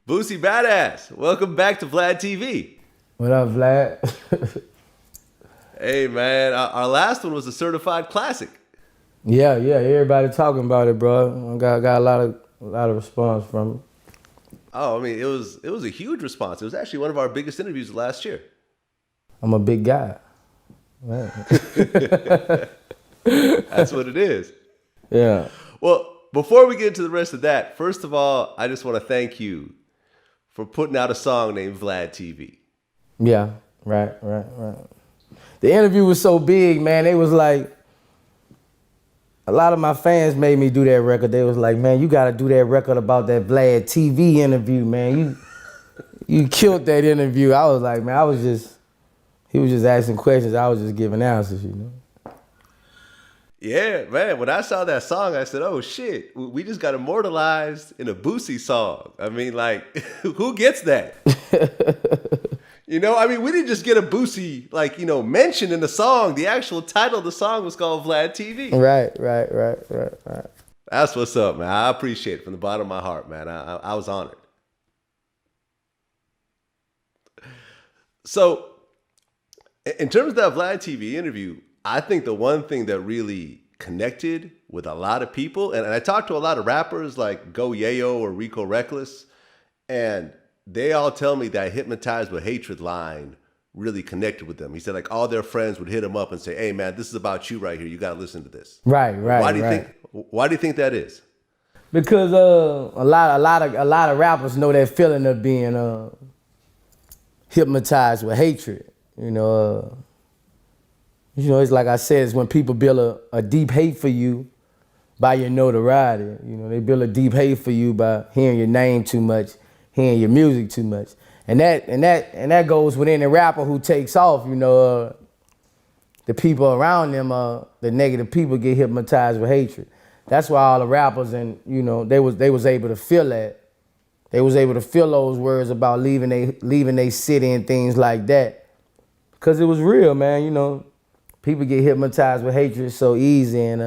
Boosie Badass, welcome back to VladTV. What up, Vlad? Hey man, our last one was a certified classic. Yeah, everybody talking about it, bro. I got a lot of response from it. Oh, I mean, it was a huge response. It was actually one of our biggest interviews last year. I'm a big guy. That's what it is. Yeah. Well, before we get into the rest of that, first of all, I just want to thank you for putting out a song named VladTV. Yeah, right. The interview was so big, man. They was like, a lot of my fans made me do that record. They was like, man, you got to do that record about that VladTV interview, man. You killed that interview. I was like, man, he was just asking questions. I was just giving answers, you know. Yeah, man. When I saw that song, I said, oh, shit, we just got immortalized in a Boosie song. I mean, like, who gets that? You know, I mean, we didn't just get a Boosie, like, you know, mentioned in the song. The actual title of the song was called VladTV. Right. That's what's up, man. I appreciate it from the bottom of my heart, man. I was honored. So, in terms of that VladTV interview, I think the one thing that really connected with a lot of people, and I talked to a lot of rappers like Go Yayo or Rico Reckless, and they all tell me that Hypnotized with Hatred line really connected with them. He said like all their friends would hit him up and say, hey man, this is about you right here. You got to listen to this. Right. Why do you think that is? Because a lot of rappers know that feeling of being hypnotized with hatred. You know, it's like I said, it's when people build a deep hate for you by your notoriety. You know, they build a deep hate for you by hearing your name too much, hearing your music too much. And that goes within the rapper who takes off, you know, the people around them, the negative people get hypnotized with hatred. That's why all the rappers and, you know, they was able to feel that. They was able to feel those words about leaving they city and things like that. Because it was real, man, you know. People get hypnotized with hatred so easy, and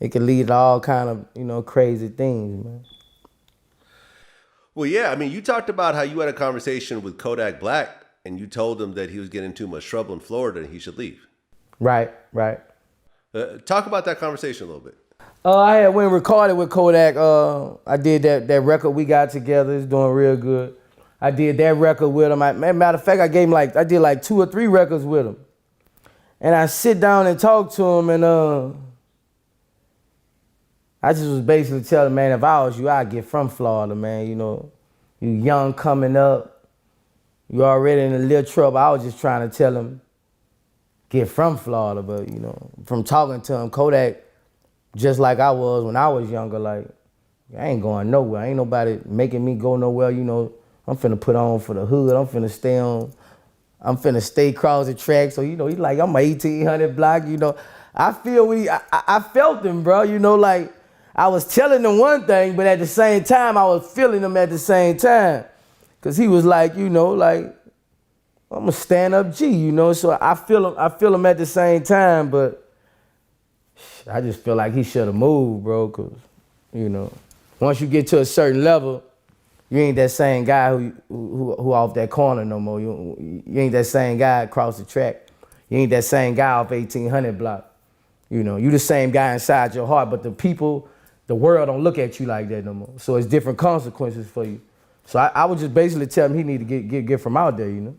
it can lead to all kind of, you know, crazy things, man. Well, yeah, I mean, you talked about how you had a conversation with Kodak Black, and you told him that he was getting too much trouble in Florida and he should leave. Right. Talk about that conversation a little bit. I had went and recorded with Kodak. I did that record we got together. It's doing real good. I did that record with him. Matter of fact, I did like 2 or 3 records with him. And I sit down and talk to him, and I just was basically telling him, man, if I was you, I'd get from Florida, man. You know, you young coming up, you already in a little trouble. I was just trying to tell him, get from Florida. But, you know, from talking to him, Kodak, just like I was when I was younger, like, I ain't going nowhere. Ain't nobody making me go nowhere. You know, I'm finna put on for the hood. I'm finna stay across the track. So, you know, he's like, I'm 1800 block, you know. I felt him, bro. You know, like, I was telling him one thing, but at the same time, I was feeling him at the same time. Because he was like, you know, like, I'm a stand-up G, you know. So I feel him at the same time, but I just feel like he should have moved, bro, because, you know, once you get to a certain level, you ain't that same guy who off that corner no more. You ain't that same guy across the track. You ain't that same guy off 1800 block. You know, you the same guy inside your heart, but the people, the world don't look at you like that no more. So it's different consequences for you. So I would just basically tell him he need to get from out there, you know?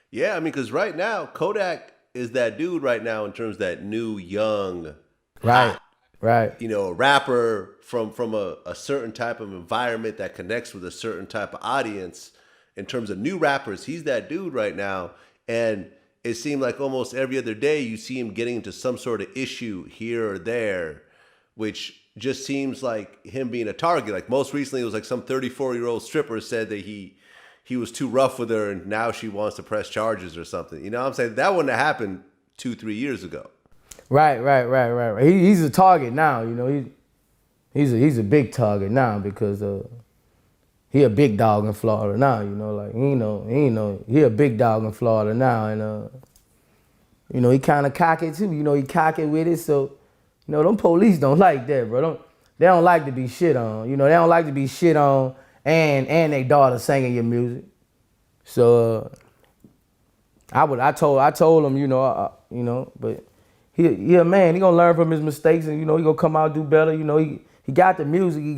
Yeah, I mean, because right now, Kodak is that dude right now in terms of that new, young, Right. You know, a rapper from a certain type of environment that connects with a certain type of audience. In terms of new rappers, he's that dude right now. And it seemed like almost every other day you see him getting into some sort of issue here or there, which just seems like him being a target. Like most recently, it was like some 34-year-old stripper said that he was too rough with her and now she wants to press charges or something. You know what I'm saying? That wouldn't have happened 2-3 years ago. Right. He's a target now, you know. He's a big target now because he a big dog in Florida now, you know. Like he a big dog in Florida now, and you know, he kind of cocky too. You know, he cocky with it, so you know them police don't like that, bro. They don't like to be shit on. You know, they don't like to be shit on and their daughter singing your music. So I told him, but he a man. He gonna learn from his mistakes, and he gonna come out and do better. He got the music. He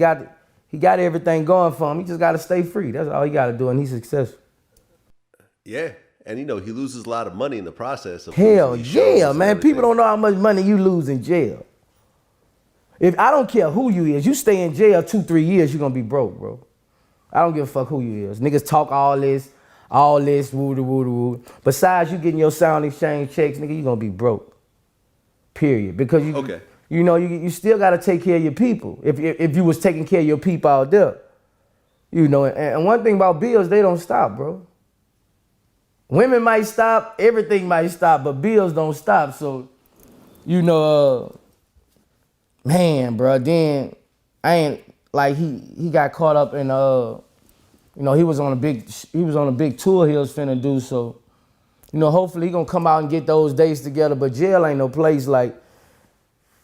got everything going for him. He just gotta stay free. That's all he gotta do, and he's successful. Yeah. And he loses a lot of money in the process of Hell yeah, man. People don't know how much money you lose in jail. If I don't care who you is, you stay in jail 2-3 years, you're gonna be broke, bro. I don't give a fuck who you is. Niggas talk all this, woo. Besides you getting your sound exchange checks, nigga, you gonna be broke. Period. Because you still gotta take care of your people. If you was taking care of your people out there. And one thing about bills, they don't stop, bro. Women might stop, everything might stop, but bills don't stop. So, man, bro, then I ain't like he got caught up in he was on a big tour he was finna do. So, hopefully he gonna come out and get those dates together. But jail ain't no place like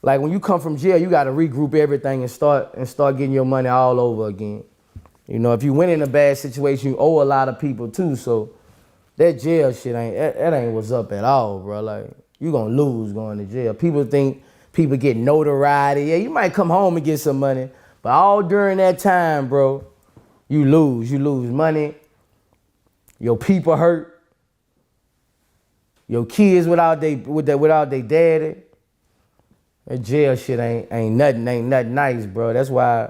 when you come from jail, you gotta regroup everything and start getting your money all over again. If you went in a bad situation, you owe a lot of people too. So that jail shit ain't what's up at all, bro. Like, you gonna lose going to jail. People think people get notoriety. Yeah, you might come home and get some money, but all during that time, bro, you lose. You lose money. Your people hurt. Your kids without they daddy. That jail shit ain't nothing nice, bro. That's why,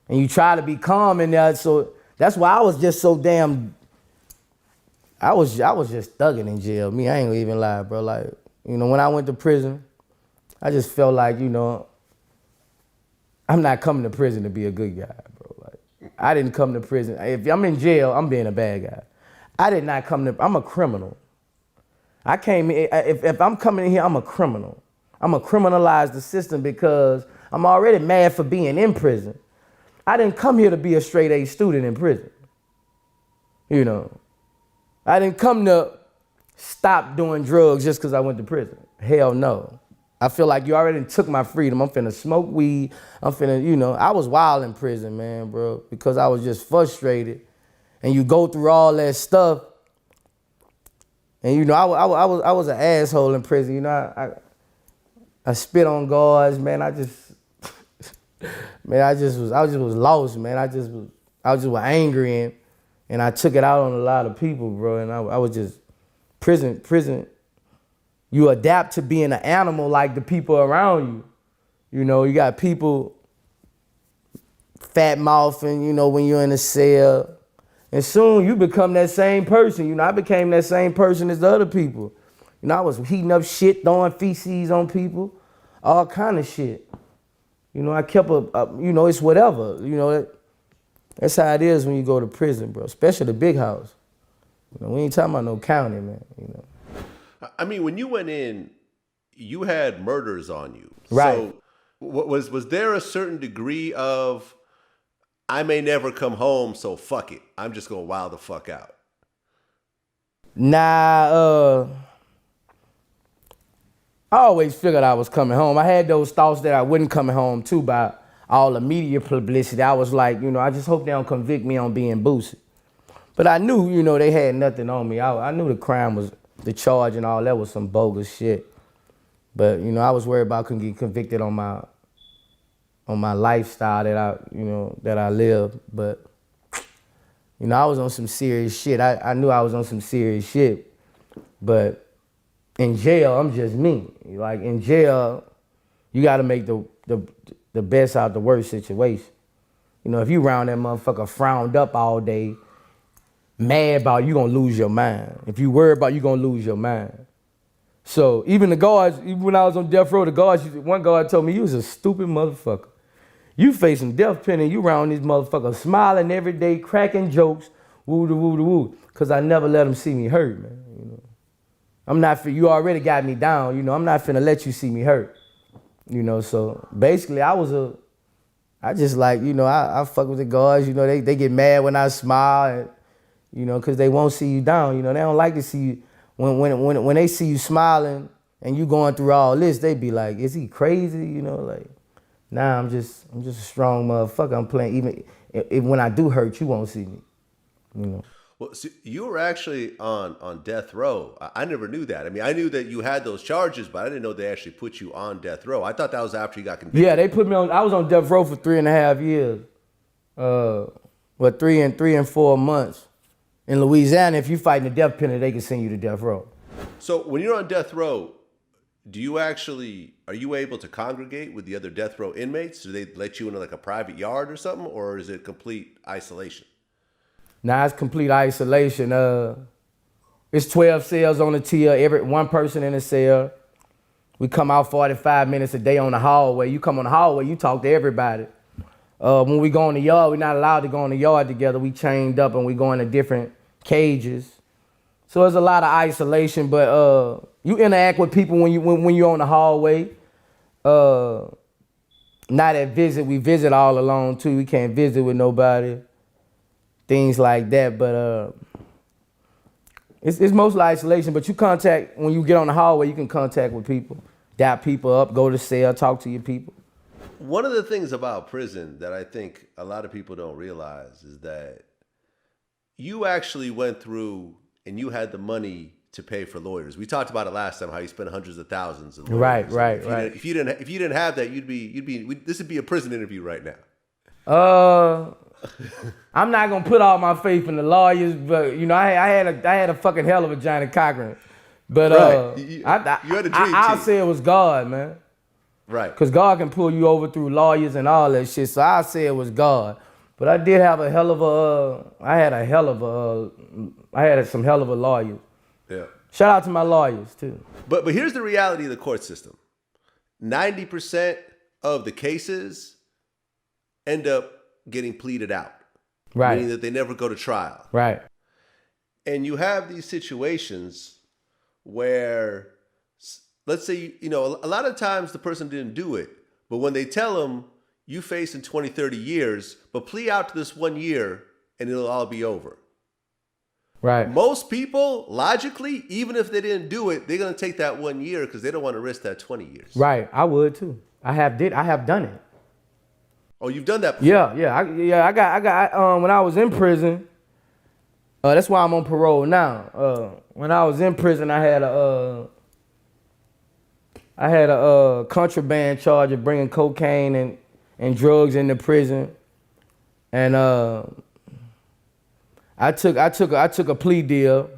and you try to be calm in there. So that's why I was just so damn. I was just thugging in jail. I ain't gonna even lie, bro. Like, when I went to prison, I just felt like, I'm not coming to prison to be a good guy, bro. Like, I didn't come to prison. If I'm in jail, I'm being a bad guy. I did not come to, I'm a criminal. I came in, if I'm coming in here, I'm a criminal. I'm gonna criminalize the system because I'm already mad for being in prison. I didn't come here to be a straight A student in prison. I didn't come to stop doing drugs just because I went to prison. Hell no. I feel like you already took my freedom. I'm finna smoke weed. I'm finna, I was wild in prison, man, bro, because I was just frustrated. And you go through all that stuff. And, I was an asshole in prison. I spit on guards, man. I just was lost, man. I just was angry and I took it out on a lot of people, bro. And I was just, prison, you adapt to being an animal like the people around you. You got people fat mouthing, when you're in a cell. And soon you become that same person. I became that same person as the other people. I was heating up shit, throwing feces on people, all kind of shit. I kept it's whatever. That's how it is when you go to prison, bro, especially the big house. We ain't talking about no county, man. I mean, when you went in, you had murders on you. Right. So was there a certain degree of, I may never come home, so fuck it, I'm just gonna wild the fuck out? Nah, I always figured I was coming home. I had those thoughts that I wasn't coming home too by all the media publicity. I was like, I just hope they don't convict me on being Boosie. But I knew, they had nothing on me. I knew the crime was, the charge and all that was some bogus shit. But, I was worried about couldn't get convicted on my lifestyle that I lived. But, I was on some serious shit. I knew I was on some serious shit. But in jail, I'm just me. Like, in jail, you got to make the best out of the worst situation. If you round that motherfucker frowned up all day, mad about you gonna lose your mind. If you worry about you gonna lose your mind. So even the guards, even when I was on death row, one guard told me, you was a stupid motherfucker. You facing death penalty, you round these motherfuckers smiling every day, cracking jokes, woo. Cause I never let them see me hurt, man. I'm not, you already got me down, I'm not finna let you see me hurt. So basically I just like, I fuck with the guards, they get mad when I smile and, cause they won't see you down, they don't like to see you, when they see you smiling and you going through all this, they be like, is he crazy, like, Nah, I'm just a strong motherfucker. I'm playing even if when I do hurt, you won't see me. You know. Well, see, you were actually on death row. I never knew that. I mean, I knew that you had those charges, but I didn't know they actually put you on death row. I thought that was after you got convicted. Yeah, they put me on. I was on death row for 3.5 years. 3 and 4 months. In Louisiana, if you fight in the death penalty, they can send you to death row. So when you're on death row, are you able to congregate with the other death row inmates? Do they let you into like a private yard or something, or is it complete isolation? Now it's complete isolation. It's 12 cells on the tier, every one person in a cell. We come out 45 minutes a day on the hallway. You come on the hallway, you talk to everybody. When we go in the yard, we're not allowed to go in the yard together. We chained up and we go into different cages. So there's a lot of isolation, but you interact with people when you're on the hallway. Not at visit, we visit all alone too. We can't visit with nobody. Things like that, but it's mostly isolation. But you contact, when you get on the hallway, you can contact with people, dap people up, go to cell, talk to your people. One of the things about prison that I think a lot of people don't realize is that you actually went through and you had the money to pay for lawyers. We talked about it last time, how you spent hundreds of thousands on lawyers. Right. If you didn't have that, this would be a prison interview right now. I'm not gonna put all my faith in the lawyers, but you know, I had a fucking hell of a Johnny Cochran. But right. You had a dream I'll team. say it was God, man. Right. Cause God can pull you over through lawyers and all that shit. So I say it was God. But I did have I had some hell of a lawyers. Yeah. Shout out to my lawyers too. But here's the reality of the court system. 90% of the cases end up getting pleaded out. Right. Meaning that they never go to trial. Right. And you have these situations where, let's say, you know, a lot of times the person didn't do it, but when they tell them you face in 20, 30 years, but plea out to this 1 year and it'll all be over. Right. Most people, logically, even if they didn't do it, they're going to take that 1 year because they don't want to risk that 20 years. Right. I would too. I have done it. Oh, you've done that before? Yeah. I got when I was in prison, that's why I'm on parole now. When I was in prison, I had a contraband charge of bringing cocaine and drugs into prison, and I took a plea deal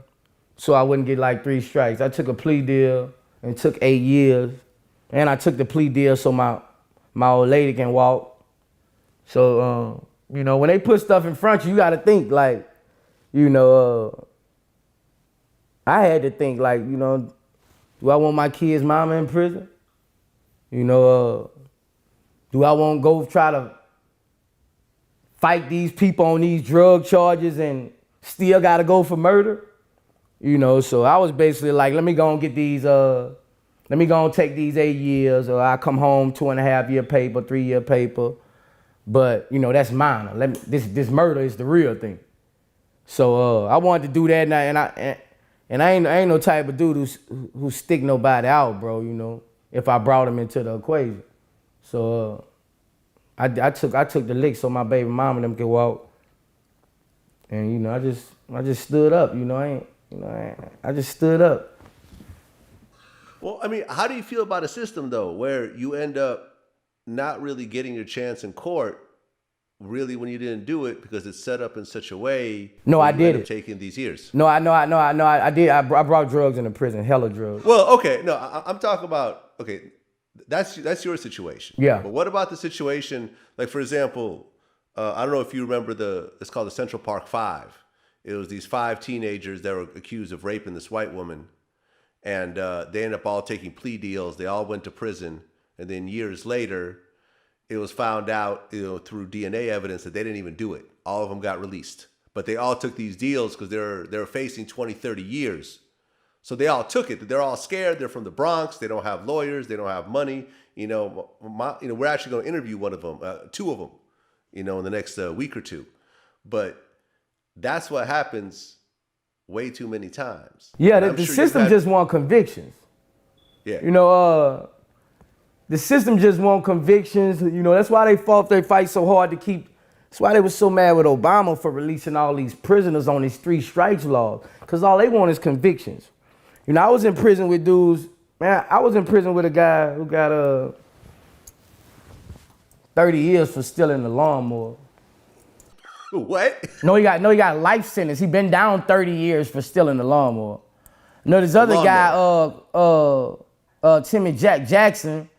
so I wouldn't get like 3 strikes. I took a plea deal and took 8 years, and I took the plea deal so my old lady can walk. So you know, when they put stuff in front of you, you got to think like, you know, I had to think like, you know, do I want my kid's mama in prison? You know, do I want to go try to fight these people on these drug charges and still got to go for murder? You know, so I was basically like, let me go and get these, let me go and take these 8 years, or I come home 2.5 year paper, 3 year paper. But, you know, that's minor. This murder is the real thing. So I wanted to do that, and I ain't no type of dude who stick nobody out, bro, you know, if I brought him into the equation. So I took the lick so my baby mama and them could walk. And, you know, I just stood up, you know, I just stood up. Well, I mean, how do you feel about a system, though, where you end up not really getting your chance in court, really, when you didn't do it because it's set up in such a way? No, I did it. it. Taking these years. No, I did. I brought drugs into prison, hella drugs. Well, okay, no, I'm talking about, okay, that's your situation. Yeah. But what about the situation, like, for example, I don't know if you remember it's called the Central Park 5. It was these 5 teenagers that were accused of raping this white woman, and they ended up all taking plea deals. They all went to prison, and then years later, it was found out, you know, through DNA evidence that they didn't even do it. All of them got released, but they all took these deals because they're facing 20, 30 years. So they all took it. They're all scared. They're from the Bronx. They don't have lawyers. They don't have money. You know, we're actually going to interview one of them, 2 of them, you know, in the next week or 2. But that's what happens way too many times. Yeah, the system just want convictions. Yeah. You know, the system just want convictions. You know, that's why they fight so hard to keep. That's why they was so mad with Obama for releasing all these prisoners on these 3 strikes laws. Because all they want is convictions. You know, I was in prison with dudes. Man, I was in prison with a guy who got 30 years for stealing the lawnmower. What? No, he got a life sentence. He been down 30 years for stealing the lawnmower. No, this other guy, Timmy Jackson.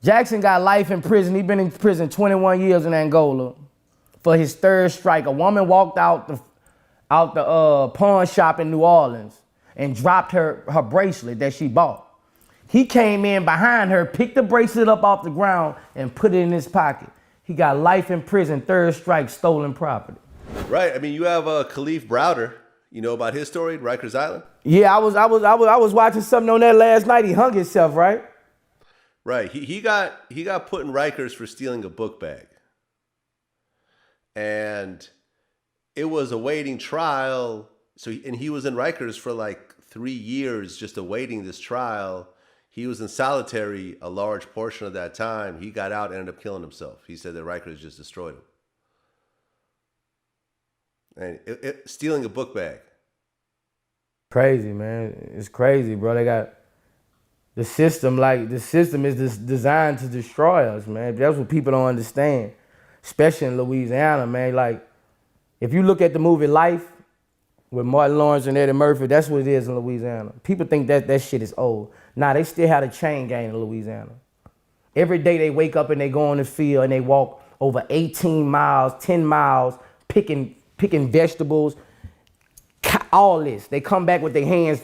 Jackson got life in prison. He been in prison 21 years in Angola for his 3rd strike. A woman walked out the pawn shop in New Orleans and dropped her bracelet that she bought. He came in behind her, picked the bracelet up off the ground, and put it in his pocket. He got life in prison, 3rd strike, stolen property. Right. I mean, you have Khalif Browder. You know about his story, Rikers Island? Yeah, I was watching something on that last night. He hung himself, right? Right. He got put in Rikers for stealing a book bag. And it was awaiting trial. And he was in Rikers for like 3 years just awaiting this trial. He was in solitary a large portion of that time. He got out and ended up killing himself. He said that Rikers just destroyed him. And stealing a book bag. Crazy, man. It's crazy, bro. They got the system is designed to destroy us, man. That's what people don't understand, especially in Louisiana, man. Like, if you look at the movie Life with Martin Lawrence and Eddie Murphy, that's what it is in Louisiana. People think that shit is old. Nah, they still have a chain gang in Louisiana. Every day they wake up and they go on the field and they walk over 18 miles, 10 miles, picking vegetables, all this. They come back with their hands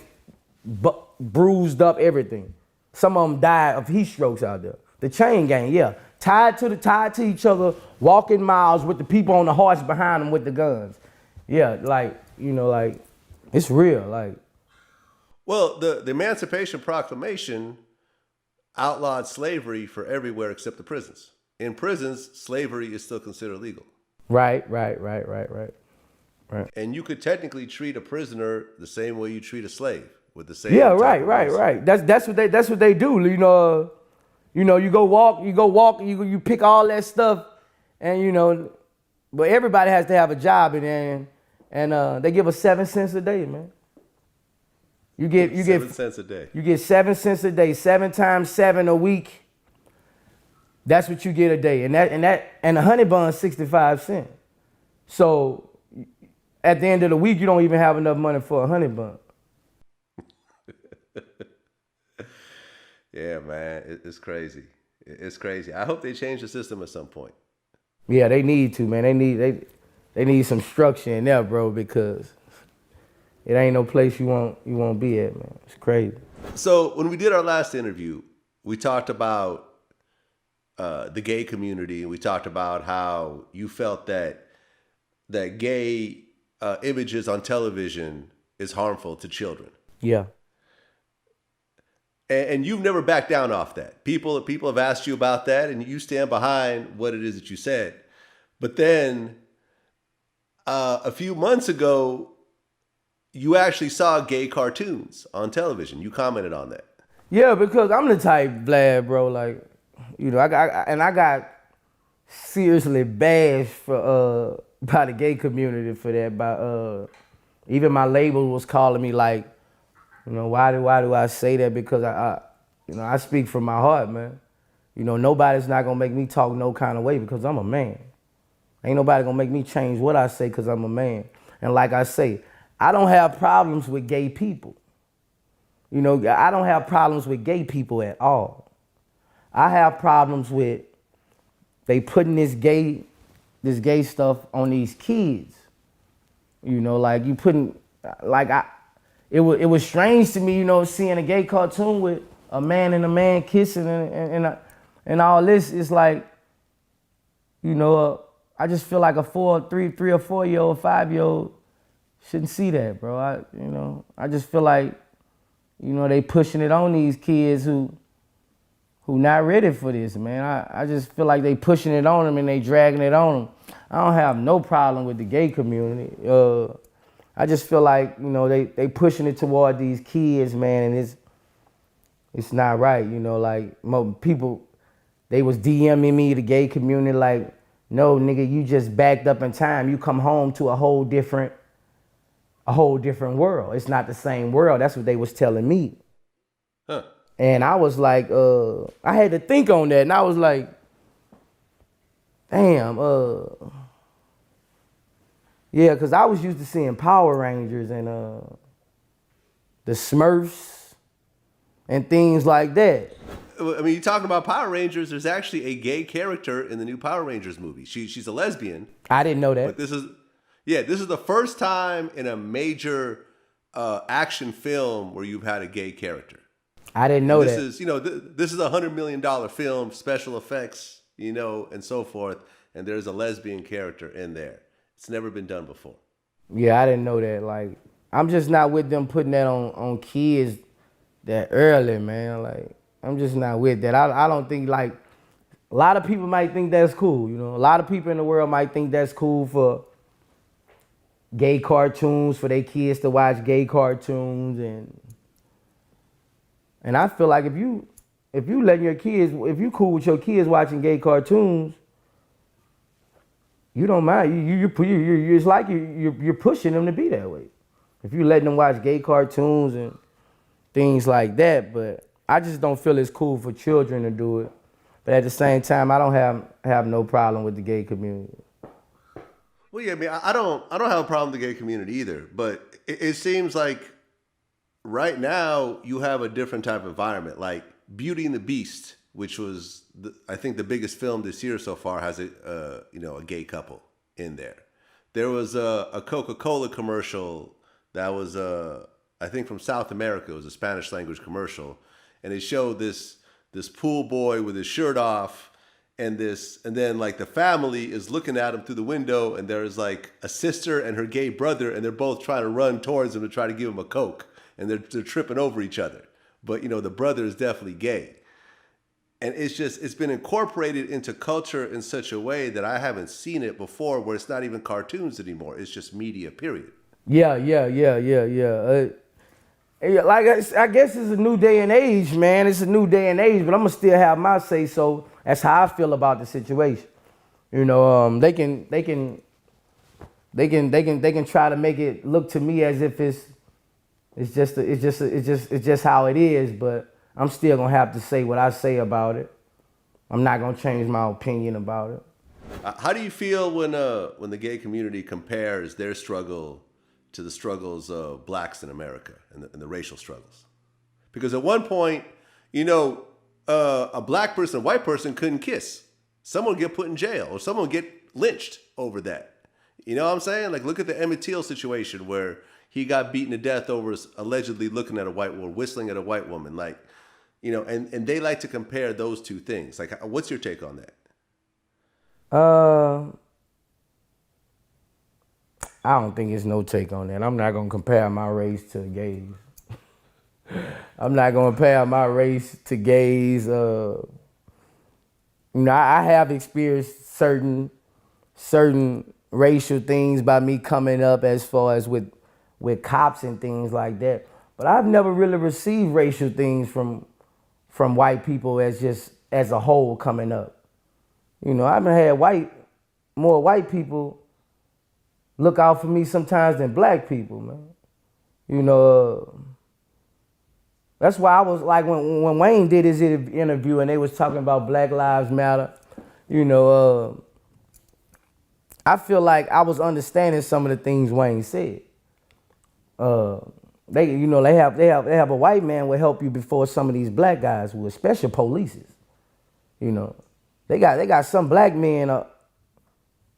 bruised up, everything. Some of them died of heat strokes out there. The chain gang, yeah. Tied to each other, walking miles with the people on the horse behind them with the guns. Yeah, like, you know, like, it's real, like. Well, the Emancipation Proclamation outlawed slavery for everywhere except the prisons. In prisons, slavery is still considered legal. Right. And you could technically treat a prisoner the same way you treat a slave, with the same. Yeah, right. That's what they do. You know, you go walk, you pick all that stuff, and you know, but everybody has to have a job, and they give us 7 cents a day, man. You get 7 cents a day. You get 7 cents a day, 7 times 7 a week. That's what you get a day, and a honey bun 65 cents. So at the end of the week, you don't even have enough money for a honey bun. Yeah, man, it's crazy. It's crazy. I hope they change the system at some point. Yeah, they need to, man. They need some structure in there, bro, because it ain't no place you won't be at, man. It's crazy. So when we did our last interview, we talked about the gay community, and we talked about how you felt that gay images on television is harmful to children. Yeah. And you've never backed down off that. People have asked you about that, and you stand behind what it is that you said. But then a few months ago, you actually saw gay cartoons on television. You commented on that. Yeah, because I'm the type, Vlad, bro, like, you know, I got seriously bashed for by the gay community for that. By even my label was calling me like, you know, why do I say that? Because I speak from my heart, man. You know, nobody's not gonna make me talk no kind of way because I'm a man. Ain't nobody gonna make me change what I say because I'm a man. And like I say, I don't have problems with gay people. You know, I don't have problems with gay people at all. I have problems with they putting this gay stuff on these kids. You know, like you putting, like it was strange to me, you know, seeing a gay cartoon with a man and a man kissing and all this. It's like, you know, I just feel like a 3 or 4 year old, 5-year-old shouldn't see that, bro. I just feel like, you know, they pushing it on these kids who not ready for this, man. I just feel like they pushing it on them and they dragging it on them. I don't have no problem with the gay community. I just feel like, you know, they pushing it toward these kids, man, and It's not right, you know, like people, they was DMing me, the gay community, like, no, nigga, you just backed up in time. You come home to a whole different world. It's not the same world. That's what they was telling me. Huh. And I was like, I had to think on that, and I was like, damn, yeah, because I was used to seeing Power Rangers and the Smurfs and things like that. I mean, you talking about Power Rangers? There's actually a gay character in the new Power Rangers movie. She's a lesbian. I didn't know that. But this is the first time in a major action film where you've had a gay character. I didn't know this that. Is, this is $100 million film, special effects, and so forth. And there's a lesbian character in there. It's never been done before. Yeah, I didn't know that. Like, I'm just not with them putting that on kids that early, man. Like, I'm just not with that. I don't think, like, a lot of people might think that's cool, A lot of people in the world might think that's cool for gay cartoons, for their kids to watch gay cartoons, and I feel like if you letting your kids, if you cool with your kids watching gay cartoons, you don't mind. You it's like you're pushing them to be that way. If you letting them watch gay cartoons and things like that, but I just don't feel it's cool for children to do it. But at the same time, I don't have no problem with the gay community. Well, yeah, I mean, I don't have a problem with the gay community either. But it seems like right now you have a different type of environment. Like Beauty and the Beast, which was I think the biggest film this year so far, has a gay couple in there. There was a Coca-Cola commercial that was I think from South America. It was a Spanish language commercial, and it showed this pool boy with his shirt off, and then like the family is looking at him through the window, and there's like a sister and her gay brother, and they're both trying to run towards him to try to give him a Coke, and they're tripping over each other. But the brother is definitely gay. And it's been incorporated into culture in such a way that I haven't seen it before, where it's not even cartoons anymore. It's just media, period. Yeah. Like I guess it's a new day and age, man. It's a new day and age, but I'm gonna still have my say so. That's how I feel about the situation. They can try to make it look to me as if it's just how it is, but I'm still gonna have to say what I say about it. I'm not gonna change my opinion about it. How do you feel when the gay community compares their struggle to the struggles of blacks in America and the racial struggles? Because at one point, a black person, a white person couldn't kiss. Someone would get put in jail, or someone would get lynched over that. You know what I'm saying? Like, look at the Emmett Till situation where he got beaten to death over allegedly looking at a white woman, whistling at a white woman. Like, and they like to compare those two things. Like, what's your take on that? I don't think it's no take on that. I'm not gonna compare my race to gays. I'm not gonna compare my race to gays. I have experienced certain racial things by me coming up, as far as with cops and things like that. But I've never really received racial things from white people as a whole coming up. I've had more white people look out for me sometimes than black people, man. That's why I was like, when Wayne did his interview and they was talking about Black Lives Matter, I feel like I was understanding some of the things Wayne said. They have a white man will help you before some of these black guys will, especially polices. They got some black men.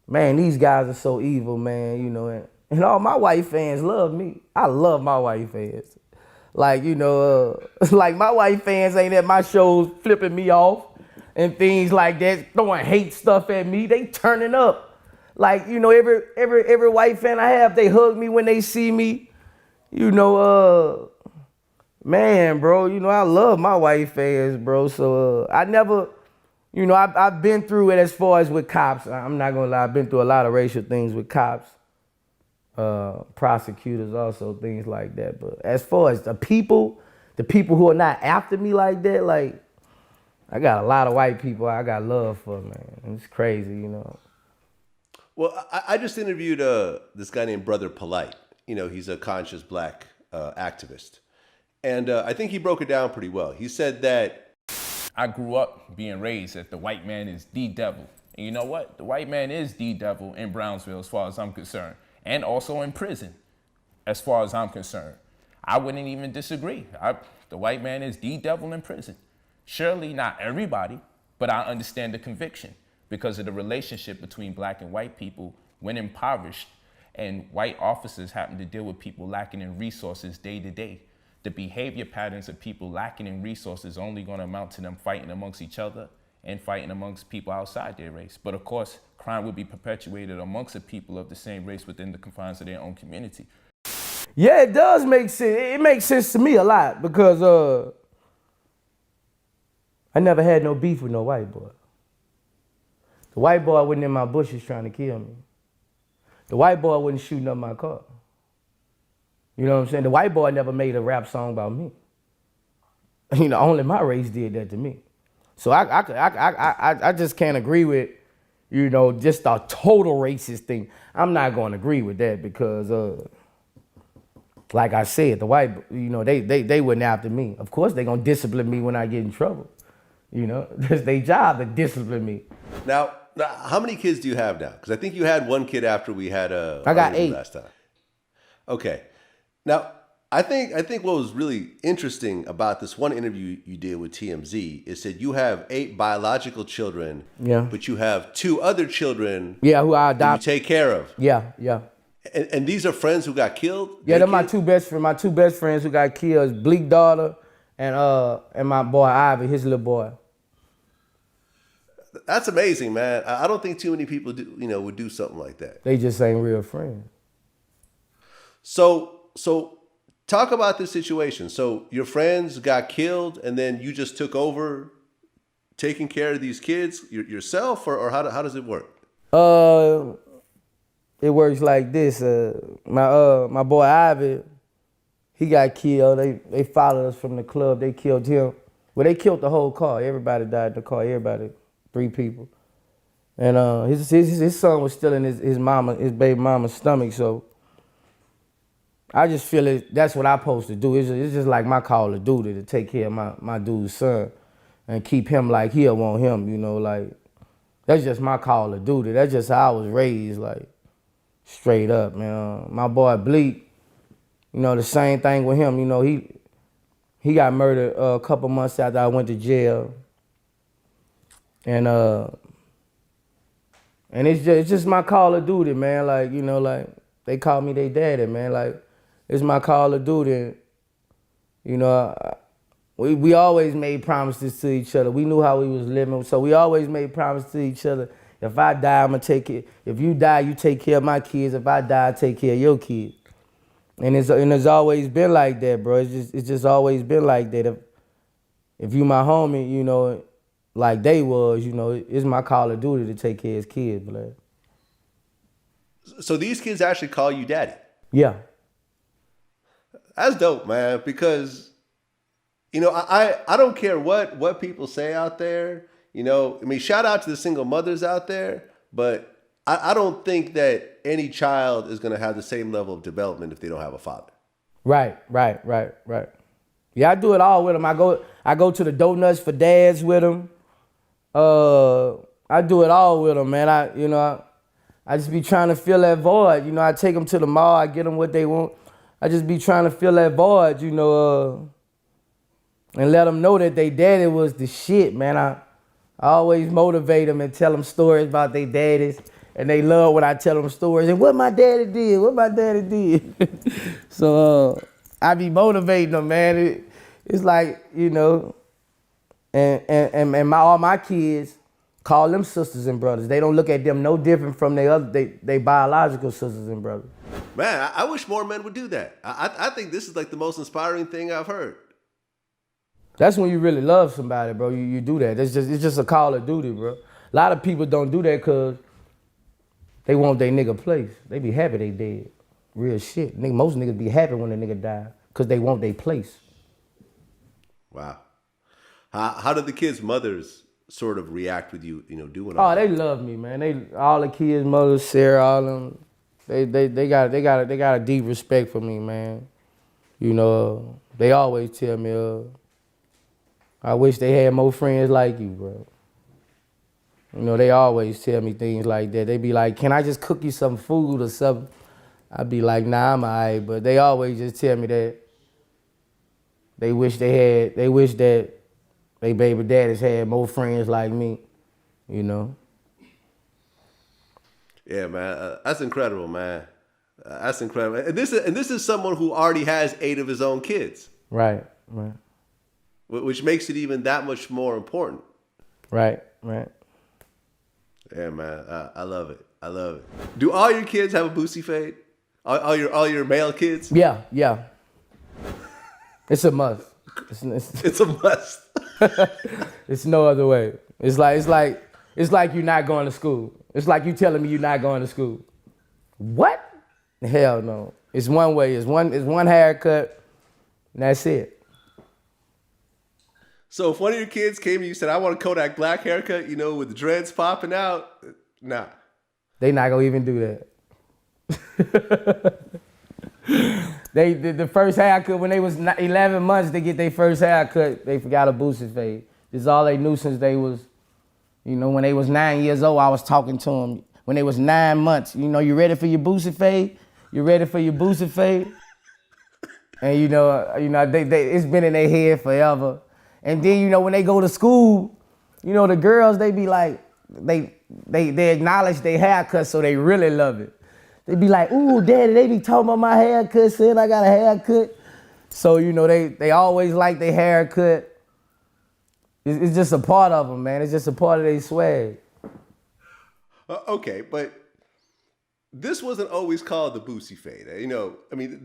Man, these guys are so evil, man. And all my white fans love me. I love my white fans. Like, like my white fans ain't at my shows flipping me off and things like that, throwing hate stuff at me. They turning up. Like, every white fan I have, they hug me when they see me. Man, bro, I love my white fans, bro. So I never, I've been through it as far as with cops. I'm not gonna lie, I've been through a lot of racial things with cops, prosecutors, also things like that. But as far as the people, the people who are not after me like that, like, I got a lot of white people I got love for, man. It's crazy, you know. Well, I just interviewed this guy named Brother Polite. You know, he's a conscious black activist. And I think he broke it down pretty well. He said that I grew up being raised that the white man is the devil. And you know what? The white man is the devil in Brownsville as far as I'm concerned. And also in prison as far as I'm concerned. I wouldn't even disagree. The white man is the devil in prison. Surely not everybody, but I understand the conviction because of the relationship between black and white people when impoverished and white officers happen to deal with people lacking in resources day to day. The behavior patterns of people lacking in resources are only going to amount to them fighting amongst each other and fighting amongst people outside their race. But of course, crime would be perpetuated amongst the people of the same race within the confines of their own community. Yeah, it does make sense. It makes sense to me a lot because I never had no beef with no white boy. The white boy wasn't in my bushes trying to kill me. The white boy wasn't shooting up my car. You know what I'm saying? The white boy never made a rap song about me. You know, only my race did that to me. So I just can't agree with, you know, just a total racist thing. I'm not going to agree with that because, like I said, the white, you know, they went after me. Of course, they're going to discipline me when I get in trouble. You know, it's their job to discipline me. now, how many kids do you have now? Because I think you had one kid after we had I got 8 last time. Okay. Now, I think what was really interesting about this one interview you did with TMZ is that you have 8 biological children, but you have 2 other children who I adopt. you take care of. Yeah. And these are friends who got killed? Yeah, they're my two best friends. My 2 best friends who got killed is Bleak daughter and my boy Ivy, his little boy. That's amazing, man. I don't think too many people would do something like that. They just ain't real friends. So talk about this situation. So your friends got killed, and then you just took over taking care of these kids yourself, or how does it work? It works like this. My boy Ivy, he got killed. They followed us from the club. They killed him. Well, they killed the whole car. Everybody died in the car. Everybody, 3 people. And his son was still in his baby mama's stomach. So I just feel that's what I'm supposed to do. It's just like my call of duty to take care of my dude's son and keep him like he'll want him, you know, like that's just my call of duty. That's just how I was raised, like straight up, man. My boy Bleak, you know, the same thing with him. You know, he got murdered a couple months after I went to jail. And it's just my call of duty, man. Like, you know, like they call me their daddy, man. Like, it's my call of duty. You know, we always made promises to each other. We knew how we was living, so we always made promises to each other. If I die, I'm gonna take care. If you die, you take care of my kids. If I die, I take care of your kids. And it's always been like that, bro. It's just always been like that. If you my homie, you know, like they was, you know, it's my call of duty to take care of his kids, blood. So these kids actually call you daddy? Yeah. That's dope, man, because, you know, I don't care what people say out there. You know, I mean, shout out to the single mothers out there, but I don't think that any child is going to have the same level of development if they don't have a father. Right. Yeah, I do it all with them. I go to the donuts for dads with them. I do it all with them, man. I just be trying to fill that void. You know, I take them to the mall. I get them what they want. I just be trying to fill that void, you know, and let them know that they daddy was the shit, man. I always motivate them and tell them stories about their daddies, and they love when I tell them stories and what my daddy did. So I be motivating them, man. It's like, you know, and all my kids call them sisters and brothers. They don't look at them no different from they biological sisters and brothers. Man, I wish more men would do that. I think this is like the most inspiring thing I've heard. That's when you really love somebody, bro. You do that. It's just a call of duty, bro. A lot of people don't do that because they want their nigga place. They be happy they dead. Real shit. Most niggas be happy when a nigga die because they want their place. Wow. How did the kids' mothers sort of react with you, doing Oh, all they that? love me, man. All the kids, mothers, Sarah, all them. They got a deep respect for me, man. They always tell me, I wish they had more friends like you, bro. They always tell me things like that. They be like, can I just cook you some food or something? I be like, nah, I'm all right. But they always just tell me that they wish that they baby daddies had more friends like me, Yeah, man. That's incredible, man. That's incredible. And this is someone who already has 8 of his own kids. Right. Which makes it even that much more important. Right. Yeah, man. I love it. Do all your kids have a Boosie fade? All your male kids? Yeah. It's a must. It's a must. It's no other way. It's like you're not going to school. It's like you telling me you're not going to school. What? Hell no. It's one way. It's one haircut, and that's it. So if one of your kids came and you said, I want a Kodak Black haircut, with the dreads popping out, nah. They not gonna even do that. The first haircut, when they was 11 months, they get their first haircut, they forgot a Boosie fade. This is all they knew since they was, when they was 9 years old, I was talking to them. When they was 9 months, you ready for your Boosie fade? You ready for your Boosie fade? And they it's been in their head forever. And then, when they go to school, the girls, they be like, they acknowledge their haircut, so they really love it. They be like, ooh, daddy, they be talking about my haircut, saying I got a haircut. So, they always like their haircut. It's just a part of them, man. It's just a part of their swag. Okay, but this wasn't always called the Boosie fade.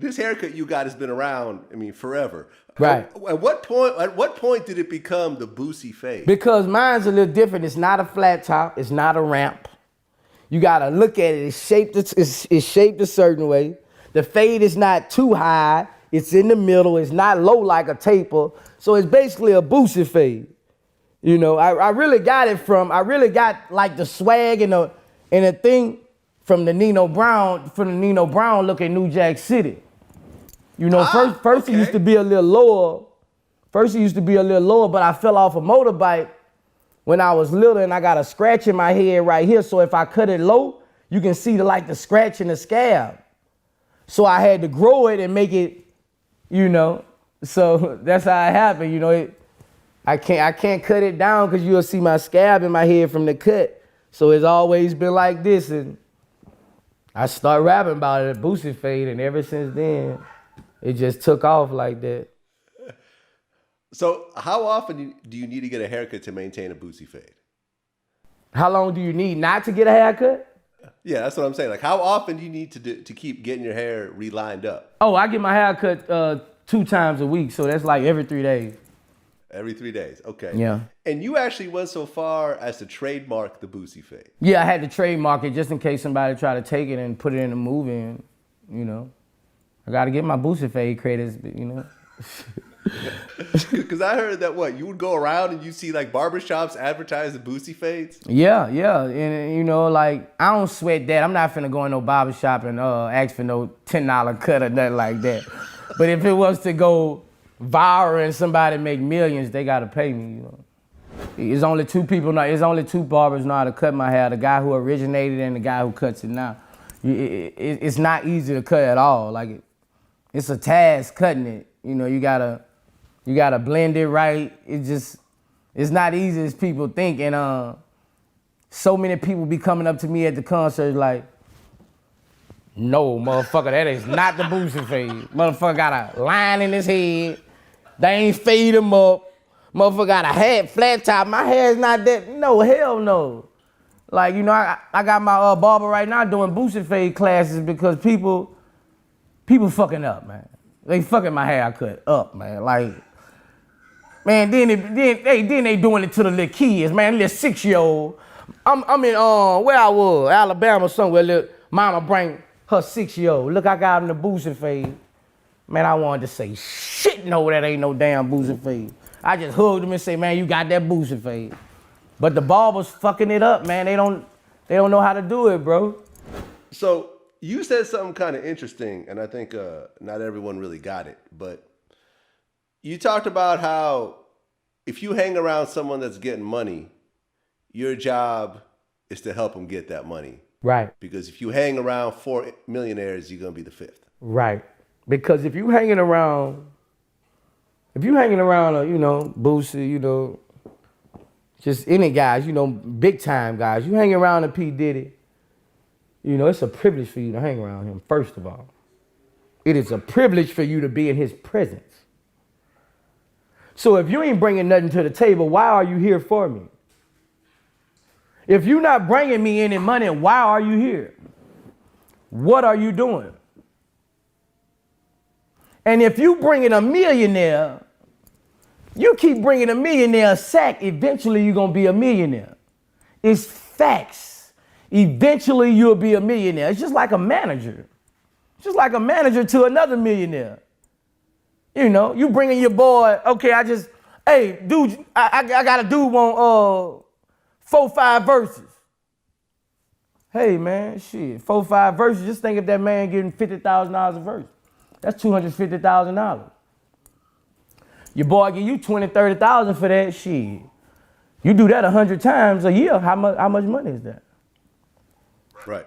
This haircut you got has been around, forever. Right. At what point did it become the Boosie fade? Because mine's a little different. It's not a flat top. It's not a ramp. You gotta look at it. It's shaped a certain way. The fade is not too high. It's in the middle. It's not low like a taper. So it's basically a Boosie fade. I really got like the swag and the thing from the Nino Brown look at New Jack City. First it used to be a little lower. But I fell off a motorbike when I was little, and I got a scratch in my head right here. So if I cut it low, you can see the scratch in the scab. So I had to grow it and make it, So that's how it happened. I can't cut it down because you'll see my scab in my head from the cut. So it's always been like this, and I started rapping about it at Boosie fade, and ever since then, it just took off like that. So how often do you need to get a haircut to maintain a Boosie fade? How long do you need not to get a haircut? Yeah, that's what I'm saying. Like, how often do you need to keep getting your hair relined up? Oh, I get my haircut 2 times a week, so that's like every 3 days. Every 3 days, okay. Yeah. And you actually went so far as to trademark the Boosie fade. Yeah, I had to trademark it just in case somebody tried to take it and put it in a movie, and, I got to get my Boosie fade credits, Because I heard that you would go around and you see barbershops advertise the Boosie fades? Yeah. And I don't sweat that. I'm not finna go in no barbershop and ask for no $10 cut or nothing like that. But if it was to go viral and somebody make millions, they gotta pay me, It's only 2 barbers know how to cut my hair, the guy who originated and the guy who cuts it now. It's not easy to cut at all. It's a task cutting it. You gotta blend it right. It's not easy as people think. And so many people be coming up to me at the concert like, no, motherfucker, that is not the Boosie fade. Motherfucker got a line in his head. They ain't fade him up. Motherfucker got a flat top. My hair is not that. No, hell no. I got my barber right now doing Boosie fade classes because people fucking up, man. They fucking my haircut up, man. Man, then they doing it to the little kids, man. Little 6-year-old. I'm in where I was, Alabama somewhere. Little mama bring her 6-year-old. Look, I got him the Boosie fade. Man, I wanted to say, shit, no, that ain't no damn Boosie fade. I just hugged him and say, man, you got that Boosie fade. But the barbers fucking it up, man. They don't know how to do it, bro. So you said something kind of interesting, and I think not everyone really got it, but you talked about how if you hang around someone that's getting money, your job is to help them get that money. Right. Because if you hang around 4 millionaires, you're going to be the 5th. Right. Because if you hanging around, Boosie, just any guys, big time guys, you hang around a P. Diddy, it's a privilege for you to hang around him, first of all. It is a privilege for you to be in his presence. So if you ain't bringing nothing to the table, why are you here for me? If you're not bringing me any money, why are you here? What are you doing? And if you bring in a millionaire, you keep bringing a millionaire a sack, eventually you're going to be a millionaire. It's facts. Eventually you'll be a millionaire. It's just like a manager. It's just like a manager to another millionaire. You bringing your boy, okay, hey, dude, I got a dude on 4-5 verses. Hey, man, shit, 4-5 verses. Just think if that man getting $50,000 a verse. That's $250,000. Your boy give you $20,000-$30,000 for that shit. You do that 100 times a year. How much money is that? Right.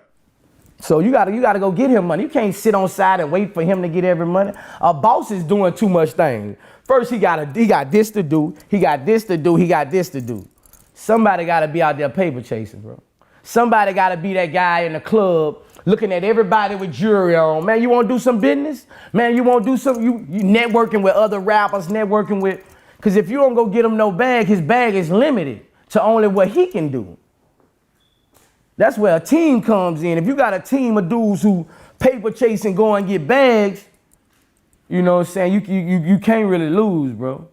So you gotta go get him money. You can't sit on side and wait for him to get every money. A boss is doing too much things. First, he got this to do. He got this to do. He got this to do. Somebody gotta be out there paper chasing, bro. Somebody gotta be that guy in the club looking at everybody with jewelry on. Man, you want to do some business? Man, you want to do some, you networking with other rappers, because if you don't go get him no bag, his bag is limited to only what he can do. That's where a team comes in. If you got a team of dudes who paper chase and go and get bags, you know what I'm saying? You can't really lose, bro.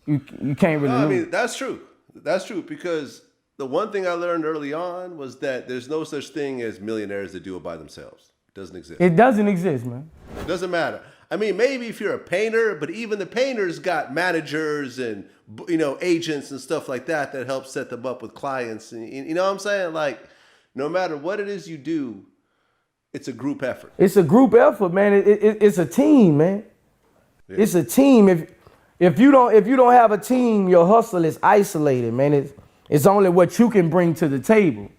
You can't really lose. I mean, that's true. That's true, because the one thing I learned early on was that there's no such thing as millionaires that do it by themselves. It doesn't exist. It doesn't exist, man. It doesn't matter. I mean, maybe if you're a painter, but even the painters got managers and, agents and stuff like that help set them up with clients. And you know what I'm saying? Like, no matter what it is you do, it's a group effort. It's a group effort, man. It's a team, man. Yeah. It's a team. If you don't have a team, your hustle is isolated, man. It's only what you can bring to the table.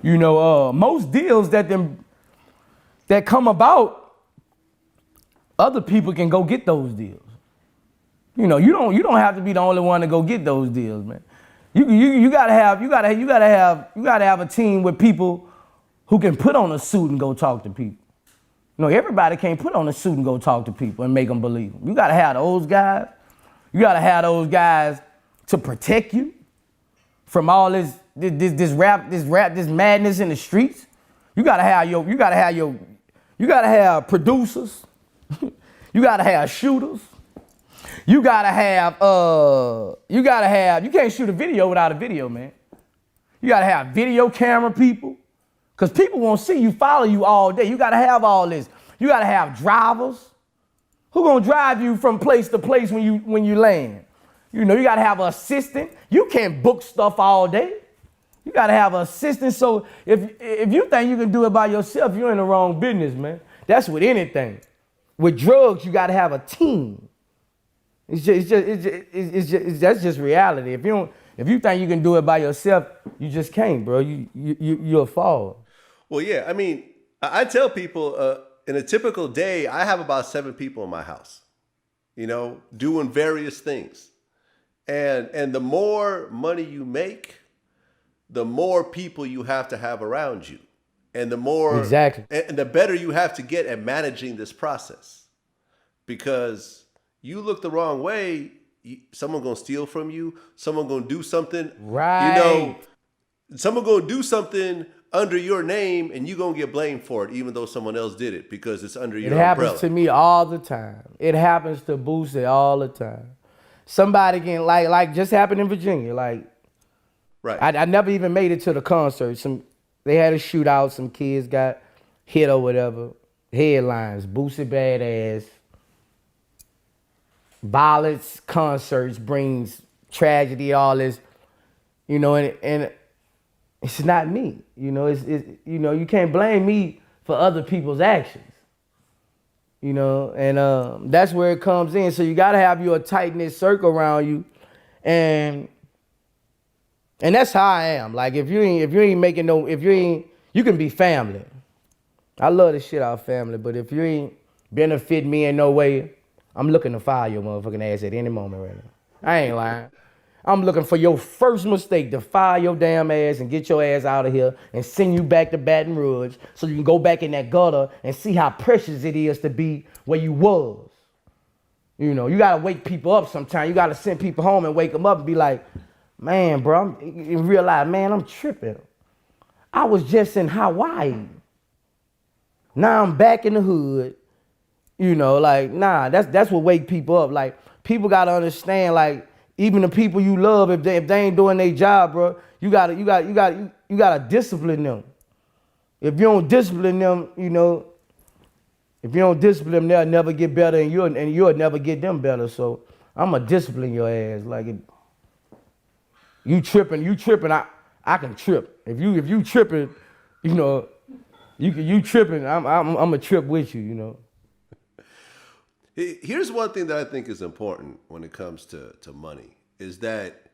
Most deals that come about, other people can go get those deals. You don't have to be the only one to go get those deals, man. You gotta have a team with people who can put on a suit and go talk to people. Everybody can't put on a suit and go talk to people and make them believe them. You gotta have those guys. You gotta have those guys to protect you from all this madness in the streets. You gotta have producers. You gotta have shooters. You can't shoot a video without a video, man. You gotta have video camera people, because people won't see you, follow you all day. You gotta have all this. You gotta have drivers. Who gonna drive you from place to place when you land? You gotta have an assistant. You can't book stuff all day. You gotta have an assistant. So if you think you can do it by yourself, you're in the wrong business, man. That's with anything. With drugs, you gotta have a team. That's just reality. If you think you can do it by yourself, you just can't, bro. You'll fall. Well, yeah. I mean, I tell people in a typical day, I have about 7 people in my house, doing various things. And the more money you make, the more people you have to have around you. And the more, exactly, and the better you have to get at managing this process. Because you look the wrong way, someone gonna steal from you, someone gonna do something. Right. Someone gonna do something under your name, and you gonna get blamed for it, even though someone else did it, because it's under your umbrella. It happens to me all the time. It happens to Boosie all the time. Somebody can like just happened in Virginia. Like, right. I never even made it to the concert. They had a shootout. Some kids got hit or whatever. Headlines: Boosie badass. violence, concerts brings tragedy, all this, you know, and it's not me, you know. It's you know, you can't blame me for other people's actions, you know, and that's where it comes in. So you gotta have your tight knit circle around you, and that's how I am. Like if you ain't making no, you can be family. I love the shit out of family, but if you ain't benefit me in no way, I'm looking to fire your motherfucking ass at any moment right now. I ain't lying. I'm looking for your first mistake to fire your damn ass and get your ass out of here and send you back to Baton Rouge so you can go back in that gutter and see how precious it is to be where you was. You know, you gotta wake people up sometimes. You gotta send people home and wake them up and be like, man, bro, in real life, man, I'm tripping. I was just in Hawaii. Now I'm back in the hood. You know, like, nah, that's what wake people up. Like, people gotta understand, like, even the people you love, if they ain't doing their job, bro, you gotta discipline them. If you don't discipline them, you know, if you don't discipline them, they'll never get better, and you'll never get them better. So I'ma discipline your ass. Like, if you tripping, I can trip. If you tripping, you know, you tripping, I'ma trip with you, you know. Here's one thing that I think is important when it comes to money, is that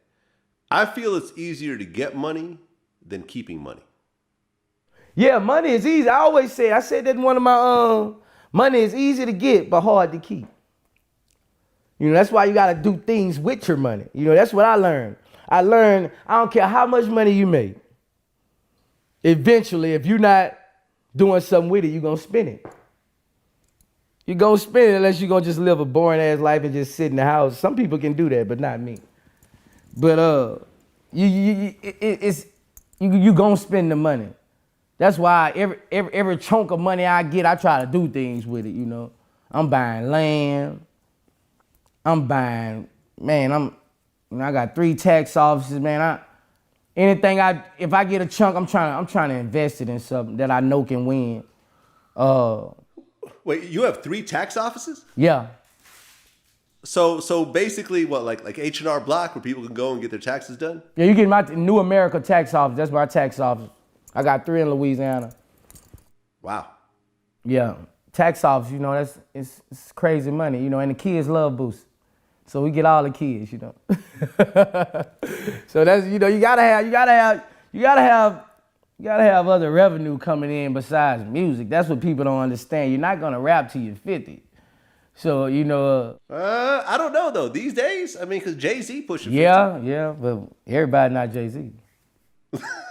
I feel it's easier to get money than keeping money. Yeah, money is easy. I said that in one of my money is easy to get but hard to keep. You know, that's why you gotta do things with your money. You know, that's what I learned. I don't care how much money you make. Eventually, if you're not doing something with it, you're gonna spend it. You're going to spend it unless you're going to just live a boring ass life and just sit in the house. Some people can do that, but not me. But you going to spend the money. That's why every chunk of money I get, I try to do things with it, you know. I'm buying land. I got 3 tax offices, man. If I get a chunk, I'm trying to invest it in something that I know can win. Wait, you have 3 tax offices? Yeah. So basically, what, like H&R Block, where people can go and get their taxes done? Yeah, you get my New America tax office. That's my tax office. I got 3 in Louisiana. Wow. Yeah, tax office. You know, it's crazy money. You know, and the kids love Boosie, so we get all the kids. You know. So that's, you know, you gotta have other revenue coming in besides music. That's what people don't understand. You're not gonna rap till you're 50. So, you know. I don't know though. These days, I mean, because Jay-Z pushing 50. Yeah, but everybody not Jay-Z.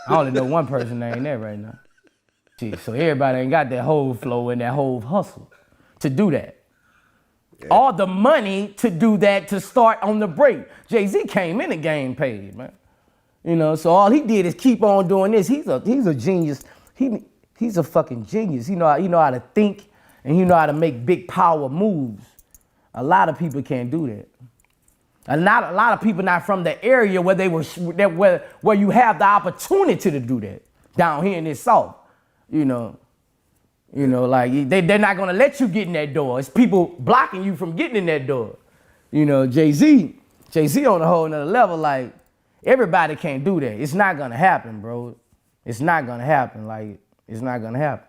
I only know one person that ain't there right now. Shit, so everybody ain't got that whole flow and that whole hustle to do that. Yeah. All the money to do that, to start on the break. Jay-Z came in the game paid, man. You know, so all he did is keep on doing this. He's a genius. He's a fucking genius. He know how to think, and he know how to make big power moves. A lot of people can't do that. A lot of people not from the area where you have the opportunity to do that. Down here in this South, you know, like they're not gonna let you get in that door. It's people blocking you from getting in that door. You know, Jay-Z on a whole nother level. Like, everybody can't do that. It's not gonna happen, bro. It's not gonna happen. Like, it's not gonna happen.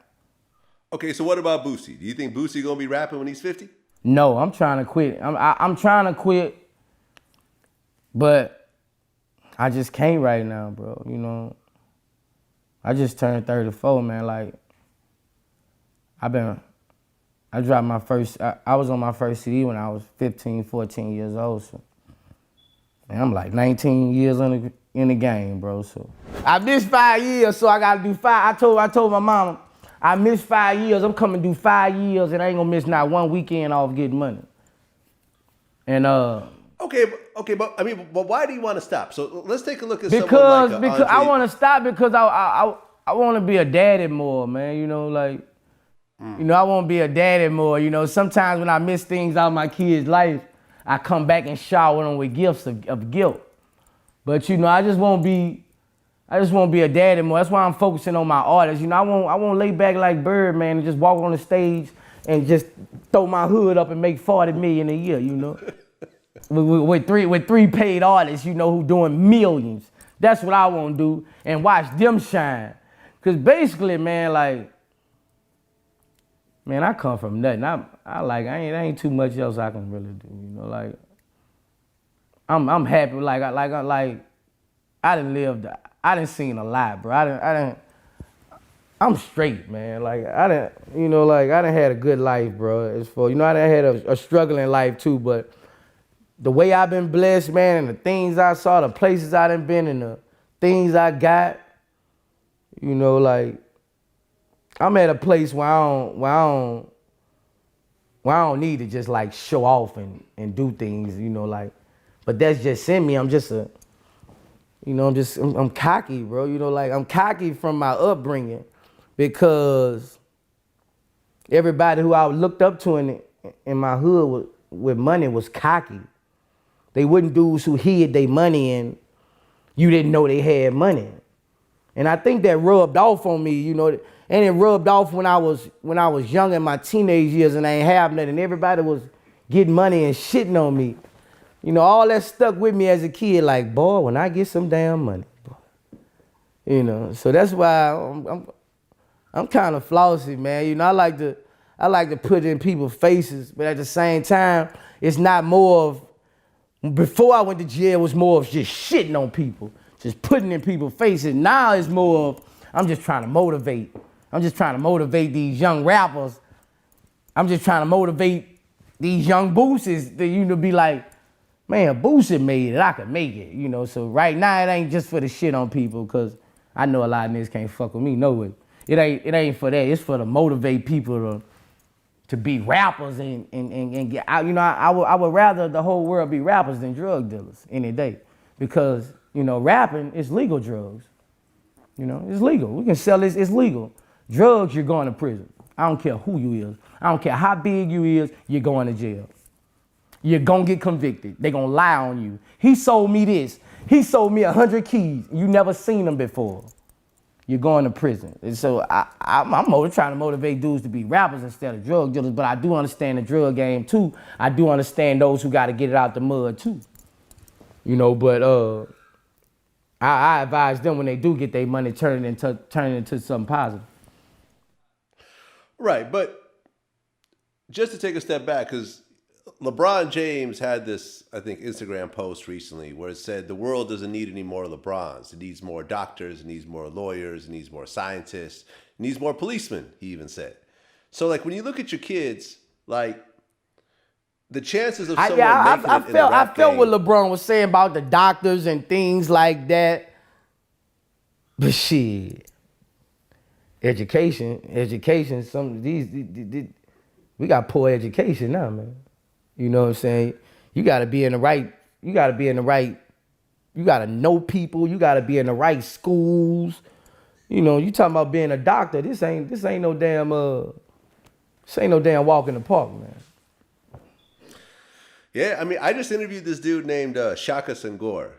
Okay, so what about Boosie? Do you think Boosie gonna be rapping when he's 50? No, I'm trying to quit. I'm trying to quit, but I just can't right now, bro. You know, I just turned 34, man. Like, I dropped my first. I was on my first CD when I was 15, 14 years old. So. And I'm like 19 years in the game, bro. So I missed 5 years, so I gotta do 5. I told my mama, I missed 5 years. I'm coming to do 5 years, and I ain't gonna miss not one weekend off getting money. And Okay, but I mean, but why do you want to stop? So let's take a look at because someone like because I want to stop because I want to be a daddy more, man. You know, like you know, I want to be a daddy more. You know, sometimes when I miss things out of my kids' life, I come back and shower them with gifts of guilt. But, you know, I just want to be a daddy more. That's why I'm focusing on my artists. You know, I won't lay back like Birdman and just walk on the stage and just throw my hood up and make 40 million a year, you know. with three paid artists, you know, who doing millions. That's what I want to do, and watch them shine. Cause basically, man, like, man, I come from nothing. I ain't too much else I can really do, you know. Like, I'm happy. I done seen a lot, bro. I'm straight, man. Like, I done had a good life, bro. As for, you know, I done had a struggling life too, but the way I've been blessed, man, and the things I saw, the places I done been, and the things I got, you know, like, I'm at a place where I don't need to just like show off and do things, you know, like, but that's just in me. I'm cocky, bro. You know, like, I'm cocky from my upbringing because everybody who I looked up to in my hood with money was cocky. They wasn't dudes who hid their money and you didn't know they had money. And I think that rubbed off on me, you know, and it rubbed off when I was young in my teenage years and I ain't have nothing. Everybody was getting money and shitting on me. You know, all that stuck with me as a kid, like, boy, when I get some damn money, boy. You know, so that's why I'm kind of flossy, man. You know, I like to put in people's faces, but at the same time, it's not more of, before I went to jail, it was more of just shitting on people, just putting in people's faces. Now it's more of, I'm just trying to motivate. I'm just trying to motivate these young rappers. I'm just trying to motivate these young Boosies to, you know, be like, man, Boosie made it, I could make it, you know. So right now, it ain't just for the shit on people, because I know a lot of niggas can't fuck with me, no way. It ain't for that. It's for to motivate people to be rappers and get out. You know, I would rather the whole world be rappers than drug dealers any day, because, you know, rapping is legal drugs. You know, it's legal. We can sell this, it's legal. Drugs, you're going to prison. I don't care who you is. I don't care how big you is, you're going to jail. You're going to get convicted. They're going to lie on you. He sold me this. He sold me 100 keys. You never seen them before. You're going to prison. And so I'm trying to motivate dudes to be rappers instead of drug dealers, but I do understand the drug game too. I do understand those who got to get it out the mud too. You know, but I advise them when they do get their money, turn it into something positive. Right, but just to take a step back, because LeBron James had this, I think, Instagram post recently where it said the world doesn't need any more LeBrons. It needs more doctors, it needs more lawyers, it needs more scientists, it needs more policemen, he even said. So, like, when you look at your kids, like, the chances of someone making it in a rap I felt game, what LeBron was saying about the doctors and things like that. But shit, education, some of these we got poor education now, man. You know what I'm saying? You gotta be in the right, you gotta know people, you gotta be in the right schools. You know, you talking about being a doctor, this ain't no damn walk in the park, man. Yeah, I mean, I just interviewed this dude named Shaka Senghor.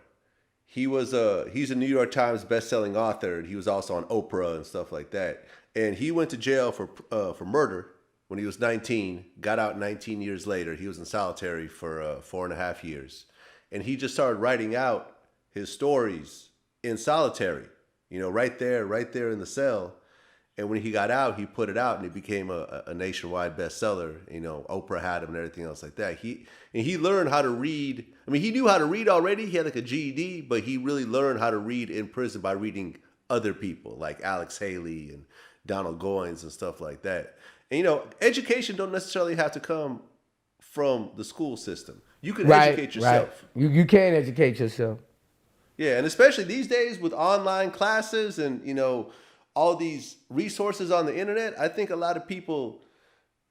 He's a New York Times best-selling author, and he was also on Oprah and stuff like that. And he went to jail for murder when he was 19, got out 19 years later. He was in solitary for 4.5 years. And he just started writing out his stories in solitary, you know, right there in the cell. And when he got out, he put it out, and it became a nationwide bestseller. You know, Oprah had him and everything else like that. He learned how to read. I mean, he knew how to read already. He had like a GED, but he really learned how to read in prison by reading other people like Alex Haley and Donald Goines and stuff like that. And, you know, education don't necessarily have to come from the school system. You can educate yourself. Right. You can educate yourself. Yeah, and especially these days with online classes and, you know, all these resources on the internet, I think a lot of people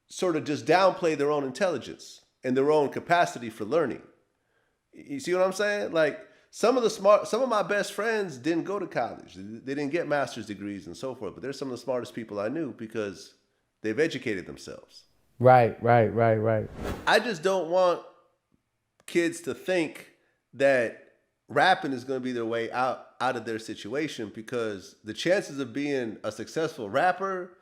sort of just downplay their own intelligence and their own capacity for learning. You see what I'm saying? Like, some of my best friends didn't go to college. They didn't get master's degrees and so forth, but they're some of the smartest people I knew because they've educated themselves. Right. I just don't want kids to think that rapping is going to be their way out of their situation, because the chances of being a successful rapper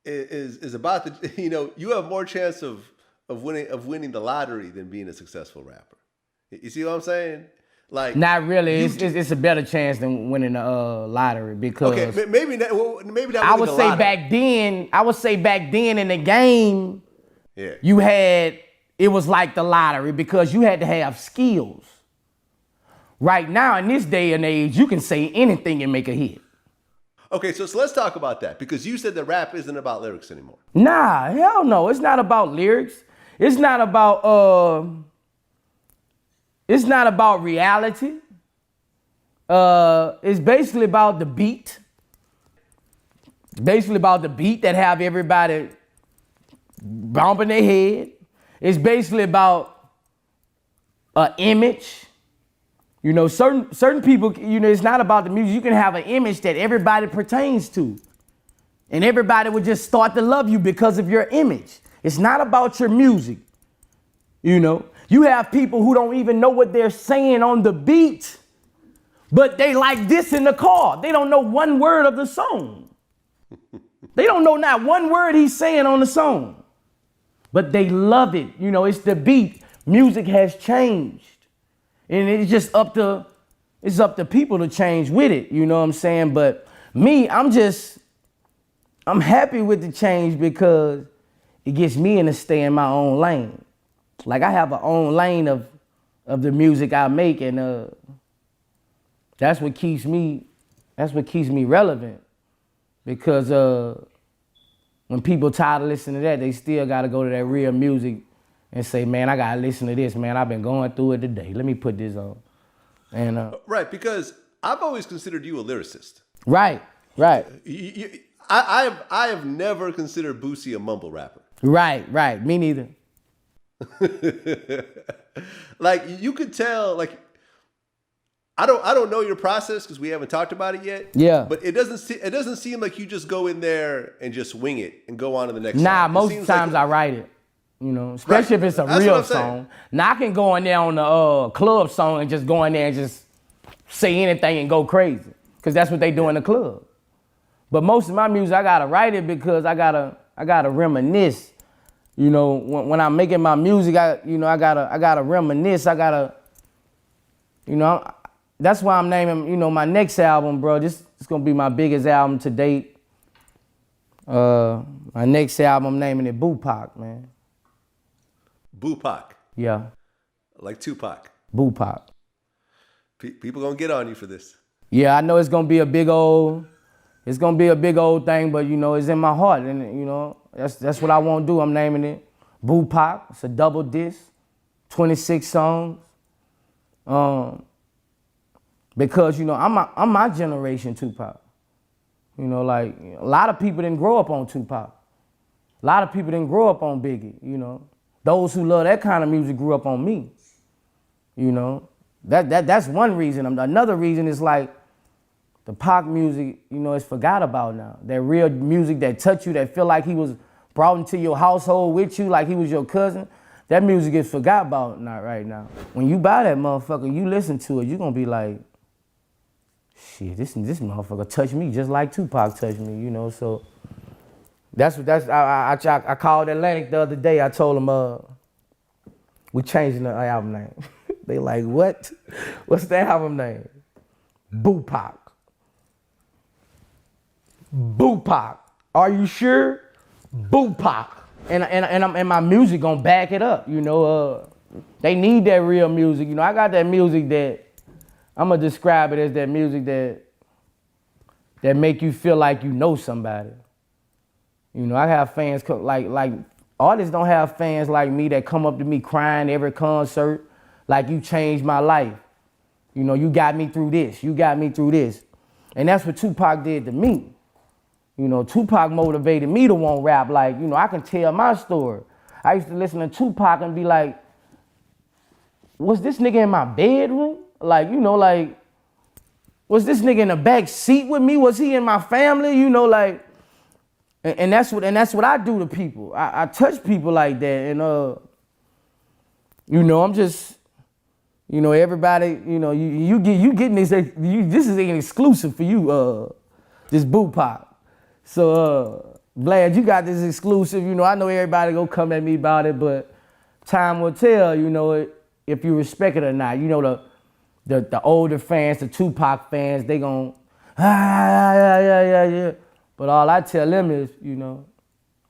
is about the, you know, you have more chance of of winning the lottery than being a successful rapper. You see what I'm saying? Like, not really. It's a better chance than winning the lottery because maybe that. I would say back then. I would say back then in the game, you had it was like the lottery because you had to have skills. Right now, in this day and age, you can say anything and make a hit. Okay, so let's talk about that because you said that rap isn't about lyrics anymore. Nah, hell no. It's not about lyrics. It's not about reality. It's basically about the beat. Basically about the beat that have everybody bumping their head. It's basically about an image. You know, certain people, you know, it's not about the music. You can have an image that everybody pertains to. And everybody would just start to love you because of your image. It's not about your music. You know, you have people who don't even know what they're saying on the beat, but they like this in the car. They don't know one word of the song. They don't know not one word he's saying on the song, but they love it. You know, it's the beat. Music has changed. And it's just up to people to change with it, you know what I'm saying? But me, I'm happy with the change because it gets me in to stay in my own lane. Like I have an own lane of the music I make, and that's what keeps me relevant. Because when people tired of listening to that, they still gotta go to that real music and say, man, I gotta listen to this, man. I've been going through it today. Let me put this on. And right, because I've always considered you a lyricist. Right. I have never considered Boosie a mumble rapper. Right. Me neither. Like you could tell, like I don't know your process because we haven't talked about it yet. Yeah. But it doesn't seem like you just go in there and just wing it and go on to the next Nah, song. most times I write it. You know, especially if it's a real song. Now I can go in there on the club song and just go in there and just say anything and go crazy, because that's what they do in the club. But most of my music, I gotta write it because I gotta reminisce. You know, when I'm making my music, I gotta reminisce. That's why I'm naming, my next album, bro. This is gonna be my biggest album to date. My next album, I'm naming it BooPac, man. BooPac. Yeah. Like Tupac. BooPac. People gonna get on you for this. Yeah, I know it's gonna be a big old thing, but it's in my heart, and that's what I want to do. I'm naming it BooPac. It's a double disc, 26 songs. Because I'm my generation Tupac. Like a lot of people didn't grow up on Tupac. A lot of people didn't grow up on Biggie. Those who love that kind of music grew up on me. That's one reason. Another reason is like the Pac music, it's forgot about now. That real music that touch you, that feel like he was brought into your household with you, like he was your cousin. That music is forgot about right now. When you buy that motherfucker, you listen to it, you're gonna be like, shit, this motherfucker touched me just like Tupac touched me, so I called Atlantic the other day. I told them we changing the album name. They like, what? What's the album name? BooPac. BooPac. Are you sure? BooPac. And my music gonna back it up. They need that real music. I got that music that I'm gonna describe it as that music that make you feel like you know somebody. I have fans like artists don't have fans like me that come up to me crying every concert, like you changed my life. You got me through this. You got me through this. And that's what Tupac did to me. Tupac motivated me to want rap. Like, I can tell my story. I used to listen to Tupac and be like, was this nigga in my bedroom? Like, was this nigga in the back seat with me? Was he in my family? And that's what I do to people. I touch people like that. And I'm just, everybody, you getting this. This is an exclusive for you, this BooPac. So Vlad, you got this exclusive. I know everybody gonna come at me about it, but time will tell, you know, if you respect it or not. You know, the older fans, the Tupac fans, they gon' yeah. But all I tell them is, you know,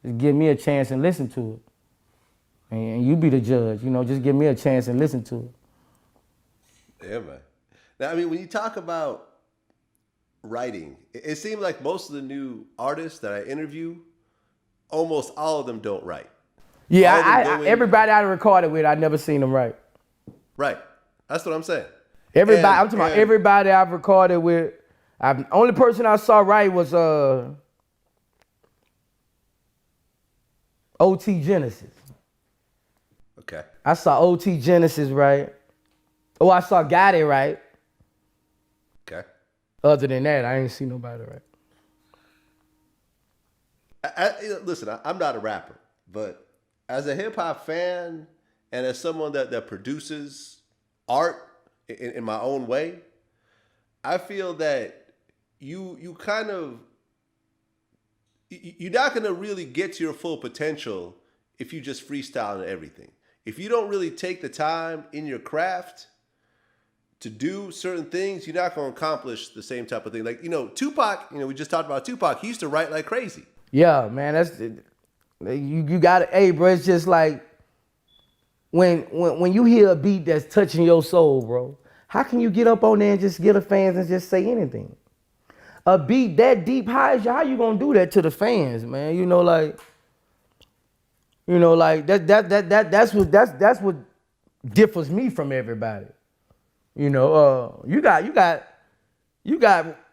just give me a chance and listen to it. And you be the judge, you know, just give me a chance and listen to it. Yeah, man. Now, I mean, when you talk about writing, it seems like most of the new artists that I interview, almost all of them don't write. Yeah, everybody I recorded with, I never seen them write. Right. That's what I'm saying. Everybody, I'm talking about everybody I've recorded with. Only person I saw write was OT Genesis. Okay. I saw OT Genesis right. Oh, I saw Gotti right. Okay. Other than that, I ain't seen nobody right. Listen, I'm not a rapper, but as a hip hop fan and as someone that produces art in my own way, I feel that you kind of, you're not going to really get to your full potential if you just freestyle and everything. If you don't really take the time in your craft to do certain things, you're not going to accomplish the same type of thing. Like, you know, Tupac, you know, we just talked about Tupac. He used to write like crazy. Yeah, man, that's you got to. Hey, bro, it's just like when you hear a beat that's touching your soul, bro. How can you get up on there and just get the fans and just say anything? A beat that deep, how you gonna do that to the fans, man? You know, like that's what differs me from everybody. You know, you got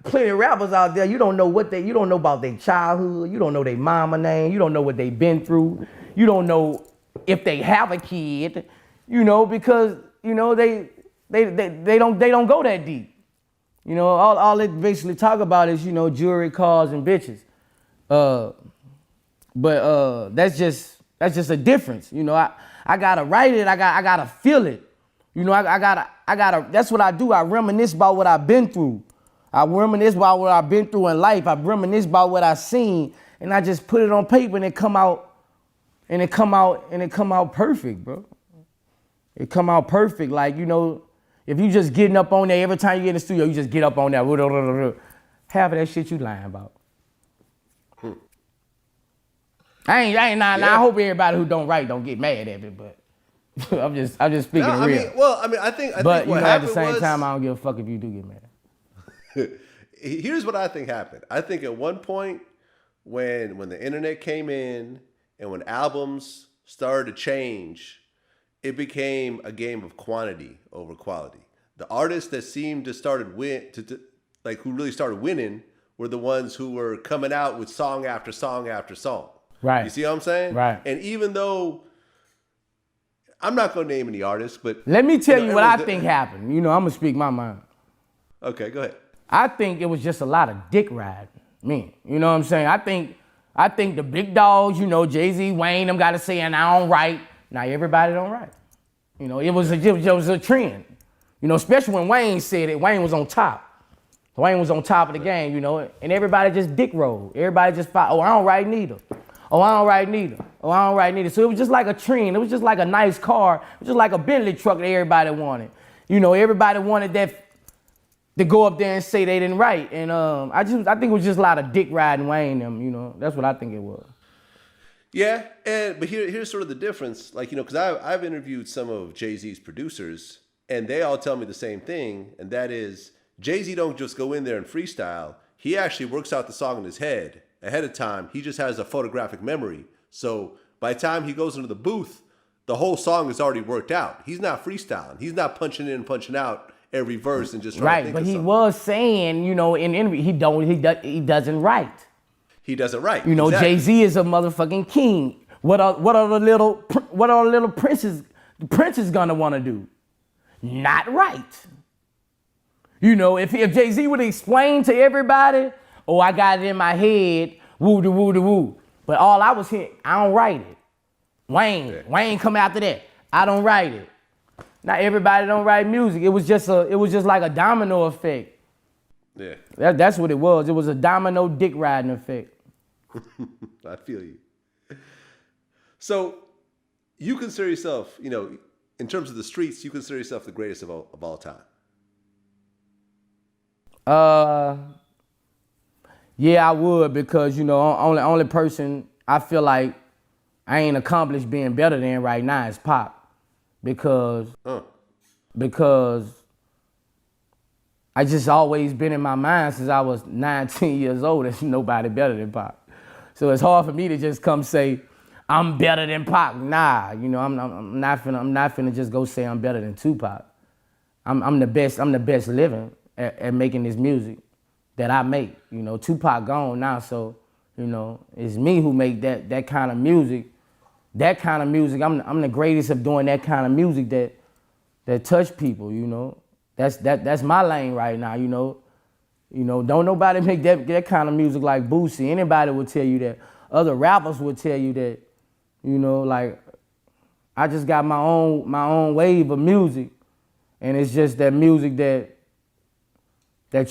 plenty of rappers out there. You don't know about their childhood. You don't know their mama name. You don't know what they've been through. You don't know if they have a kid. You know, because you know they don't go that deep. You know, all they basically talk about is, you know, jewelry, cars, and bitches. But that's just a difference. You know, I gotta write it. I gotta feel it. You know, I gotta. That's what I do. I reminisce about what I've been through. I reminisce about what I've been through in life. I reminisce about what I've seen, and I just put it on paper, and it come out perfect, bro. It come out perfect. Like, you know, if you just getting up on there every time you get in the studio, you just get up on there. Half of that shit you lying about. I hope everybody who don't write don't get mad at me, but I'm just speaking real. I think but what you know, at the happened same time, I don't give a fuck if you do get mad. Here's what I think happened. I think at one point when the internet came in and when albums started to change, it became a game of quantity over quality. The artists that seemed to who really started winning were the ones who were coming out with song after song after song. Right. You see what I'm saying? Right. And even though I'm not going to name any artists, but let me tell you what I think happened. You know, I'm gonna speak my mind. Okay, go ahead. I think it was just a lot of dick riding. You know what I'm saying? I think the big dogs, you know, Jay-Z, Wayne, them got to say, and I don't write. Now everybody don't write. You know, it was a trend. You know, especially when Wayne said it. Wayne was on top. Wayne was on top of the game, you know, and everybody just dick rolled. Everybody just thought, oh, I don't write neither. Oh, I don't write neither. Oh, I don't write neither. So it was just like a trend. It was just like a nice car. It was just like a Bentley truck that everybody wanted. You know, everybody wanted that to go up there and say they didn't write. And I think it was just a lot of dick riding Wayne them, you know. That's what I think it was. Yeah, but here's sort of the difference. Like, you know, because I've interviewed some of Jay-Z's producers, and they all tell me the same thing, and that is Jay-Z don't just go in there and freestyle. He actually works out the song in his head ahead of time. He just has a photographic memory. So by the time he goes into the booth, the whole song is already worked out. He's not freestyling. He's not punching in and punching out every verse and just trying to think of something. Right, but he was saying, you know, in the interview, he doesn't write. He doesn't write. You know, exactly. Jay-Z is a motherfucking king. What are the little princes gonna want to do? Not write. You know, if Jay-Z would explain to everybody, oh, I got it in my head, woo da woo da woo. But all I was hearing, I don't write it. Wayne come after that. I don't write it. Not everybody don't write music. It was just like a domino effect. Yeah. That's what it was. It was a domino dick riding effect. I feel you. So you consider yourself, in terms of the streets, you consider yourself the greatest of all time. Yeah, I would, because only person I feel like I ain't accomplished being better than right now is Pop, because I just always been in my mind since I was 19 years old. There's nobody better than Pop, so it's hard for me to just come say I'm better than Pop. Nah, I'm not finna just go say I'm better than Tupac. I'm the best. I'm the best living at making this music that I make. Tupac gone now, so it's me who make that kind of music. That kind of music, I'm the greatest of doing that kind of music that touch people. That's my lane right now. Don't nobody make that kind of music like Boosie. Anybody will tell you that. Other rappers will tell you that. Like, I just got my own wave of music, and it's just that music that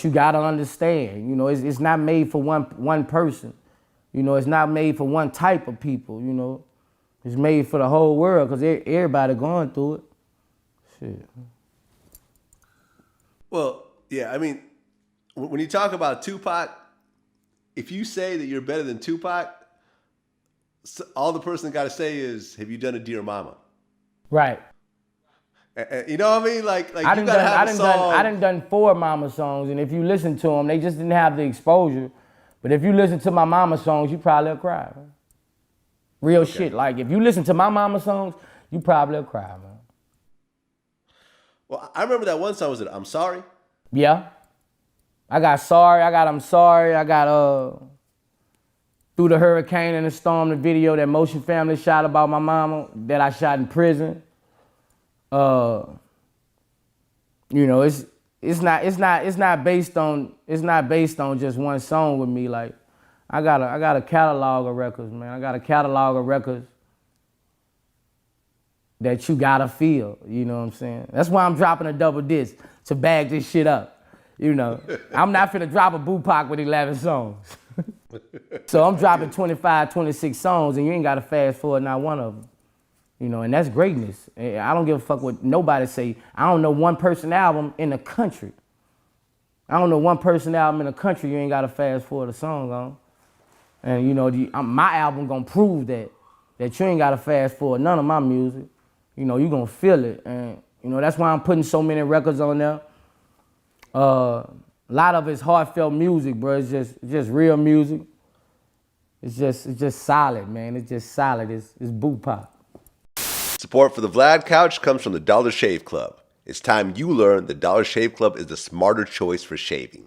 you gotta understand. It's not made for one person. It's not made for one type of people. It's made for the whole world, because everybody going through it. Shit. Well, yeah, I mean, when you talk about Tupac, if you say that you're better than Tupac, all the person got to say is, have you done a Dear Mama? Right. You know what I mean? Like I you got to have a song. I done 4 Mama songs, and if you listen to them, they just didn't have the exposure. But if you listen to my Mama songs, you probably will cry, man. Real shit. Like, if you listen to my Mama songs, you probably will cry, man. Well, I remember that one song, was it I'm Sorry? Yeah. I got Sorry, I got I'm Sorry, I got Through the Hurricane and the Storm, the video that Motion Family shot about my mama that I shot in prison. It's not based on just one song with me. Like, I got a catalog of records, man. I got a catalog of records that you gotta feel. You know what I'm saying? That's why I'm dropping a double disc, to bag this shit up. I'm not finna drop a BooPac with 11 songs. So I'm dropping 25, 26 songs, and you ain't gotta fast forward not one of them. And that's greatness. I don't give a fuck what nobody say. I don't know one person album in the country. I don't know one person album in the country you ain't gotta fast forward a song on. And my album gonna prove that you ain't gotta fast forward none of my music. You gonna feel it. And that's why I'm putting so many records on there. A lot of it's heartfelt music, bro. It's just real music. It's just solid, man. It's just solid. It's BooPac. Support for the Vlad Couch comes from the Dollar Shave Club. It's time you learn the Dollar Shave Club is the smarter choice for shaving.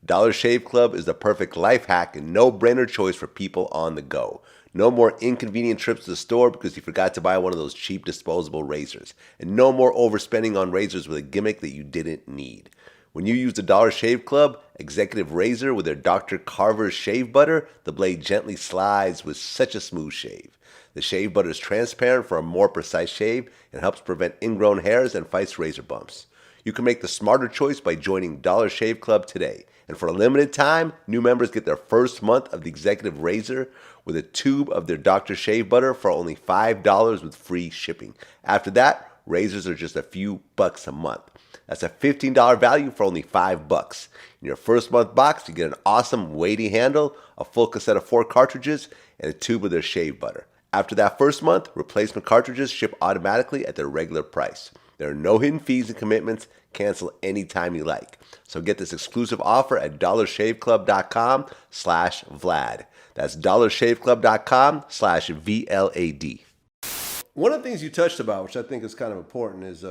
Dollar Shave Club is the perfect life hack and no-brainer choice for people on the go. No more inconvenient trips to the store because you forgot to buy one of those cheap disposable razors. And no more overspending on razors with a gimmick that you didn't need. When you use the Dollar Shave Club Executive Razor with their Dr. Carver's shave butter, the blade gently slides with such a smooth shave. The shave butter is transparent for a more precise shave and helps prevent ingrown hairs and fights razor bumps. You can make the smarter choice by joining Dollar Shave Club today. And for a limited time, new members get their first month of the Executive Razor with a tube of their Dr. Shave Butter for only $5 with free shipping. After that, razors are just a few bucks a month. That's a $15 value for only $5. In your first month box, you get an awesome weighty handle, a full cassette of 4 cartridges, and a tube of their shave butter. After that first month, replacement cartridges ship automatically at their regular price. There are no hidden fees and commitments. Cancel anytime you like. So get this exclusive offer at dollarshaveclub.com/Vlad. That's dollarshaveclub.com/VLAD. One of the things you touched about, which I think is kind of important, is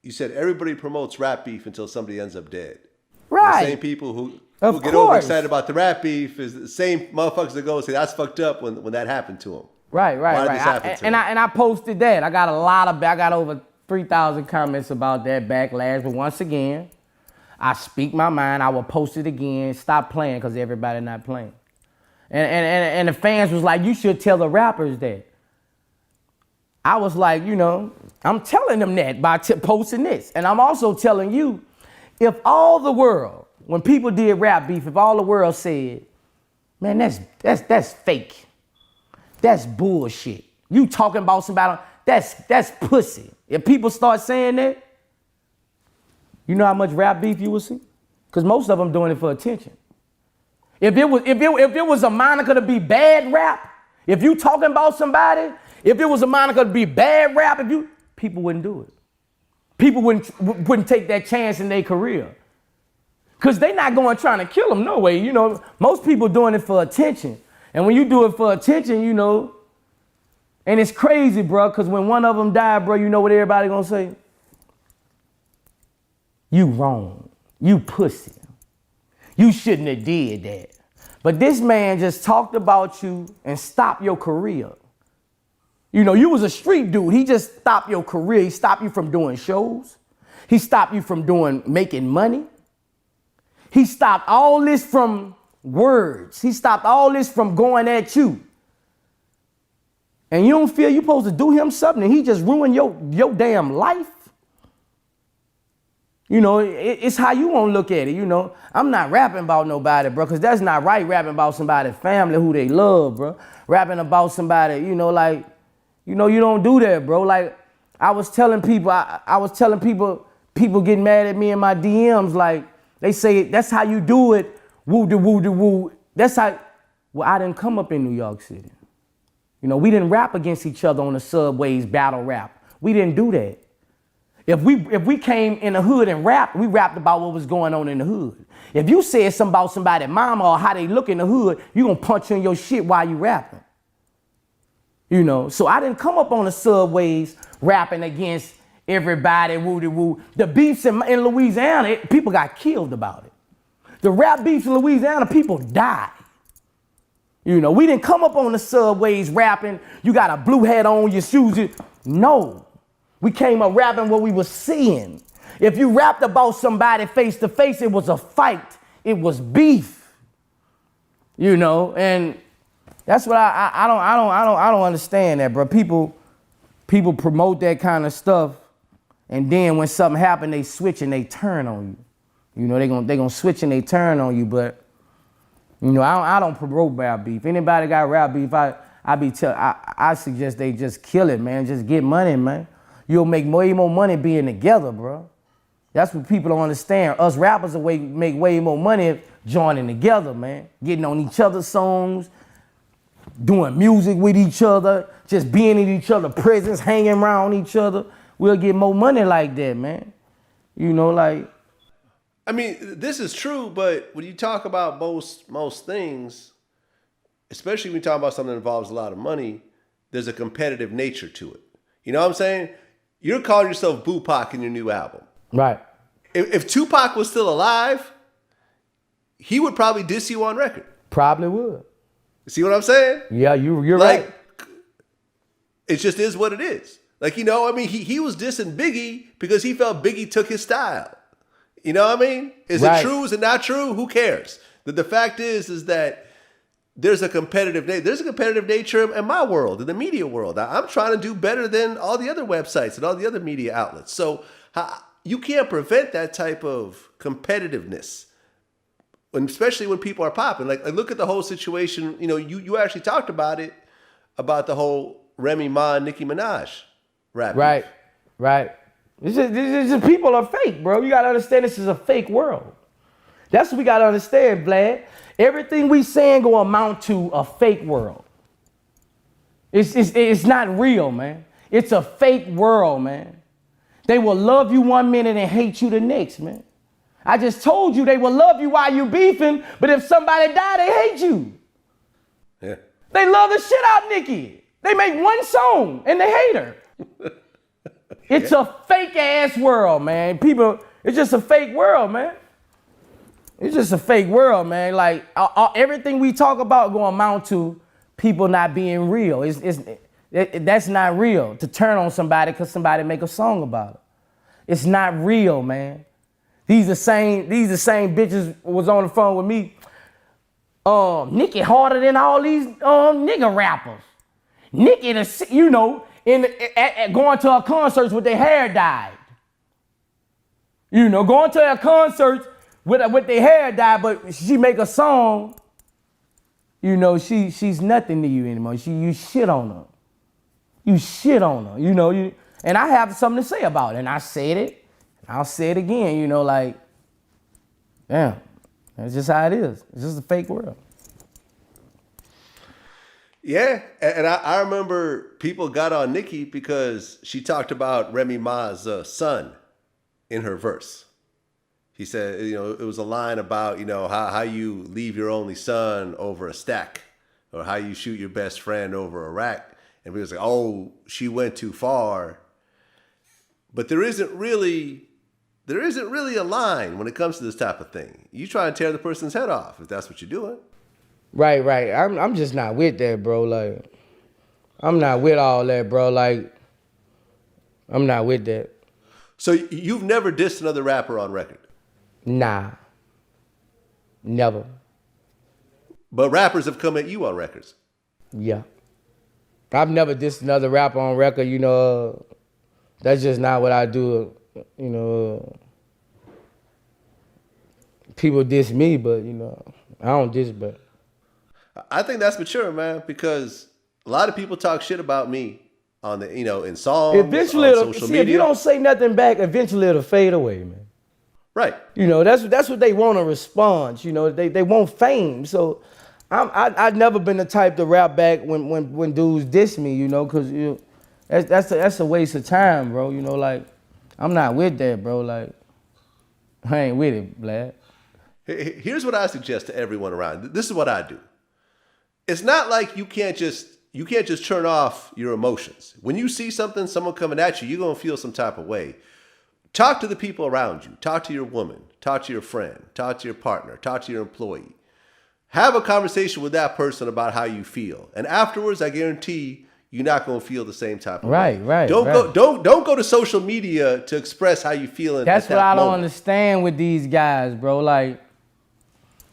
you said everybody promotes rap beef until somebody ends up dead. Right. The same people who get overexcited about the rap beef is the same motherfuckers that go and say that's fucked up when that happened to them. Right. Why did this happen to him? And I posted that. I got over 3,000 comments about that backlash. But once again, I speak my mind. I will post it again. Stop playing because everybody not playing. And the fans was like, you should tell the rappers that. I was like, I'm telling them that by posting this. And I'm also telling you, if all the world, when people did rap beef, if all the world said, man, that's fake. That's bullshit. You talking about somebody, that's pussy. If people start saying that, you know how much rap beef you will see? Because most of them doing it for attention. If it was a moniker to be bad rap, if you talking about somebody, if it was a moniker to be bad rap, people wouldn't do it. People wouldn't take that chance in their career. Because they not going trying to kill them, no way. You know, most people doing it for attention. And when you do it for attention, you know, and it's crazy, bro, because when one of them died, bro, you know what everybody gonna say? You wrong. You pussy. You shouldn't have did that. But this man just talked about you and stopped your career. You know, you was a street dude. He just stopped your career. He stopped you from doing shows. He stopped you from making money. He stopped all this from words. He stopped all this from going at you. And you don't feel you're supposed to do him something and he just ruined your damn life? You know, it's how you want to look at it, you know. I'm not rapping about nobody, bro, because that's not right, rapping about somebody's family who they love, bro. Rapping about somebody, you know, like, you know, you don't do that, bro. Like, I was telling people, people getting mad at me in my DMs, like, they say, that's how you do it, woo-de-woo-de-woo. That's how, well, I didn't come up in New York City. You know, we didn't rap against each other on the subways, battle rap. We didn't do that. If we came in the hood and rapped, we rapped about what was going on in the hood. If you said something about somebody's mama or how they look in the hood, you gonna punch in your shit while you rapping. You know, so I didn't come up on the subways rapping against everybody, woo-de-woo. The beefs in Louisiana, people got killed about it. The rap beefs in Louisiana, people died. You know, we didn't come up on the subways rapping, you got a blue hat on, your shoes. No. We came up rapping what we were seeing. If you rapped about somebody face to face, it was a fight. It was beef. You know, and that's what I don't understand that, bro. People promote that kind of stuff, and then when something happens, they switch and they turn on you. You know, they gonna switch and they turn on you, but you know, I don't promote rap beef. Anybody got rap beef, I suggest they just kill it, man. Just get money, man. You'll make way more money being together, bro. That's what people don't understand. Us rappers make way more money joining together, man. Getting on each other's songs, doing music with each other, just being in each other's presence, hanging around each other. We'll get more money like that, man. You know, like. I mean, this is true, but when you talk about most things, especially when you talk about something that involves a lot of money, there's a competitive nature to it. You know what I'm saying? You're calling yourself BooPac in your new album. Right. If Tupac was still alive, he would probably diss you on record. Probably would. See what I'm saying? Yeah, you're like, right. It just is what it is. Like, you know, I mean, he was dissing Biggie because he felt Biggie took his style. You know what I mean? Is it true? Is it not true? Who cares? The fact is that there's a competitive nature in my world, in the media world. I'm trying to do better than all the other websites and all the other media outlets. So you can't prevent that type of competitiveness, especially when people are popping. Like look at the whole situation. You know, you actually talked about it, about the whole Remy Ma and Nicki Minaj rap. Right, right. This is people are fake, bro. You gotta understand this is a fake world. That's what we gotta understand, Vlad. Everything we saying gonna amount to a fake world. It's not real, man. It's a fake world, man. They will love you one minute and hate you the next, man. I just told you they will love you while you beefing, but if somebody die, they hate you. Yeah. They love the shit out of Nicki. They make one song and they hate her. It's a fake ass world, man. It's just a fake world, man. It's just a fake world, man. Like everything we talk about gonna amount to people not being real. That's not real. To turn on somebody because somebody make a song about it. It's not real, man. These the same bitches was on the phone with me. Nicki harder than all these nigga rappers. Nicki, you know, going to her concerts with their hair dyed. You know, going to her concerts with their hair dyed, but she make a song, you know, she's nothing to you anymore. You shit on her. you shit on her, you know. And I have something to say about it, and I said it. I'll say it again, you know, like, damn, that's just how it is. It's just a fake world. Yeah, and I remember people got on Nicki because she talked about Remy Ma's son in her verse. He said, you know, it was a line about, you know, how you leave your only son over a stack, or how you shoot your best friend over a rack. And we was like, oh, she went too far. But there isn't really a line when it comes to this type of thing. You try and tear the person's head off if that's what you're doing. Right. I'm just not with that, bro. Like, I'm not with all that, bro. Like, I'm not with that. So you've never dissed another rapper on record? Nah. Never. But rappers have come at you on records. Yeah. I've never dissed another rapper on record, you know. That's just not what I do, you know. People diss me, but, you know, I don't diss back. I think that's mature, man, because a lot of people talk shit about me on the, you know, in songs, eventually on social media. If you don't say nothing back, eventually it'll fade away, man. Right. You know, that's what they want, a response. You know, they want fame. So I've never been the type to rap back when dudes diss me, you know, because you know, that's a waste of time, bro. You know, like, I'm not with that, bro. Like, I ain't with it, Vlad. Here's what I suggest to everyone around. This is what I do. It's not like you can't just turn off your emotions. When you see something, someone coming at you, you're going to feel some type of way. Talk to the people around you. Talk to your woman. Talk to your friend. Talk to your partner. Talk to your employee. Have a conversation with that person about how you feel. And afterwards, I guarantee you're not going to feel the same type of way. Right. Don't go to social media to express how you feel. That's what I don't understand with these guys, bro. Like,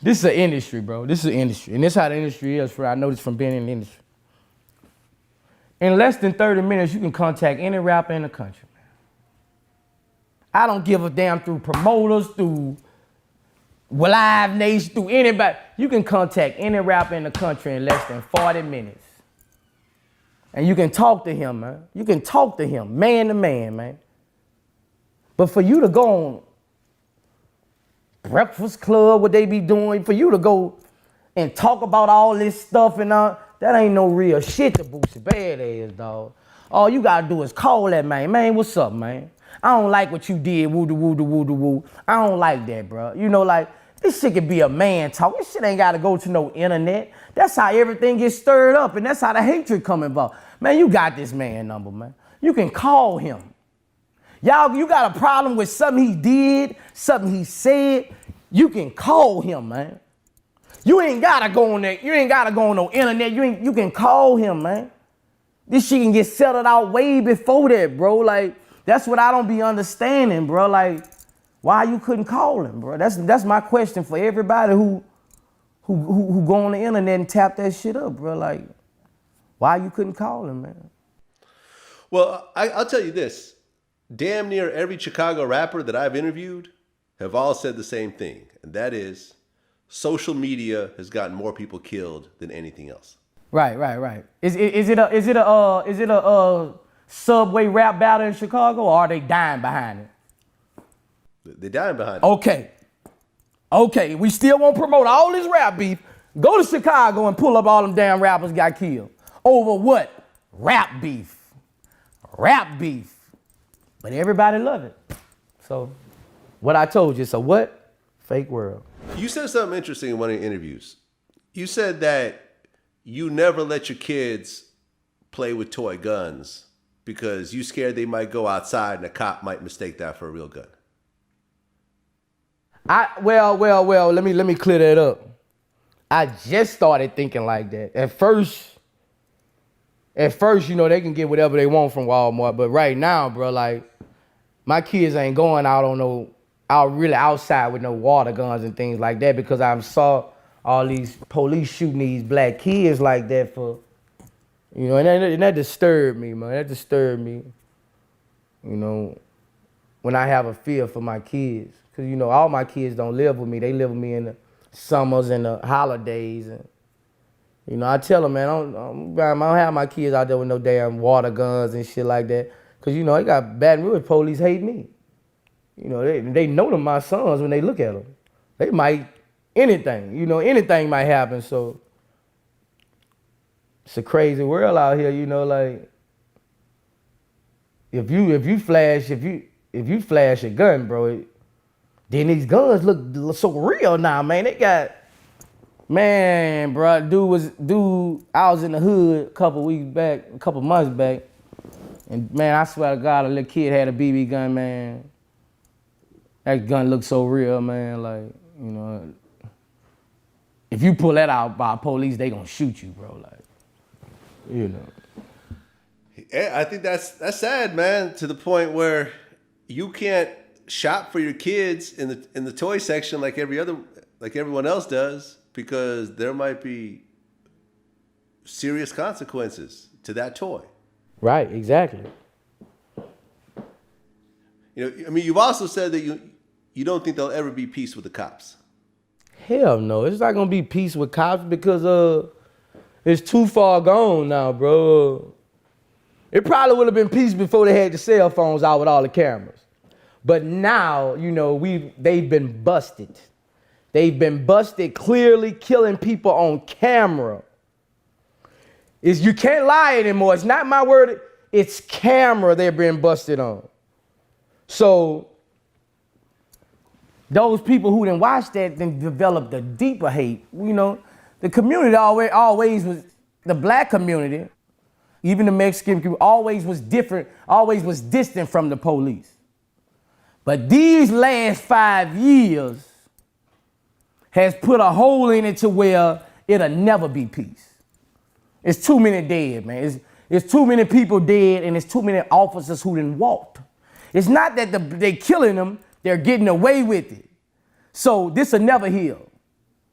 this is an industry, bro. This is an industry. And this is how the industry is. I know this from being in the industry. In less than 30 minutes, you can contact any rapper in the country, man. I don't give a damn through promoters, through Live Nation, through anybody. You can contact any rapper in the country in less than 40 minutes. And you can talk to him, man. You can talk to him, man to man, man. But for you to go on Breakfast Club, what they be doing, for you to go and talk about all this stuff and all, that ain't no real shit to Boosie badass, dog. All you gotta do is call that man. Man, what's up, man? I don't like what you did, woo-da-woo-da-woo-da-woo. I don't like that, bro. You know, like, this shit could be a man talk. This shit ain't gotta go to no internet. That's how everything gets stirred up, and that's how the hatred come involved. Man, you got this man number, man. You can call him. Y'all, you got a problem with something he did, something he said, you can call him, man. You ain't gotta go on there. You ain't gotta go on no internet. You can call him, man. This shit can get settled out way before that, bro. Like, that's what I don't be understanding, bro. Like, why you couldn't call him, bro? That's my question for everybody who go on the internet and tap that shit up, bro. Like, why you couldn't call him, man? Well, I'll tell you this. Damn near every Chicago rapper that I've interviewed have all said the same thing, and that is social media has gotten more people killed than anything else. Right. Is it a subway rap battle in Chicago, or are they dying behind it? They're dying behind it. Okay, we still won't promote all this rap beef. Go to Chicago and pull up all them damn rappers got killed. Over what? Rap beef. But everybody love it. So, what I told you, so what? Fake world. You said something interesting in one of your interviews. You said that you never let your kids play with toy guns because you scared they might go outside and a cop might mistake that for a real gun. Well, let me clear that up. I just started thinking like that. At first, you know, they can get whatever they want from Walmart, but right now, bro, like, my kids ain't going out really outside with no water guns and things like that, because I saw all these police shooting these black kids like that for, you know, and that disturbed me, man. That disturbed me, you know, when I have a fear for my kids. Because, you know, all my kids don't live with me. They live with me in the summers and the holidays. And, You know, I tell them, man, I don't have my kids out there with no damn water guns and shit like that. Cause you know, they got Baton Rouge police hate me. You know, they know them my sons when they look at them. They might, anything, you know, anything might happen. So it's a crazy world out here, you know, like if you flash a gun, bro, then these guns look so real now, man. They got, man, bro, I was in the hood a couple months back, and man, I swear to God, a little kid had a BB gun, man. That gun looked so real, man. Like, you know, if you pull that out by police, they gonna shoot you, bro. Like, you know. Yeah, I think that's sad, man. To the point where you can't shop for your kids in the toy section like everyone else does, because there might be serious consequences to that toy. Right, exactly. You know, I mean, you've also said that you don't think there'll ever be peace with the cops. Hell no, it's not gonna be peace with cops because it's too far gone now, bro. It probably would have been peace before they had the cell phones out with all the cameras. But now, you know, they've been busted. They've been busted clearly killing people on camera. You can't lie anymore. It's not my word. It's camera they're being busted on. So those people who didn't watch that then developed a deeper hate. You know, the community always was, the black community, even the Mexican community, always was different, always was distant from the police. But these last 5 years has put a hole in it to where it'll never be peace. It's too many dead, man. It's too many people dead, and it's too many officers who done walked. It's not that they killing them, they're getting away with it. So this'll never heal.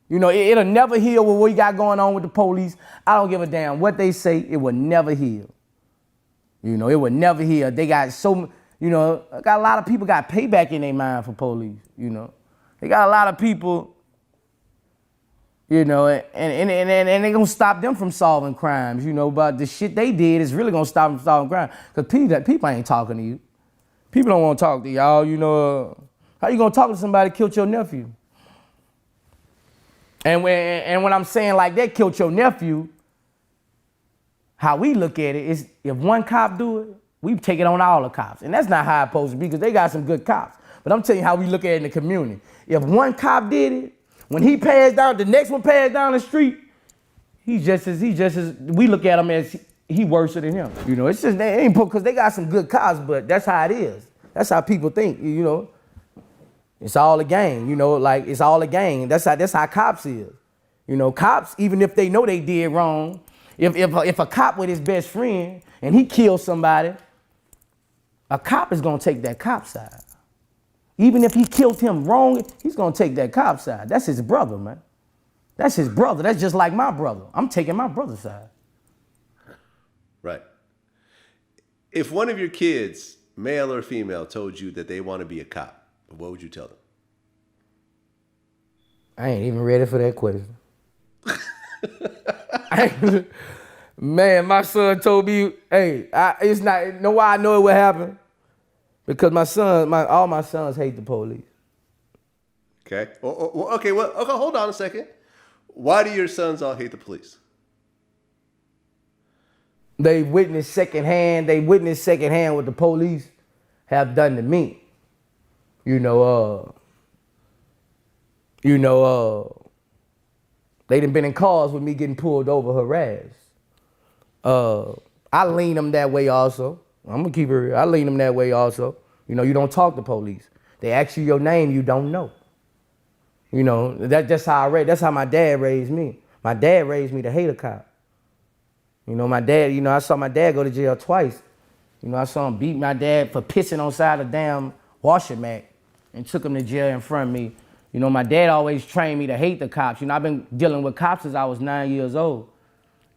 You know, it'll never heal with what we got going on with the police. I don't give a damn what they say, it will never heal. You know, it will never heal. They got you know, got a lot of people got payback in their mind for police, you know. They got a lot of people, you know, and they gonna stop them from solving crimes, you know, but the shit they did is really gonna stop them from solving crime. Because people ain't talking to you. People don't want to talk to y'all, you know. How you gonna talk to somebody that killed your nephew? And when I'm saying like that killed your nephew, how we look at it is if one cop do it, we take it on all the cops. And that's not how it's supposed to be, because they got some good cops. But I'm telling you how we look at it in the community. If one cop did it, when he passed down, the next one passed down the street, he just as, we look at him as he worse than him. You know, it's just, they ain't because they got some good cops, but that's how it is. That's how people think, you know. It's all a game, you know, like it's all a game. That's how cops is. You know, cops, even if they know they did wrong, if a cop with his best friend and he kills somebody, a cop is gonna take that cop side. Even if he killed him wrong, he's gonna take that cop side. That's his brother, man. That's his brother. That's just like my brother. I'm taking my brother's side. Right. If one of your kids, male or female, told you that they want to be a cop, what would you tell them? I ain't even ready for that question. Man, my son told me, hey, it's not, know why I know it would happen? Because all my sons hate the police. Okay. Okay, hold on a second. Why do your sons all hate the police? They witnessed secondhand what the police have done to me. They done been in cars with me getting pulled over, harassed. I lean them that way also. I'm gonna keep it real. I lean them that way also. You know, you don't talk to police. They ask you your name, you don't know. You know, that's how my dad raised me. My dad raised me to hate a cop. You know, my dad, you know, I saw my dad go to jail twice. You know, I saw him beat my dad for pissing on side of damn washer mat and took him to jail in front of me. You know, my dad always trained me to hate the cops. You know, I've been dealing with cops since I was 9 years old.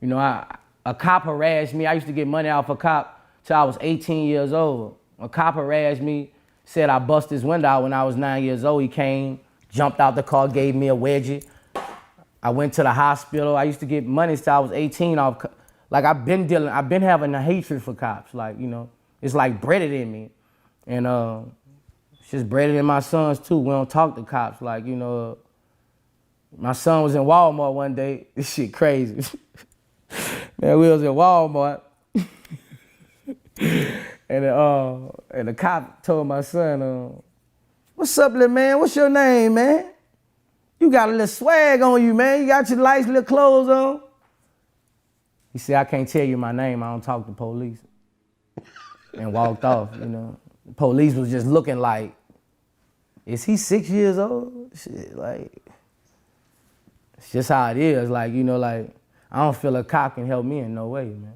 You know, a cop harassed me. I used to get money off a cop till I was 18 years old. A cop harassed me, said I busted his window out when I was 9 years old. He came, jumped out the car, gave me a wedgie. I went to the hospital. I used to get money since I was 18 off. Like I've been having a hatred for cops. Like, you know, it's like breaded in me. And it's just breaded in my sons too. We don't talk to cops. Like, you know, my son was in Walmart one day. This shit crazy. Man, we was in Walmart. And the cop told my son, what's up, little man? What's your name, man? You got a little swag on you, man. You got your nice little clothes on. He said, I can't tell you my name. I don't talk to police. And walked off, you know. The police was just looking like, is he 6 years old? Shit, like, it's just how it is. Like, you know, like, I don't feel a cop can help me in no way, man.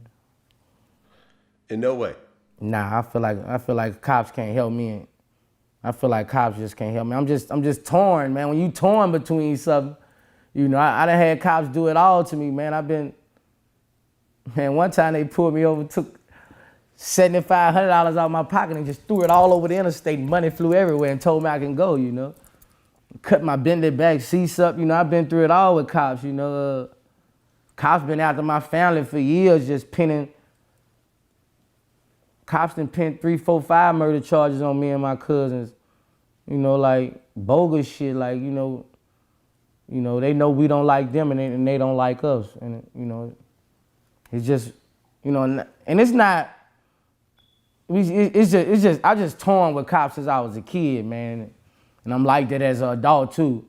In no way? Nah, I feel like cops can't help me. I feel like cops just can't help me. I'm just torn, man. When you torn between something, you know, I done had cops do it all to me, man. Man, one time they pulled me over, took $7,500 out of my pocket and just threw it all over the interstate. Money flew everywhere and told me I can go, you know. Cut my bended back seats up, you know. I've been through it all with cops, you know. Cops been after my family for years, just pinning. Cops done pinned 3, 4, 5 murder charges on me and my cousins. You know, like bogus shit. Like, you know, they know we don't like them and they don't like us. And you know, it's just, you know, and it's not. It's just I just torn with cops since I was a kid, man, and I'm like that as an adult too.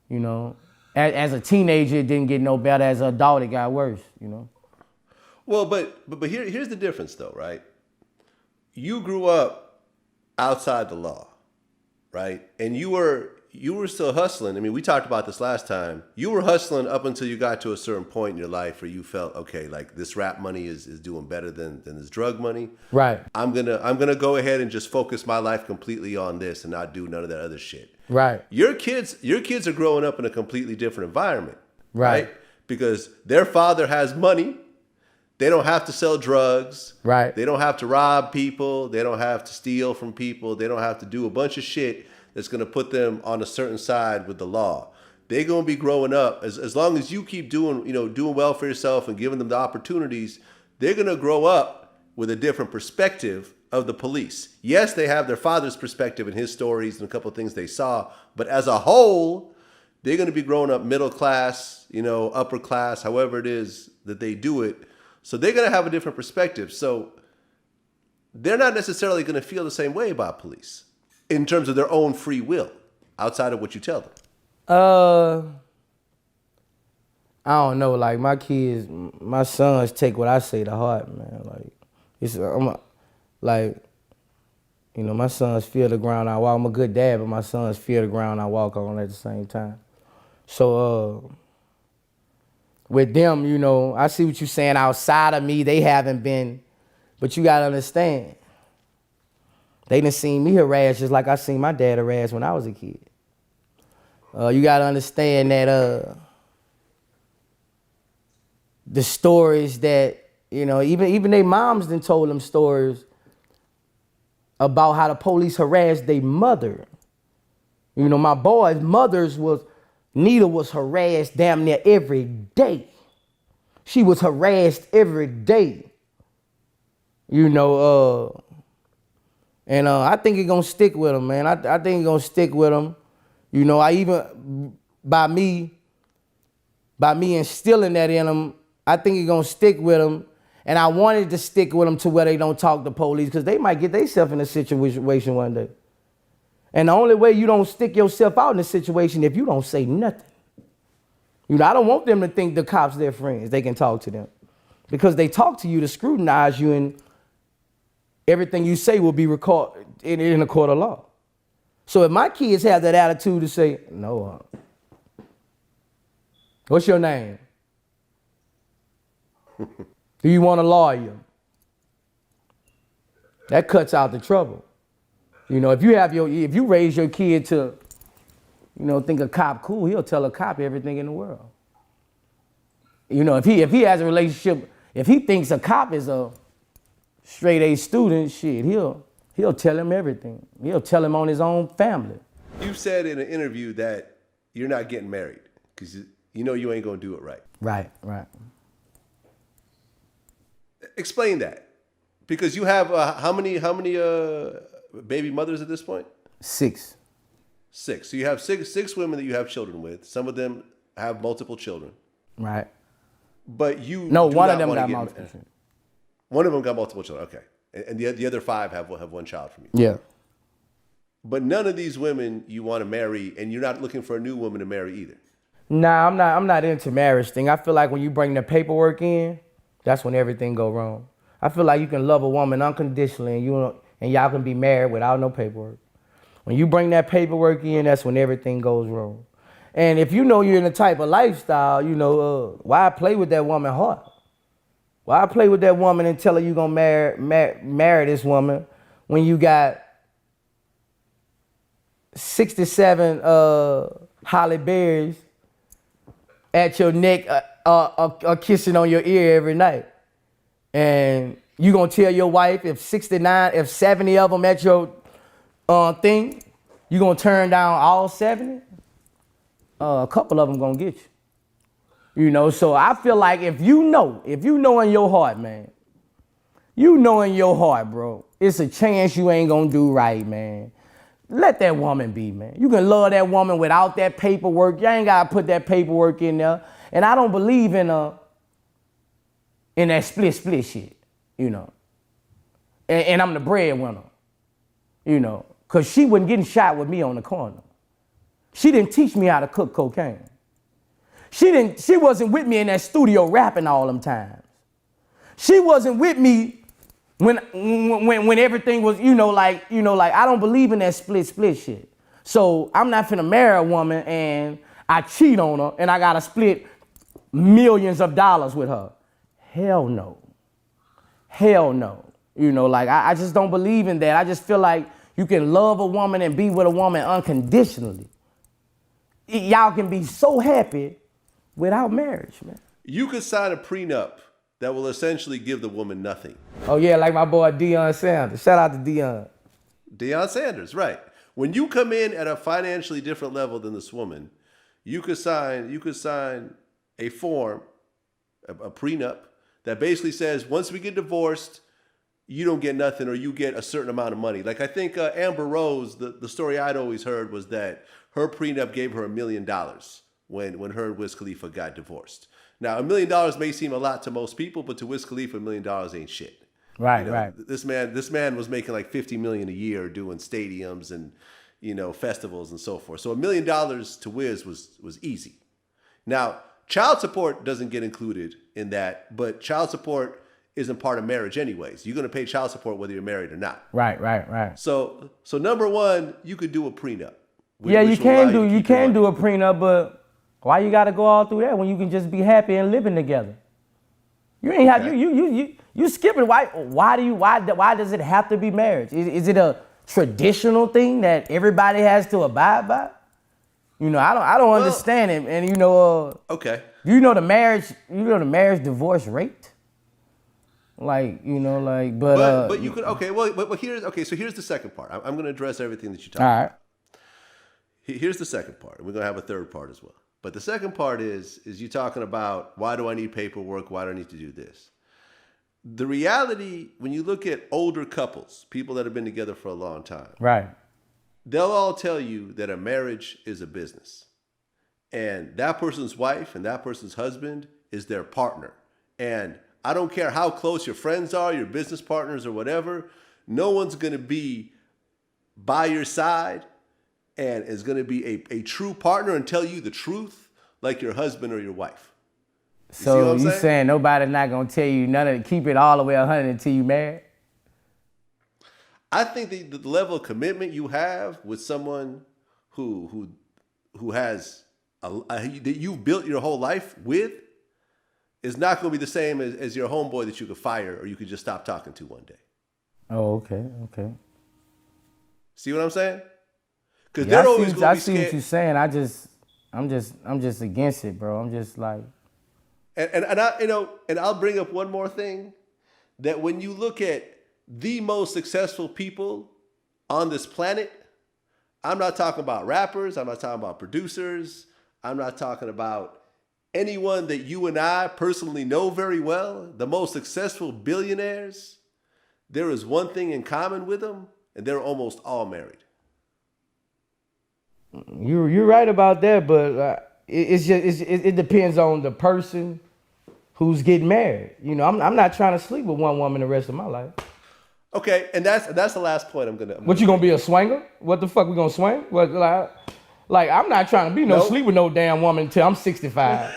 You know, as a teenager it didn't get no better. As an adult it got worse. You know. Well, but here's the difference though, right? You grew up outside the law, right? And you were still hustling. I mean, we talked about this last time. You were hustling up until you got to a certain point in your life where you felt, okay, like this rap money is doing better than this drug money. Right. I'm gonna go ahead and just focus my life completely on this and not do none of that other shit. Right. Your kids are growing up in a completely different environment. Right. Because their father has money. They don't have to sell drugs. Right. They don't have to rob people. They don't have to steal from people. They don't have to do a bunch of shit that's going to put them on a certain side with the law. They're going to be growing up. As long as you keep doing well for yourself and giving them the opportunities, they're going to grow up with a different perspective of the police. Yes, they have their father's perspective and his stories and a couple of things they saw, but as a whole, they're going to be growing up middle class, upper class, however it is that they do it. So they're going to have a different perspective. So they're not necessarily going to feel the same way about police in terms of their own free will outside of what you tell them. I don't know. Like my sons take what I say to heart, man. My sons feel the ground I walk. I'm a good dad, but my sons feel the ground I walk on at the same time. So, with them, I see what you're saying. Outside of me, they haven't been, but you gotta understand, they done seen me harassed just like I seen my dad harassed when I was a kid. You gotta understand that the stories that, even their moms done told them stories about how the police harassed their mother. My boy's Nita was harassed damn near every day. She was harassed every day. And I think it's gonna stick with them, man. I think it's gonna stick with them. I even, by me instilling that in them, I think it's gonna stick with them. And I wanted to stick with them to where they don't talk to police, because they might get themselves in a situation one day. And the only way you don't stick yourself out in a situation if you don't say nothing. I don't want them to think the cops their friends. They can talk to them. Because they talk to you to scrutinize you, and everything you say will be recorded in a court of law. So if my kids have that attitude to say, no, what's your name? Do you want a lawyer? That cuts out the trouble. If you raise your kid to, think a cop cool, he'll tell a cop everything in the world. If he has a relationship, if he thinks a cop is a straight A student, shit, he'll tell him everything. He'll tell him on his own family. You said in an interview that you're not getting married because you know you ain't gonna do it right. Right, right. Explain that, because you have how many baby mothers at this point? 6. 6. So you have six women that you have children with. Some of them have multiple children. Right. But you No, do one not of them wanna got get- multiple children. One of them got multiple children. Okay, and the other 5 have one child from you. Yeah. But none of these women you want to marry, and you're not looking for a new woman to marry either. Nah, I'm not into marriage thing. I feel like when you bring the paperwork in, that's when everything go wrong. I feel like you can love a woman unconditionally and y'all can be married without no paperwork. When you bring that paperwork in, that's when everything goes wrong. And if you know you're in the type of lifestyle, why play with that woman's heart? Why play with that woman and tell her you're gonna marry this woman when you got 67 holly berries at your neck, kissing on your ear every night? And you gonna tell your wife if 70 of them at your thing, you gonna turn down all 70? A couple of them gonna get you. So I feel like if you know in your heart, man, bro, it's a chance you ain't gonna do right, man. Let that woman be, man. You can love that woman without that paperwork. You ain't gotta put that paperwork in there. And I don't believe in that split shit, And I'm the breadwinner, because she wasn't getting shot with me on the corner. She didn't teach me how to cook cocaine. She wasn't with me in that studio rapping all them times. She wasn't with me when everything was, like I don't believe in that split shit. So I'm not finna marry a woman and I cheat on her and I gotta split millions of dollars with her. Hell no. I just don't believe in that. I just feel like you can love a woman and be with a woman unconditionally. Y'all can be so happy without marriage, man. You could sign a prenup that will essentially give the woman nothing. Oh yeah, like my boy Deion Sanders. Shout out to Deion. Deion Sanders, right. When you come in at a financially different level than this woman, you could sign a form, a prenup, that basically says once we get divorced, you don't get nothing, or you get a certain amount of money. Like I think Amber Rose, the story I'd always heard was that her prenup gave her $1 million when her and Wiz Khalifa got divorced. Now, $1 million may seem a lot to most people, but to Wiz Khalifa, $1 million ain't shit. Right, right. This man was making like $50 million a year doing stadiums and festivals and so forth. So $1 million to Wiz was easy. Now, child support doesn't get included in that, but child support isn't part of marriage anyways. You're going to pay child support whether you're married or not. Right. So number one, you could do a prenup. Yeah, you can do a prenup, but why you got to go all through that when you can just be happy and living together? You ain't have you skipping. Why does it have to be marriage? Is it a traditional thing that everybody has to abide by? I don't understand it. And okay. The marriage divorce rate? But you could, okay, well, but here's the second part. I'm going to address everything that you talked about. All right. Here's the second part. We're going to have a third part as well. But the second part is you talking about, why do I need paperwork? Why do I need to do this? The reality, when you look at older couples, people that have been together for a long time, right, they'll all tell you that a marriage is a business. And that person's wife and that person's husband is their partner. And I don't care how close your friends are, your business partners or whatever, no one's going to be by your side and is going to be a true partner and tell you the truth like your husband or your wife. So you saying nobody's not going to tell you none of it, keep it all the way 100 until you married? I think the level of commitment you have with someone who has that you've built your whole life with is not going to be the same as your homeboy that you could fire or you could just stop talking to one day. Oh, okay. See what I'm saying? Because Yeah, they're always going to be I see scared. what you're saying. I'm just against it, bro. I'm just like. And I'll bring up one more thing, that when you look at the most successful people on this planet, I'm not talking about rappers, I'm not talking about producers, I'm not talking about anyone that you and I personally know very well, the most successful billionaires, there is one thing in common with them, and they're almost all married. You're right about that, but it depends on the person who's getting married. You know, I'm not trying to sleep with one woman the rest of my life. Okay, and that's the last point I'm gonna. What, you gonna be a swinger? What the fuck we gonna swing? What, like I'm not trying to be sleep with no damn woman until I'm 65.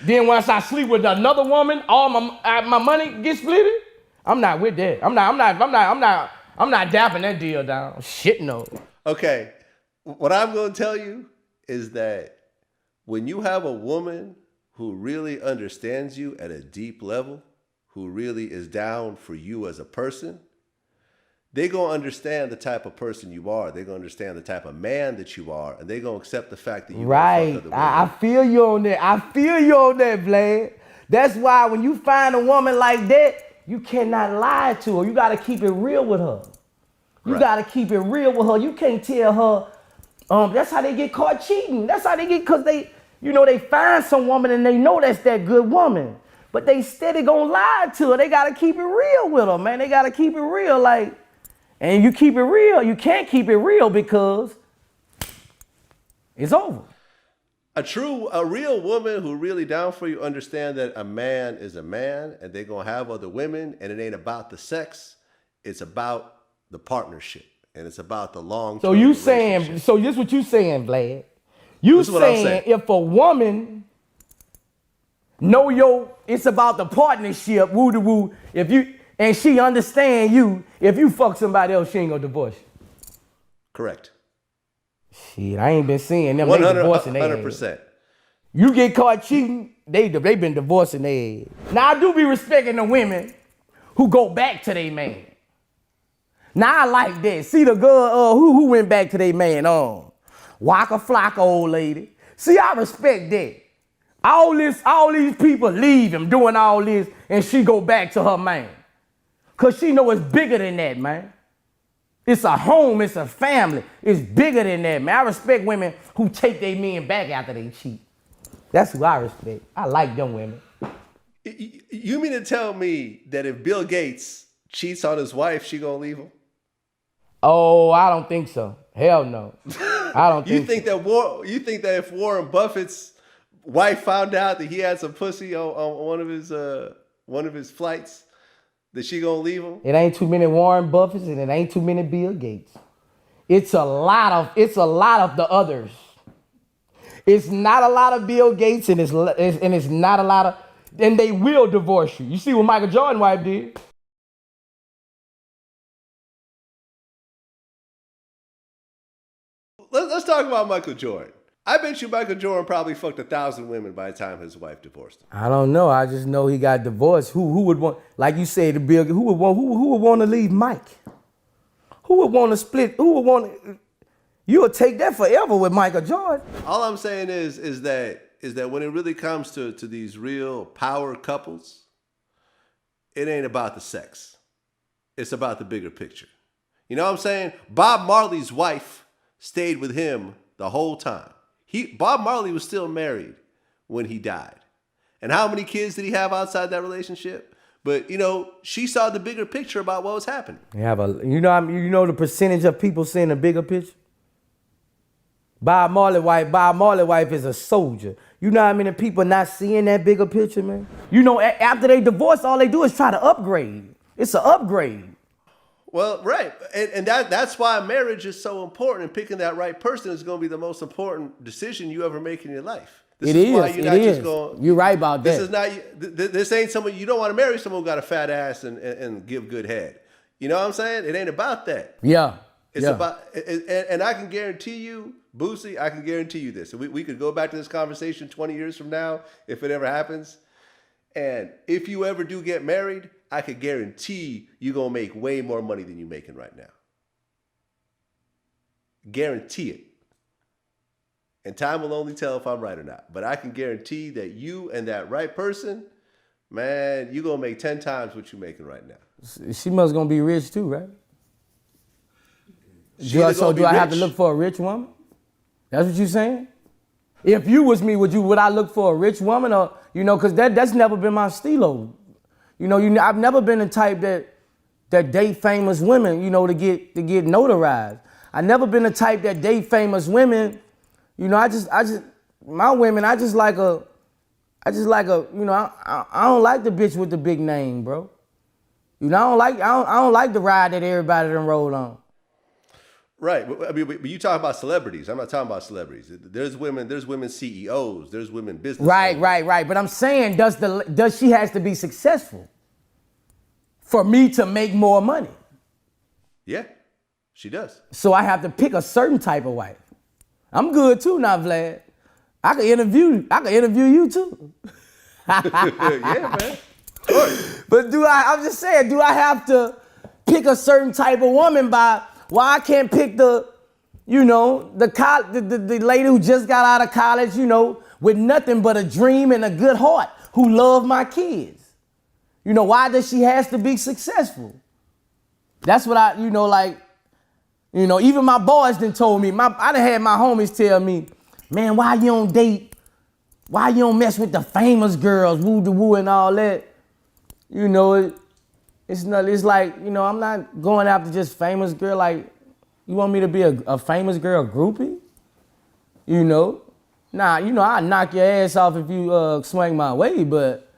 Then once I sleep with another woman, all my money gets split. I'm not with that. I'm not dapping that deal down. Shit no. Okay, what I'm gonna tell you is that when you have a woman who really understands you at a deep level, who really is down for you as a person, they're going to understand the type of person you are. They're going to understand the type of man that you are, and they're going to accept the fact that you right. Fuck other women. I feel you on that. I feel you on that, Vlad. That's why when you find a woman like that, you cannot lie to her. You got to keep it real with her. You got to keep it real with her. You can't tell her, that's how they get caught cheating. That's how they get, because they find some woman and they know that's that good woman. But they steady gonna lie to her. They gotta keep it real with her, man. They gotta keep it real, and you keep it real. You can't keep it real because it's over. A real woman who really down for you understand that a man is a man, and they're gonna have other women, and it ain't about the sex. It's about the partnership, and it's about the long. So you saying? So this what you saying, Vlad? You saying if a woman it's about the partnership, woo de woo. And she understand you, if you fuck somebody else, she ain't gonna divorce you. Correct. Shit, I ain't been seeing them. 100%. You get caught cheating, they been divorcing their ass. Now I do be respecting the women who go back to their man. Now I like that. See the girl who went back to their man, Waka Flocka old lady. See, I respect that. All these people leave him doing all this, and she go back to her man. Cause she know it's bigger than that, man. It's a home, it's a family. It's bigger than that, man. I respect women who take their men back after they cheat. That's who I respect. I like them women. You mean to tell me that if Bill Gates cheats on his wife, she gonna leave him? Oh, I don't think so. Hell no. I don't think so. You think that if Warren Buffett's wife found out that he had some pussy on one of his flights, that she gonna leave him? It ain't too many Warren Buffetts and it ain't too many Bill Gates. It's a lot of the others. It's not a lot of Bill Gates and it's not a lot of, and they will divorce you. You see what Michael Jordan's wife did? Let's talk about Michael Jordan. I bet you Michael Jordan probably fucked 1,000 women by the time his wife divorced him. I don't know. I just know he got divorced. Who would want, like you said, the Bill? Who would want to leave Mike? Who would want to split? Who would want to? You would take that forever with Michael Jordan. All I'm saying is that when it really comes to these real power couples, it ain't about the sex. It's about the bigger picture. You know what I'm saying? Bob Marley's wife stayed with him the whole time. Bob Marley was still married when he died. And how many kids did he have outside that relationship? But, she saw the bigger picture about what was happening. You know the percentage of people seeing the bigger picture? Bob Marley's wife is a soldier. You know how many people not seeing that bigger picture, man? After they divorce, all they do is try to upgrade. It's an upgrade. Well, right. And that's why marriage is so important, and picking that right person is going to be the most important decision you ever make in your life. You're right about that. This ain't someone, you don't want to marry someone who got a fat ass and give good head. You know what I'm saying? It ain't about that. Yeah. It's about, and I can guarantee you, Boosie, I can guarantee you this. We could go back to this conversation 20 years from now, if it ever happens. And if you ever do get married, I could guarantee you're going to make way more money than you're making right now. Guarantee it. And time will only tell if I'm right or not. But I can guarantee that you and that right person, man, you're going to make 10 times what you're making right now. She must going to be rich too, right? Do I have to look for a rich woman? That's what you're saying? If you was me, would I look for a rich woman or, cause that's never been my stilo. I've never been the type that date famous women, to get notarized. I never been the type that date famous women. My women, I don't like the bitch with the big name, bro. I don't like the ride that everybody done rolled on. Right, but you talk about celebrities. I'm not talking about celebrities. There's women CEOs. There's women business. Right. But I'm saying, does she has to be successful for me to make more money? Yeah, she does. So I have to pick a certain type of wife. I'm good too now, Vlad. I can interview you too. Yeah, man. Of course. But I'm just saying, do I have to pick a certain type of woman why I can't pick the lady who just got out of college, with nothing but a dream and a good heart, who love my kids? Why does she has to be successful? That's what even my boys done told me, I done had my homies tell me, man, why you don't mess with the famous girls, woo and all that? It's like, I'm not going after just famous girl. Like, you want me to be a famous girl groupie? I'll knock your ass off if you swing my way, but,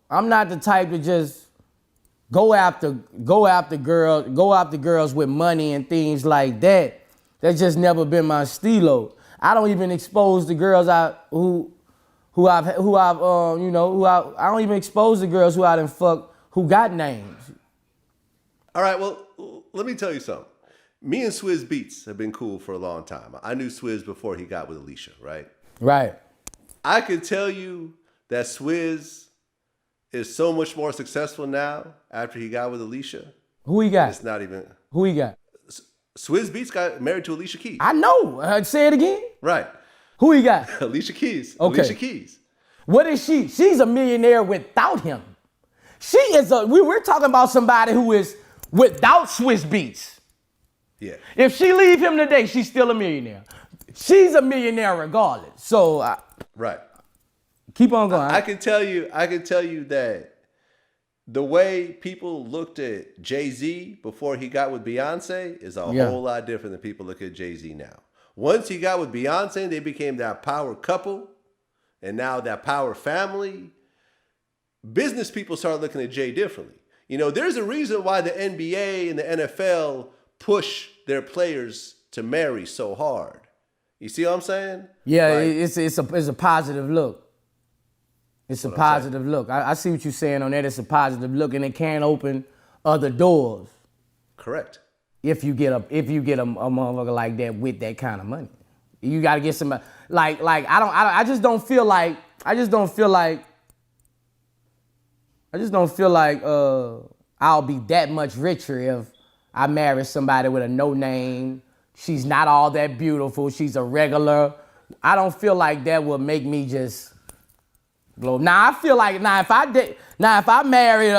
I'm not the type to just go after girls with money and things like that. That's just never been my stilo. I don't even expose the girls I don't even expose the girls who I done fuck who got names. All right, well, let me tell you something. Me and Swizz Beatz have been cool for a long time. I knew Swizz before he got with Alicia, right? Right. I could tell you that Swizz is so much more successful now after he got with Alicia. Who he got? It's not even. Who he got? Swizz Beatz got married to Alicia Keys. I know. Say it again. Right. Who he got? Alicia Keys. Okay. Alicia Keys. What is she? She's a millionaire without him. We're talking about somebody who is without Swizz Beatz. Yeah. If she leave him today, she's still a millionaire. She's a millionaire regardless. So right. Keep on going. I can tell you that the way people looked at Jay-Z before he got with Beyonce is a whole lot different than people look at Jay-Z now. Once he got with Beyonce, they became that power couple, and now that power family. Business people start looking at Jay differently. There's a reason why the NBA and the NFL push their players to marry so hard. You see what I'm saying? Yeah, it's a positive look. It's a positive look. I see what you're saying on that. It's a positive look, and it can open other doors. Correct. If you get a motherfucker like that with that kind of money, you gotta get somebody I just don't feel like I'll be that much richer if I marry somebody with a no name. She's not all that beautiful. She's a regular. I don't feel like that will make me just blow. Now I feel like if I married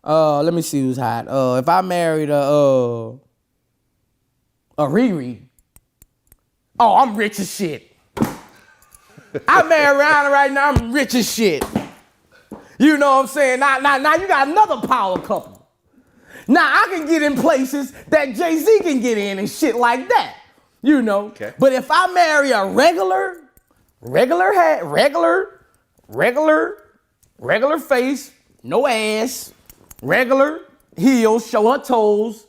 let me see who's hot. If I married a Riri, oh, I'm rich as shit. I marry Rihanna right now, I'm rich as shit. You know what I'm saying? Now you got another power couple. Now I can get in places that Jay-Z can get in and shit like that. Okay. But if I marry a regular face, no ass, regular heels, show her toes,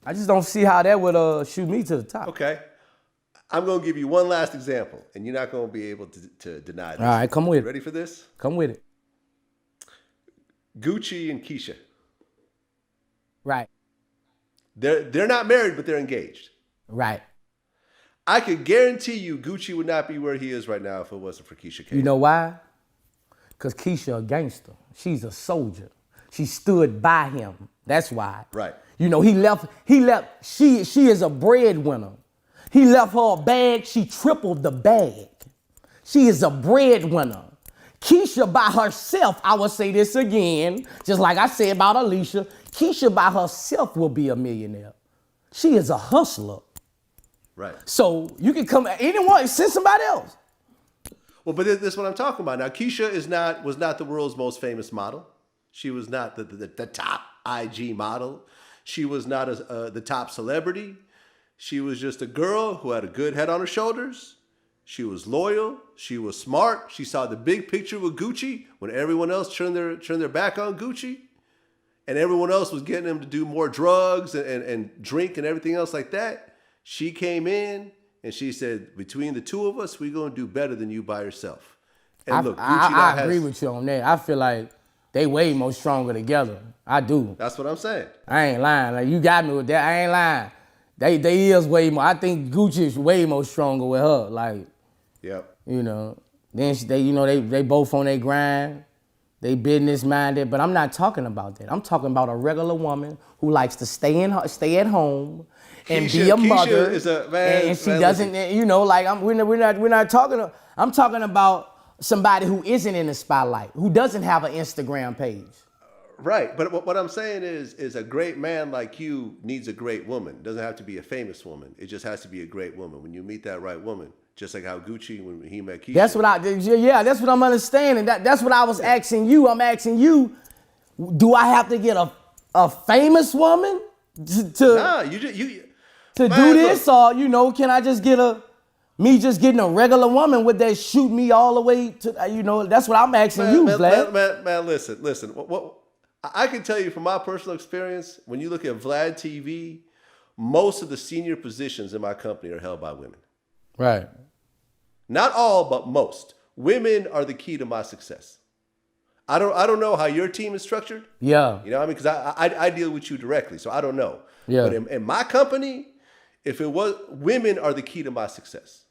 I just don't see how that would shoot me to the top. Okay. I'm going to give you one last example, and you're not going to be able to deny this. All right, come with it. Ready for this? Come with it. Gucci and Keisha. Right. They're not married, but they're engaged. Right. I could guarantee you Gucci would not be where he is right now if it wasn't for Keisha K. You know why? Because Keisha a gangster. She's a soldier. She stood by him. That's why. Right. He left, she is a breadwinner. He left her a bag, she tripled the bag. She is a breadwinner. Keisha by herself, I will say this again, just like I said about Alicia, Keisha by herself will be a millionaire. She is a hustler. Right. So you can come anyone, send somebody else. Well, but this is what I'm talking about. Now, Keisha was not the world's most famous model. She was not the top IG model. She was not the top celebrity. She was just a girl who had a good head on her shoulders. She was loyal. She was smart. She saw the big picture with Gucci when everyone else turned their back on Gucci. And everyone else was getting them to do more drugs and drink and everything else like that. She came in and she said, between the two of us, we're going to do better than you by yourself. And look, Gucci I agree with you on that. I feel like they way more stronger together. I do. That's what I'm saying. I ain't lying. Like, you got me with that. I ain't lying. They is way more. I think Gucci is way more stronger with her. Like, Yep. you know, then they both on their grind. They business minded, but I'm not talking about that. I'm talking about a regular woman who likes to stay at home and be a mother. Is a man, and she doesn't, you know, like we're not talking. I'm talking about somebody who isn't in the spotlight, who doesn't have an Instagram page. Right, but what I'm saying is a great man like you needs a great woman. It doesn't have to be a famous woman. It just has to be a great woman. When you meet that right woman, just like how Gucci, when he met Keisha. That's what I'm understanding. That's what I was asking you. I'm asking you, do I have to get a famous woman to do this? Or, you know, can I just get me just getting a regular woman, would that shoot me all the way to, you know, that's what I'm asking you, Vlad. Man, listen. What I can tell you from my personal experience, when you look at VladTV, most of the senior positions in my company are held by women. Right. Not all, but most. Women are the key to my success. I don't know how your team is structured. Yeah. You know what I mean? Because I deal with you directly, so I don't know. Yeah. But in my company, if it was, women are the key to my success.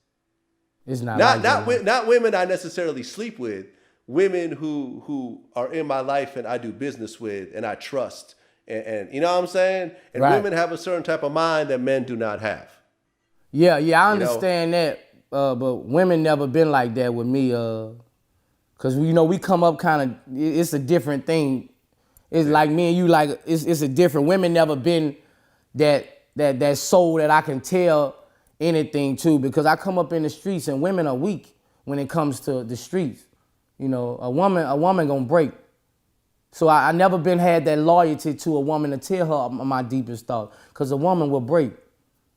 It's not not women I necessarily sleep with. Women who are in my life and I do business with and I trust. And you know what I'm saying? And right. Women have a certain type of mind that men do not have. Yeah, I understand that. But women never been like that with me. Cause you know, we come up kind of, it's a different thing. It's like me and you, like it's a different, women never been that soul that I can tell anything to, because I come up in the streets and women are weak when it comes to the streets. You know, a woman gonna break. So I never had that loyalty to a woman to tell her my deepest thoughts, because a woman will break.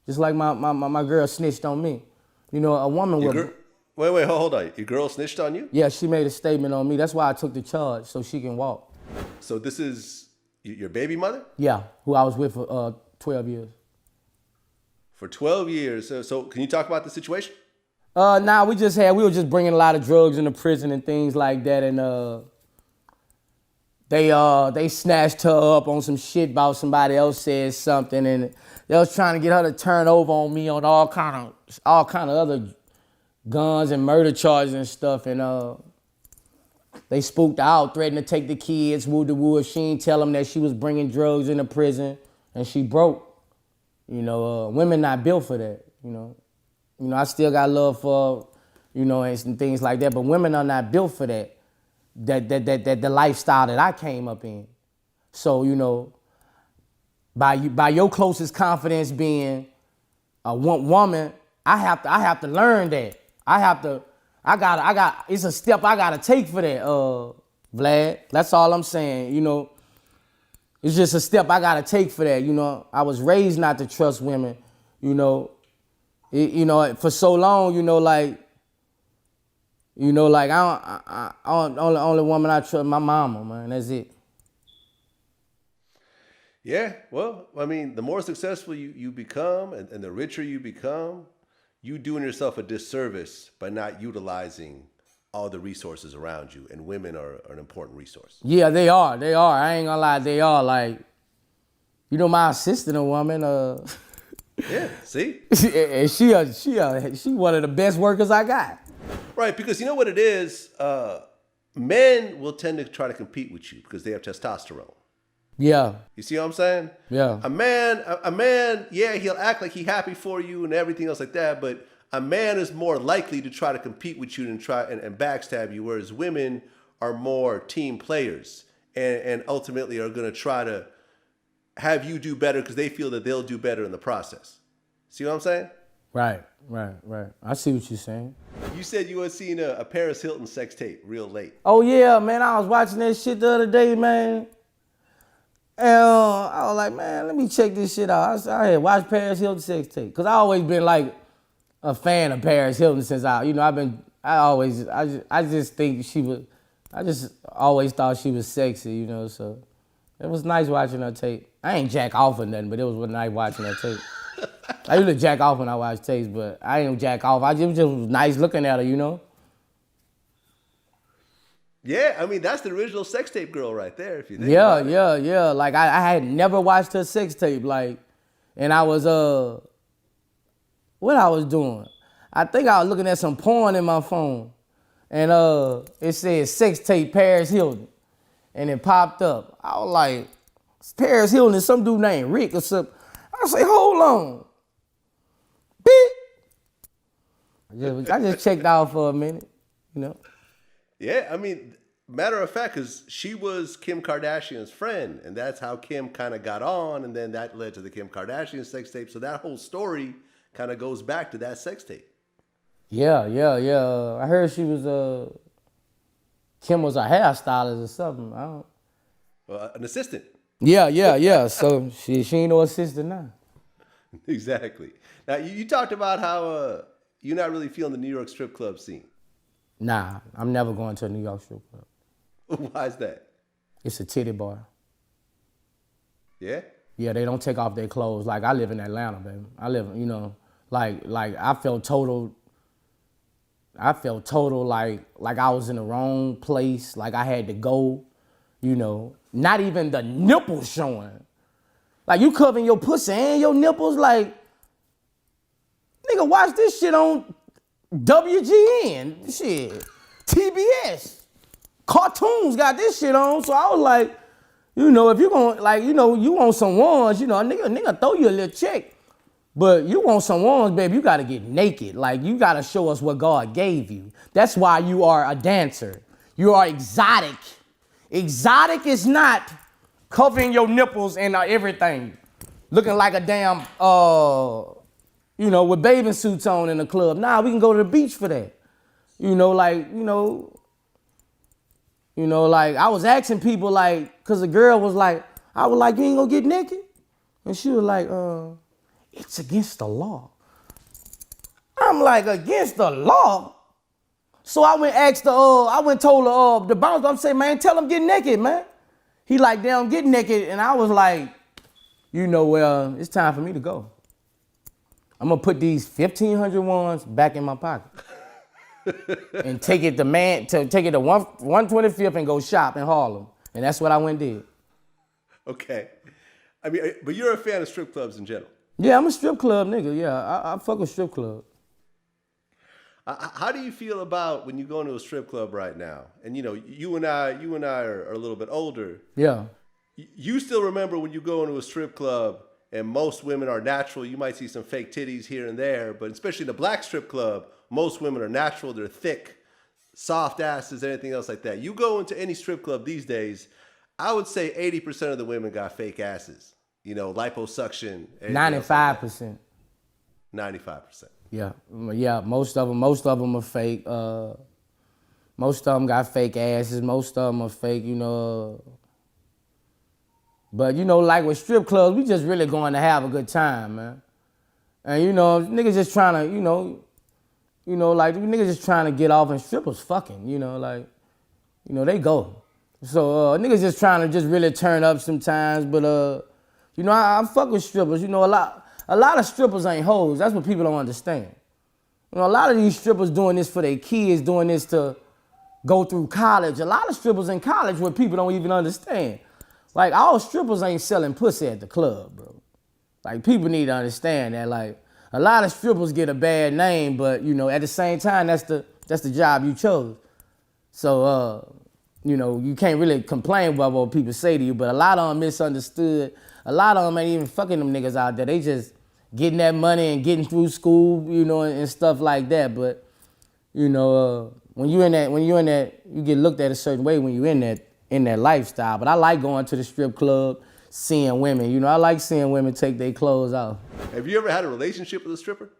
Just like my girl snitched on me. You know, a woman will... Wait, hold on. Your girl snitched on you? Yeah, she made a statement on me. That's why I took the charge, so she can walk. So this is your baby mother? Yeah, who I was with for 12 years. For 12 years. So can you talk about the situation? Nah, we were just bringing a lot of drugs into prison and things like that, and they snatched her up on some shit about somebody else said something, and they was trying to get her to turn over on me on all kind of other guns and murder charges and stuff, and they spooked out, threatened to take the kids, woo to woo. She ain't tell them that she was bringing drugs into prison, and she broke. You know, women not built for that, you know. You know, I still got love for, you know, and things like that, but women are not built for that the lifestyle that I came up in. So, you know, by your closest confidence being a woman, I have to learn that. It's a step I gotta take for that, Vlad. That's all I'm saying, you know. It's just a step I gotta take for that, you know. I was raised not to trust women, you know. You know, for so long, you know, like I only woman I trust my mama, man. That's it. Yeah, well, I mean, the more successful you become and the richer you become, you doing yourself a disservice by not utilizing all the resources around you. And women are an important resource. Yeah, they are. I ain't gonna lie, they are. Like, you know, my assistant, a woman, yeah, see? And she one of the best workers I got. Right, because you know what it is? Men will tend to try to compete with you because they have testosterone. Yeah. You see what I'm saying? Yeah. A man, yeah, he'll act like he's happy for you and everything else like that, but a man is more likely to try to compete with you and try and backstab you, whereas women are more team players and ultimately are going to try to have you do better because they feel that they'll do better in the process. See what I'm saying? Right. I see what you're saying. You said you had seen a Paris Hilton sex tape real late. Oh yeah, man, I was watching that shit the other day, man. And I was like, man, let me check this shit out. I had watched Paris Hilton sex tape. Cause I always been like a fan of Paris Hilton since I just think she was, I just always thought she was sexy, you know, so it was nice watching her tape. I ain't jack off or nothing, but it was nice watching her tape. I usually jack off when I watch tapes, but I ain't jack off. It just was nice looking at her, you know? Yeah, I mean, that's the original sex tape girl right there, if you think about it. Yeah. Like, I had never watched her sex tape, like, and I was, what I was doing? I think I was looking at some porn in my phone, and it said sex tape Paris Hilton, and it popped up. I was like, Paris Hilton is some dude named Rick or something. I say, hold on. Beep. I just checked out for a minute, you know. Yeah, I mean, matter of fact, because she was Kim Kardashian's friend, and that's how Kim kind of got on, and then that led to the Kim Kardashian sex tape. So that whole story kind of goes back to that sex tape. Yeah. I heard she was, Kim was a hairstylist or something. I don't. An assistant. Yeah. So she ain't no assistant now. Exactly. Now, you talked about how you're not really feeling the New York strip club scene. Nah, I'm never going to a New York strip club. Why is that? It's a titty bar. Yeah? Yeah, they don't take off their clothes. Like, I live in Atlanta, baby. I live, you know, like I felt total like I was in the wrong place, like I had to go, you know, not even the nipples showing. Like, you covering your pussy and your nipples, like, nigga, watch this shit on WGN, shit, TBS, cartoons got this shit on, so I was like, you know, if you gonna, like, you know, you want some ones, you know, a nigga throw you a little check, but you want some ones, baby, you gotta get naked, like, you gotta show us what God gave you. That's why you are a dancer. You are exotic. Exotic is not covering your nipples and everything, looking like a damn, you know, with bathing suits on in the club. Nah, we can go to the beach for that. You know, like, like I was asking people, like, cause the girl was like, I was like, you ain't gonna get naked? And she was like, it's against the law. I'm like, against the law? So I went told the bouncer, I'm saying, man, tell him get naked, man. He like, damn, get naked. And I was like, you know, well, it's time for me to go. I'm gonna put these 1,500 ones back in my pocket and take it to 125th and go shop in Harlem. And that's what I went and did. Okay. I mean, but you're a fan of strip clubs in general. Yeah, I'm a strip club nigga. Yeah, I fuck with strip club. How do you feel about when you go into a strip club right now? And you know, you and I are a little bit older. Yeah. You still remember when you go into a strip club and most women are natural. You might see some fake titties here and there, but especially in the black strip club, most women are natural. They're thick, soft asses, anything else like that. You go into any strip club these days, I would say 80% of the women got fake asses. You know, liposuction. 95%. 95%. Yeah, most of them are fake. Most of them got fake asses. Most of them are fake, you know. But, you know, like with strip clubs, we just really going to have a good time, man. And, you know, niggas just trying to, like, niggas just trying to get off and strippers fucking, you know, like, you know, they go. So, niggas just trying to just really turn up sometimes. But, you know, I fuck with strippers. You know, a lot of strippers ain't hoes. That's what people don't understand. You know, a lot of these strippers doing this for their kids, doing this to go through college. A lot of strippers in college where people don't even understand. Like, all strippers ain't selling pussy at the club, bro. Like, people need to understand that. Like, a lot of strippers get a bad name, but, you know, at the same time, that's the job you chose. So, you know, you can't really complain about what people say to you, but a lot of them misunderstood. A lot of them ain't even fucking them niggas out there. They just getting that money and getting through school, you know, and stuff like that. But, you know, when you in that, you get looked at a certain way when you in that lifestyle. But I like going to the strip club, seeing women. You know, I like seeing women take their clothes off. Have you ever had a relationship with a stripper?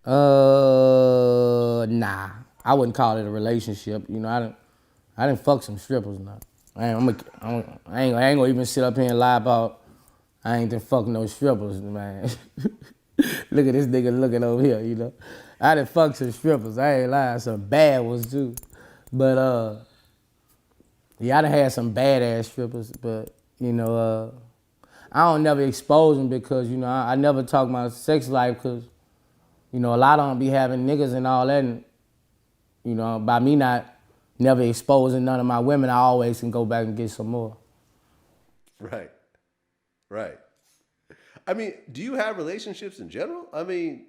Nah. I wouldn't call it a relationship. You know, I didn't fuck some strippers now. I ain't gonna even sit up here and lie about I ain't done fuck no strippers, man. Look at this nigga looking over here, you know. I done fuck some strippers. I ain't lying, some bad ones too. But yeah, I done had some badass strippers, but you know, I don't never expose them because, you know, I never talk my sex life because, you know, a lot of them be having niggas and all that, and, you know, by me not never exposing none of my women, I always can go back and get some more. Right. Right. I mean, do you have relationships in general? I mean,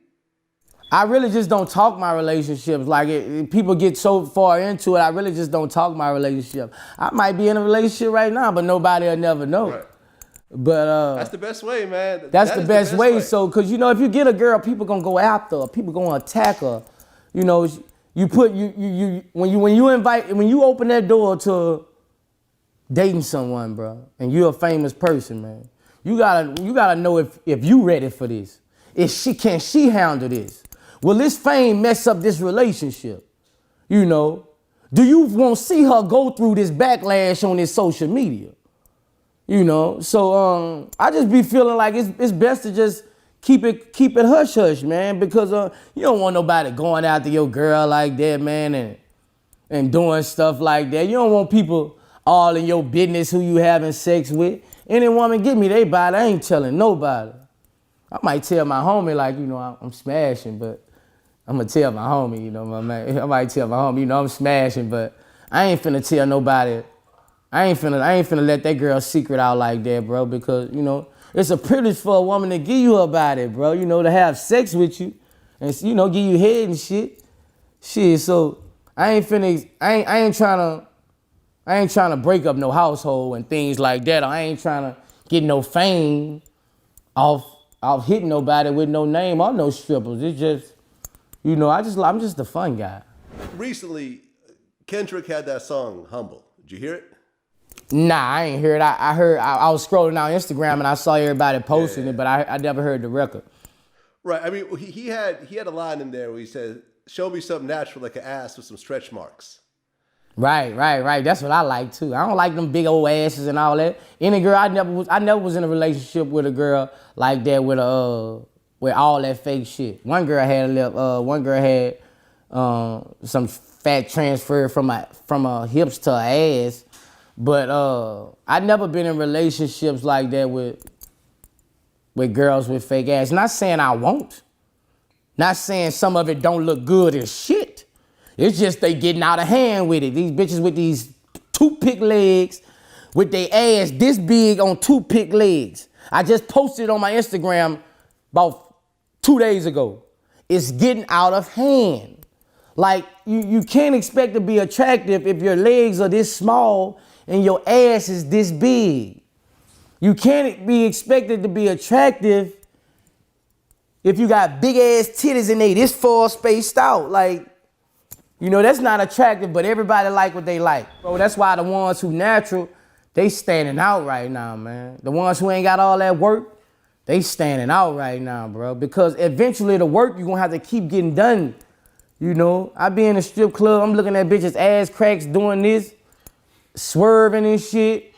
I really just don't talk my relationships. Like, people get so far into it, I really just don't talk my relationship. I might be in a relationship right now, but nobody will never know. right. But That's the best way, man. that's That the is best way. So, cause you know, if you get a girl, people gonna go after her. People gonna attack her. You know, when you open that door to dating someone, bro, and you're a famous person, man, you gotta know if you ready for this. Can she handle this? Will this fame mess up this relationship? You know, do you want to see her go through this backlash on this social media? You know, so I just be feeling like it's best to just keep it hush hush, man, because you don't want nobody going after your girl like that, man, and doing stuff like that. You don't want people all in your business who you having sex with. Any woman get me they body, I ain't telling nobody. I might tell my homie, like, you know, I'm smashing, but I'm gonna tell my homie, you know, my man. I might tell my homie, you know, I'm smashing, but I ain't finna tell nobody. I ain't finna let that girl's secret out like that, bro, because, you know, it's a privilege for a woman to give you her body, bro, you know, to have sex with you and, you know, give you head and shit. Shit, so I ain't trying to break up no household and things like that. I ain't trying to get no fame off hitting nobody with no name or no strippers. It's just, you know, I'm just a fun guy. Recently, Kendrick had that song, Humble. Did you hear it? Nah, I ain't heard it. I was scrolling down Instagram and I saw everybody posting it, but I never heard the record. Right. I mean, he had a line in there where he said, "Show me something natural like an ass with some stretch marks." Right. That's what I like too. I don't like them big old asses and all that. Any girl, I never was in a relationship with a girl like that with all that fake shit. One girl had some fat transfer from her hips to her ass. But I never been in relationships like that with girls with fake ass. Not saying I won't. Not saying some of it don't look good as shit. It's just they getting out of hand with it. These bitches with these toothpick legs, with their ass this big on toothpick legs. I just posted on my Instagram about 2 days ago. It's getting out of hand. Like, you can't expect to be attractive if your legs are this small and your ass is this big. You can't be expected to be attractive if you got big ass titties and they this far spaced out. Like, you know, that's not attractive, but everybody like what they like. Bro, that's why the ones who natural, they standing out right now, man. The ones who ain't got all that work, they standing out right now, bro. Because eventually the work you're gonna have to keep getting done. You know, I be in a strip club, I'm looking at bitches ass cracks doing this, swerving and shit.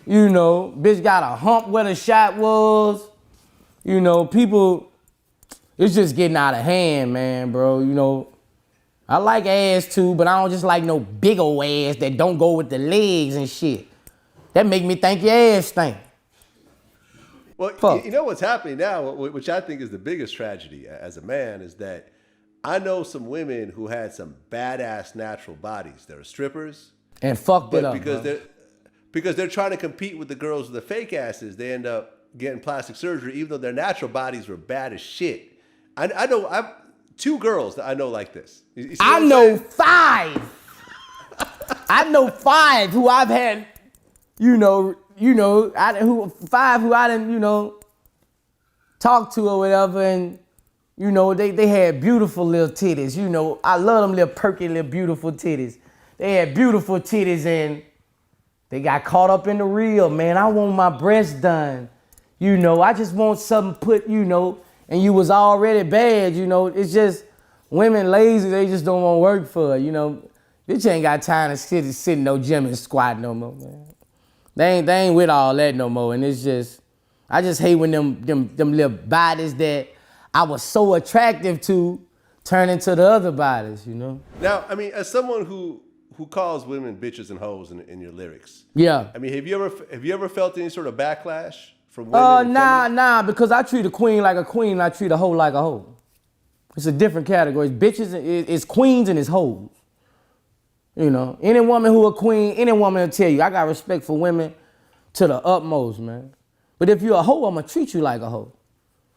You know, bitch got a hump where the shot was. You know, people, it's just getting out of hand, man, bro. You know, I like ass too, but I don't just like no big old ass that don't go with the legs and shit. That make me think your ass stink. Well, you know what's happening now, which I think is the biggest tragedy as a man, is that I know some women who had some badass natural bodies. They're strippers. And fucked it up, because they're trying to compete with the girls with the fake asses, they end up getting plastic surgery, even though their natural bodies were bad as shit. I know I've 2 girls that I know like this. I know 5. I know 5 who I've had, 5 who I didn't, talk to or whatever, and they had beautiful little titties. I love them little perky, little beautiful titties. They had beautiful titties and they got caught up in the reel, man. I want my breasts done. I just want something put, and you was already bad, you know, it's just women lazy, they just don't want to work for it, you know. Bitch ain't got time to sit in no gym and squat no more, man. They ain't with all that no more, and it's just, I just hate when them little bodies that I was so attractive to turn into the other bodies, you know? Now, I mean, as someone who calls women bitches and hoes in your lyrics, Yeah. I mean, have you ever felt any sort of backlash from women? Nah, because I treat a queen like a queen, and I treat a hoe like a hoe. It's a different category. It's bitches, it's queens and it's hoes. You know, any woman who a queen, any woman will tell you, I got respect for women to the utmost, man. But if you're a hoe, I'm gonna treat you like a hoe.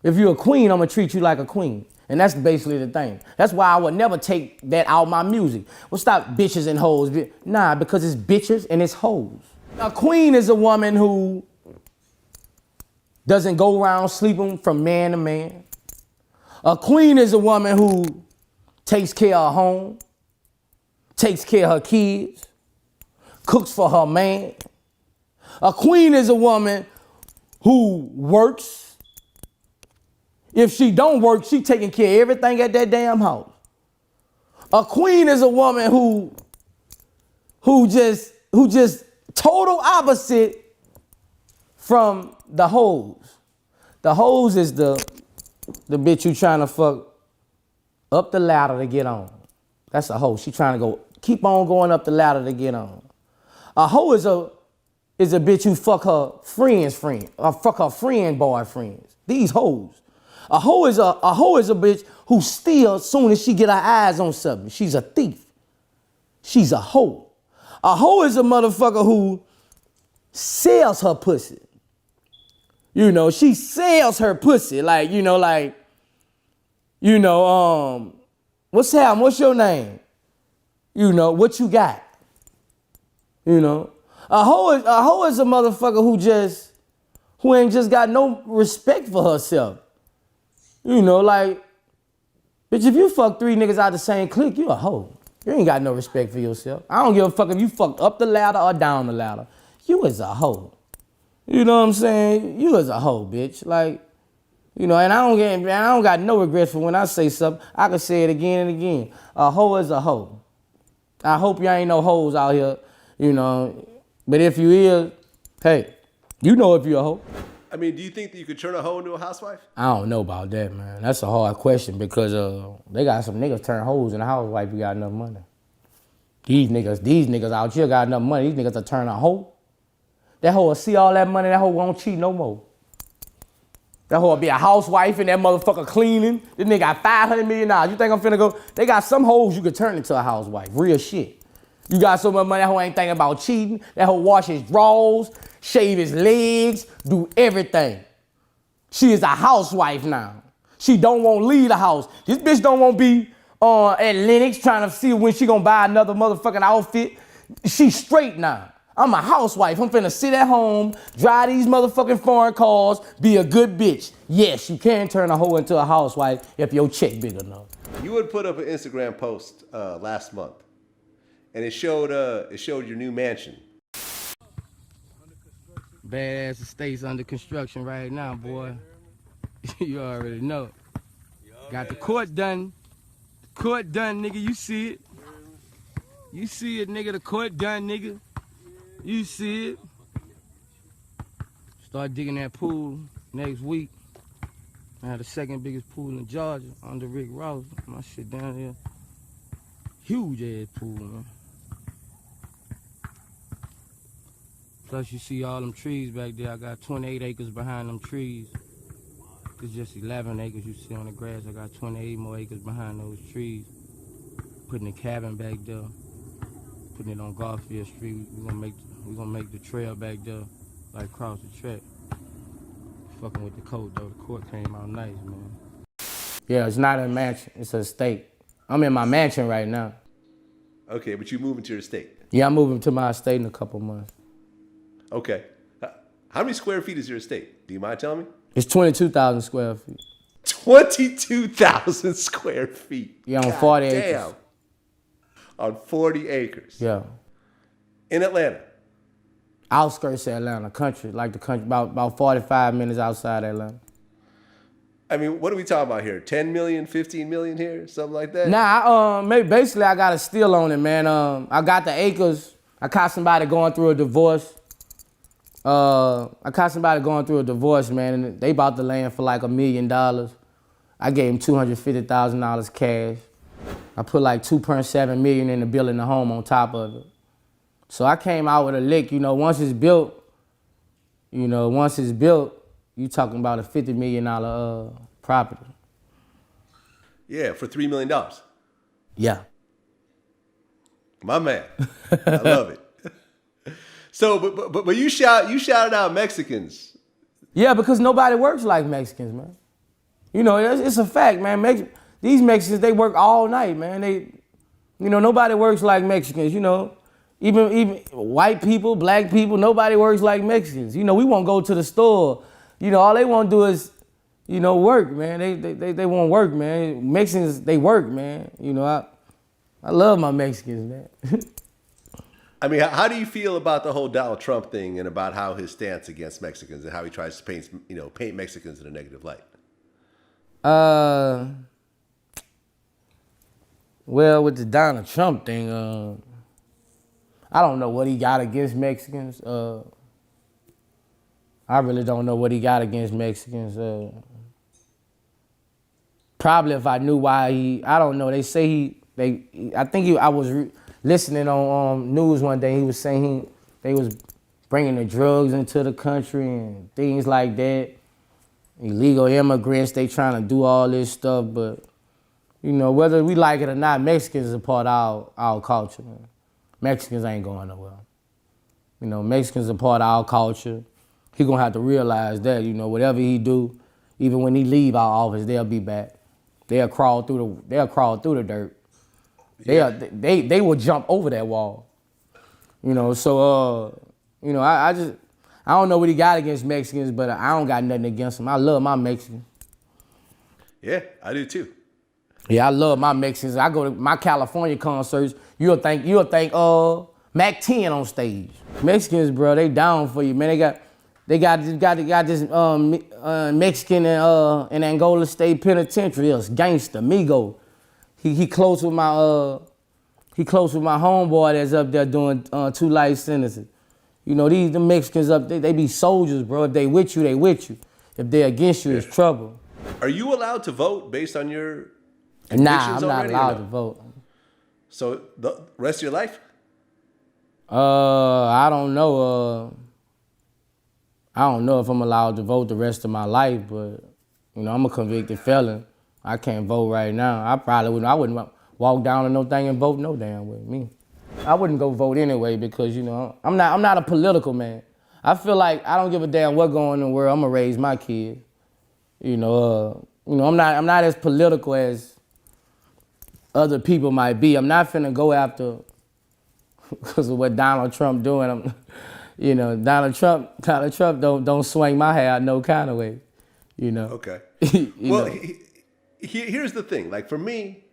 If you're a queen, I'm gonna treat you like a queen. And that's basically the thing. That's why I would never take that out of my music. Well, stop bitches and hoes. Nah, because it's bitches and it's hoes. A queen is a woman who doesn't go around sleeping from man to man. A queen is a woman who takes care of her home, takes care of her kids, cooks for her man. A queen is a woman who works. If she don't work, she taking care of everything at that damn house. A queen is a woman who just total opposite from the hoes. The hoes is the bitch you trying to fuck up the ladder to get on. That's a hoe. She trying to keep on going up the ladder to get on. A hoe is a bitch who fuck her friend's friend, or fuck her friend boyfriends. These hoes. A hoe is a bitch who steals as soon as she get her eyes on something. She's a thief. She's a hoe. A hoe is a motherfucker who sells her pussy. You know, she sells her pussy. Like, what's happening? What's your name? You know, what you got? You know, a hoe is a motherfucker who ain't just got no respect for herself. You know, like, bitch, if you fuck 3 niggas out the same clique, you a hoe. You ain't got no respect for yourself. I don't give a fuck if you fucked up the ladder or down the ladder. You is a hoe. You know what I'm saying? You is a hoe, bitch. Like, you know, and I don't got no regrets for when I say something. I can say it again and again. A hoe is a hoe. I hope you ain't no hoes out here, you know. But if you is, hey, you know if you a hoe. I mean, do you think that you could turn a hoe into a housewife? I don't know about that, man. That's a hard question because they got some niggas turn hoes in a housewife who got enough money. These niggas out here got enough money. These niggas will turn a hoe. That hoe will see all that money, that hoe won't cheat no more. That hoe will be a housewife and that motherfucker cleaning. This nigga got $500 million. You think I'm finna go? They got some hoes you could turn into a housewife. Real shit. You got so much money, that hoe ain't thinking about cheating. That hoe wash his drawers, shave his legs, do everything. She is a housewife now. She don't want to leave the house. This bitch don't want to be at Lennox trying to see when she gonna buy another motherfucking outfit. She straight now. I'm a housewife. I'm finna sit at home, drive these motherfucking foreign cars, be a good bitch. Yes, you can turn a hoe into a housewife if your check big enough. You would put up an Instagram post last month, and it showed your new mansion. Badass estates under construction right now, boy. You already know. Got the court done. Court done, nigga. You see it. You see it, nigga. The court done, nigga. You see it. Start digging that pool next week. I had the second biggest pool in Georgia under Rick Ross. My shit down here. Huge ass pool, man. Plus you see all them trees back there. I got 28 acres behind them trees. It's just 11 acres you see on the grass. I got 28 more acres behind those trees. Putting a cabin back there. Putting it on Garfield Street. We're gonna make the trail back there, like across the track. Fucking with the court though. The court came out nice, man. Yeah, it's not a mansion. It's an estate. I'm in my mansion right now. Okay, but you moving to your estate. Yeah, I'm moving to my estate in a couple months. Okay. How many square feet is your estate? Do you mind telling me? It's 22,000 square feet. 22,000 square feet. Yeah, on 40 acres. On 40 acres. Yeah. In Atlanta. Outskirts of Atlanta, country, like the country, about 45 minutes outside Atlanta. I mean, what are we talking about here? 10 million, 15 million here? Something like that? Nah, basically I got a steal on it, man. I got the acres. I caught somebody going through a divorce. Man, and they bought the land for like $1 million. I gave him $250,000 cash. I put like 2.7 million in the building the home on top of it. So I came out with a lick, once it's built, you talking about a $50 million property. Yeah, for $3 million. Yeah. My man. I love it. So, but you shouted out Mexicans. Yeah, because nobody works like Mexicans, man. It's a fact, man. These Mexicans, they work all night, man. Nobody works like Mexicans, Even white people, black people, nobody works like Mexicans. We won't go to the store. All they want to do is, work, man. They won't work, man. Mexicans, they work, man. I love my Mexicans, man. I mean, how do you feel about the whole Donald Trump thing and about how his stance against Mexicans and how he tries to paint Mexicans in a negative light? Well, with the Donald Trump thing, I don't know what he got against Mexicans. I really don't know what he got against Mexicans. Probably if I knew why I don't know. They say I was listening on news one day. He was saying they was bringing the drugs into the country and things like that. Illegal immigrants, they trying to do all this stuff, but whether we like it or not, Mexicans is a part of our culture, man. Mexicans ain't going nowhere. Mexicans are part of our culture. He gonna have to realize that, whatever he do, even when he leave our office, they'll be back. They'll crawl through the dirt. Yeah. They will jump over that wall. So I don't know what he got against Mexicans, but I don't got nothing against them. I love my Mexicans. Yeah, I do too. Yeah, I love my Mexicans. I go to my California concerts. You'll think Mac 10 on stage. Mexicans, bro, they down for you, man. They got this Mexican in Angola State Penitentiary. It's gangster, Migo. He close with my homeboy that's up there doing 2 life sentences. The Mexicans up there, they be soldiers, bro. If they with you, they with you. If they against you, it's trouble. Are you allowed to vote based on your Nah, I'm not already, allowed to vote. So the rest of your life? I don't know. I don't know if I'm allowed to vote the rest of my life, but I'm a convicted felon. I can't vote right now. I wouldn't walk down to no thing and vote no damn way. Me. I wouldn't go vote anyway because I'm not a political man. I feel like I don't give a damn what going on in the world. I'm gonna raise my kids. I'm not as political as other people might be. I'm not finna go after because of what Donald Trump doing. Donald Trump don't swing my hair no kind of way. Okay. Here's the thing. Like for me,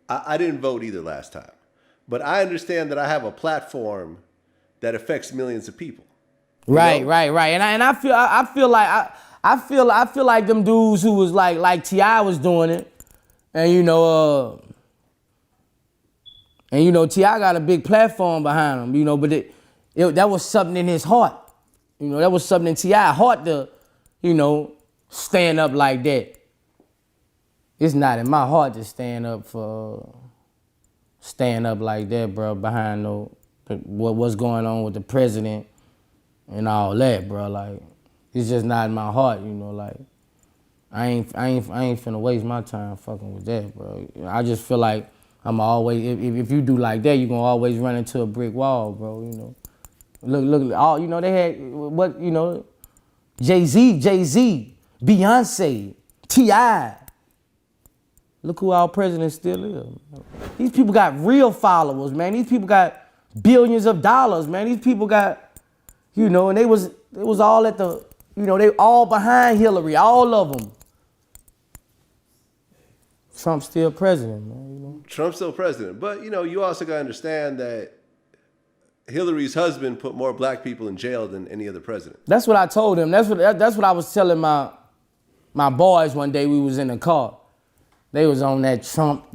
I didn't vote either last time, but I understand that I have a platform that affects millions of people. Right. And I feel like them dudes who was like T.I. was doing it, and T.I. got a big platform behind him, but that was something in his heart. That was something in T.I. heart to, stand up like that. It's not in my heart to stand up like that, bro, behind what's going on with the president and all that, bro. Like, it's just not in my heart, like. I ain't finna waste my time fucking with that, bro. I just feel like I'm always, if you do like that, you're gonna always run into a brick wall, bro, Look, all, they had, Jay-Z, Beyonce, T.I. Look who our president still is. These people got real followers, man. These people got billions of dollars, man. These people got, and it was all at the, they all behind Hillary, all of them. Trump's still president, man. Trump's still president. But, you also got to understand that Hillary's husband put more black people in jail than any other president. That's what I told him. That's what I was telling my my boys one day, we was in the car. They was on that Trump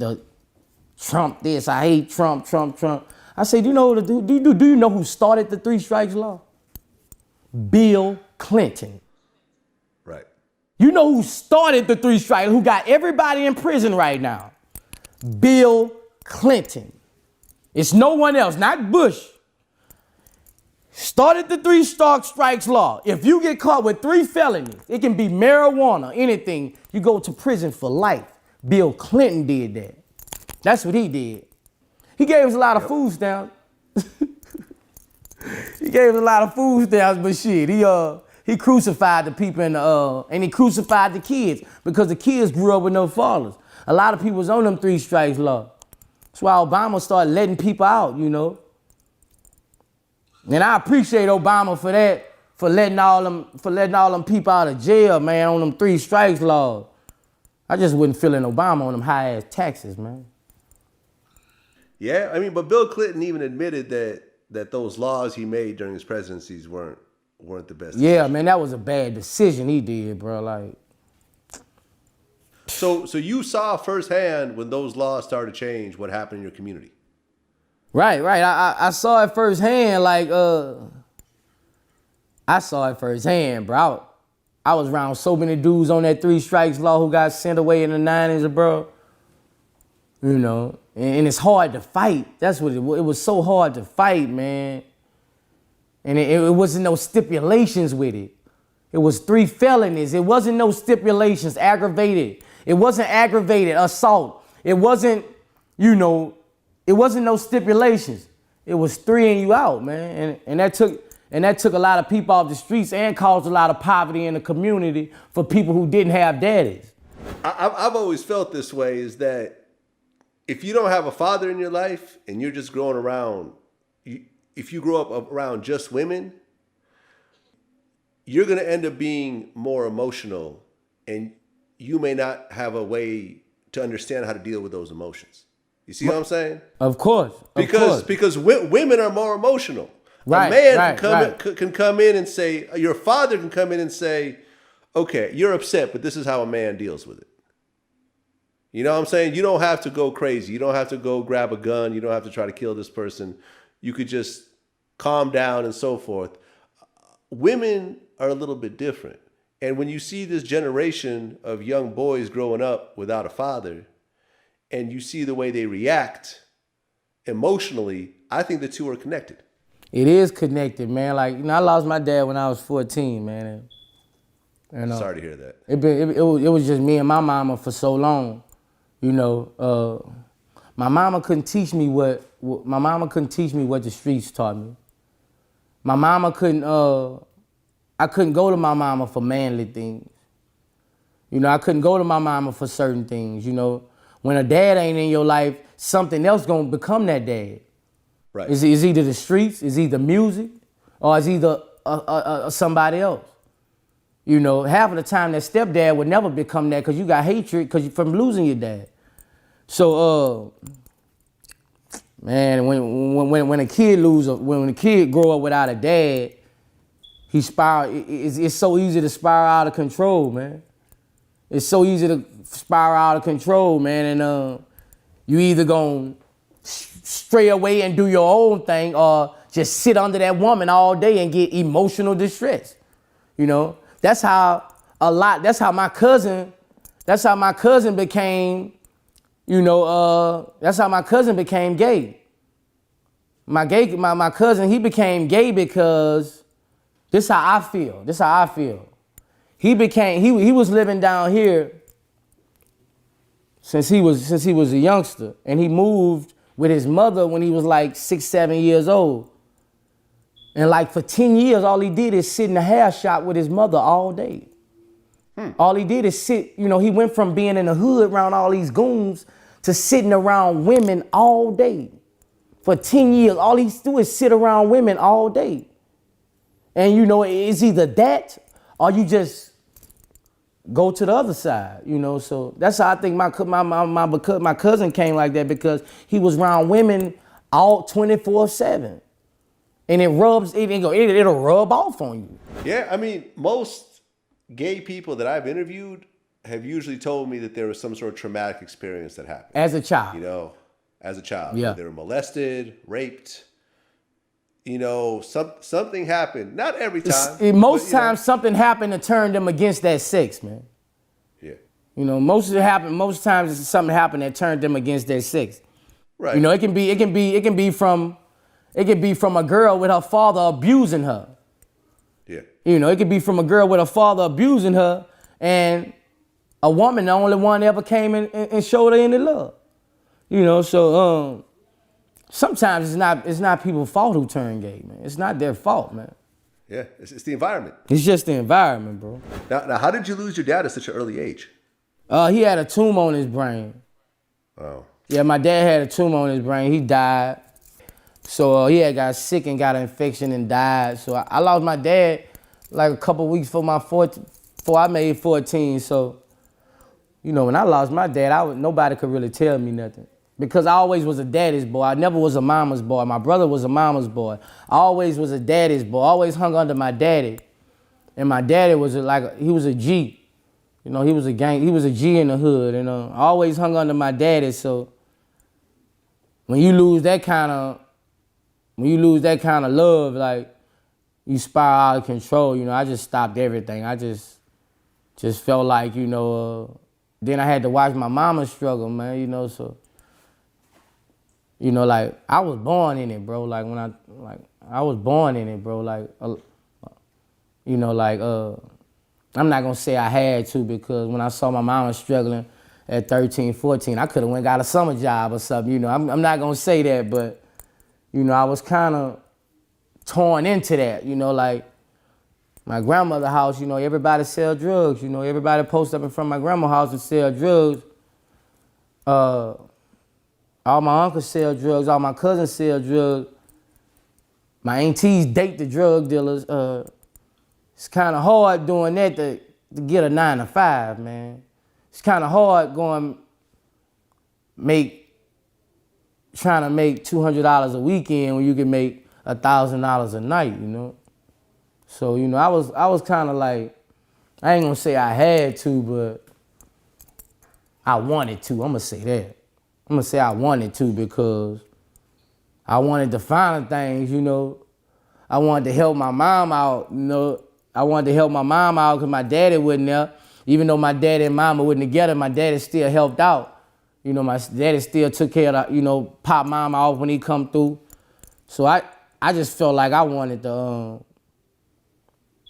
this, I hate Trump. I said, do you know what do you know who started the 3 strikes law? Bill Clinton. Right. You know who started the 3 strikes, who got everybody in prison right now? Bill Clinton. It's no one else, not Bush. Started the 3 strikes law. If you get caught with 3 felonies, it can be marijuana, anything, you go to prison for life. Bill Clinton did that. That's what he did. He gave us a lot of food stamps. He gave us a lot of food stamps, but shit, he crucified the people and he crucified the kids because the kids grew up with no fathers. A lot of people was on them 3 strikes law. That's why Obama started letting people out, you know. And I appreciate Obama for that, for letting all them people out of jail, man, on them 3 strikes laws. I just wasn't feeling Obama on them high ass taxes, man. Yeah, I mean, but Bill Clinton even admitted that those laws he made during his presidencies weren't the best. Yeah, man, that was a bad decision he did, bro. Like, so you saw firsthand when those laws started to change what happened in your community. Right. I saw it firsthand. Like, I saw it firsthand, bro. I was around so many dudes on that 3 strikes law who got sent away in the 90s, bro. You know, and it's hard to fight. That's what it was so hard to fight, man. And it wasn't no stipulations with it. It was 3 felonies. It wasn't no stipulations, aggravated. It wasn't aggravated assault. It wasn't, you know, it wasn't no stipulations. It was 3 and you out, man. And that took a lot of people off the streets and caused a lot of poverty in the community for people who didn't have daddies. I've always felt this way, is that if you don't have a father in your life and you're just growing around, if you grow up around just women, you're going to end up being more emotional, and you may not have a way to understand how to deal with those emotions. You see what I'm saying? Of course. Because women are more emotional. Right, a man right. can come in and say, your father can come in and say, okay, you're upset, but this is how a man deals with it. You know what I'm saying? You don't have to go crazy. You don't have to go grab a gun. You don't have to try to kill this person. You could just calm down and so forth. Women are a little bit different. And when you see this generation of young boys growing up without a father, and you see the way they react emotionally, I think the two are connected. It is connected, man. Like, you know, I lost my dad when I was 14, man. And, sorry to hear that. It was just me and my mama for so long. You know, my mama couldn't teach me what the streets taught me. My mama couldn't. I couldn't go to my mama for manly things. You know, I couldn't go to my mama for certain things. You know, when a dad ain't in your life, something else gonna become that dad. Right. It's either the streets, it's either music, or it's either somebody else. You know, half of the time that stepdad would never become that because you got hatred from losing your dad. So, man, when a kid when a kid grow up without a dad, he spiral. It's so easy to spiral out of control, man. It's so easy to spiral out of control, man. And you either gonna stray away and do your own thing, or just sit under that woman all day and get emotional distress. You know. That's how my cousin became, you know, that's how my cousin became gay. My cousin, he became gay because this how I feel. He was living down here since he was a youngster, and he moved with his mother when he was like 6, 7 years old. And like for 10 years, all he did is sit in the hair shop with his mother all day. All he did is sit, you know, he went from being in the hood around all these goons to sitting around women all day. For 10 years, all he do is sit around women all day. And you know, it's either that or you just go to the other side, you know. So that's how I think my cousin came like that, because he was around women all 24/7. And it'll rub off on you. Yeah, I mean, most gay people that I've interviewed have usually told me that there was some sort of traumatic experience that happened. As a child. You know, as a child. Yeah. They were molested, raped. You know, something happened. Not every time. Most times something happened to turn them against that sex, man. Yeah. You know, most times something happened that turned them against their sex. Right. You know, it can be from a girl with her father abusing her. Yeah. You know, it could be from a girl with her father abusing her, and a woman, the only one that ever came in and showed her any love. You know, so sometimes it's not people's fault who turn gay, man. It's not their fault, man. Yeah, it's the environment. It's just the environment, bro. Now, how did you lose your dad at such an early age? He had a tumor on his brain. Oh. Yeah, my dad had a tumor on his brain. He died. So he had got sick and got an infection and died. So I lost my dad like a couple weeks before I made 14. So, you know, when I lost my dad, nobody could really tell me nothing. Because I always was a daddy's boy. I never was a mama's boy. My brother was a mama's boy. I always was a daddy's boy. I always hung under my daddy. And my daddy was he was a G. You know, he was a G in the hood. And I always hung under my daddy. So when you lose that kind of love, like, you spiral out of control. You know, I just stopped everything. I just felt like, you know, then I had to watch my mama struggle, man, you know, so. You know, like, I was born in it, bro. Like, I was born in it, bro. Like, you know, like, I'm not gonna say I had to, because when I saw my mama struggling at 13, 14, I could have went and got a summer job or something, you know. I'm not gonna say that, but, you know, I was kind of torn into that, you know, like, my grandmother's house, you know, everybody sell drugs, you know. Everybody post up in front of my grandma's house and sell drugs. All my uncles sell drugs. All my cousins sell drugs. My aunties date the drug dealers. It's kind of hard doing that to get a 9 to 5, man. It's kind of hard trying to make $200 a weekend when you can make $1,000 a night, you know. So, you know, I was kind of like, I ain't gonna say I had to, but I wanted to. I'm gonna say that. I'm gonna say I wanted to, because I wanted to find things, you know. I wanted to help my mom out, you know. I wanted to help my mom out because my daddy wasn't there. Even though my daddy and mama wasn't together, my daddy still helped out. You know, my daddy still took care of, you know, pop mama off when he come through. So I just felt like I wanted to,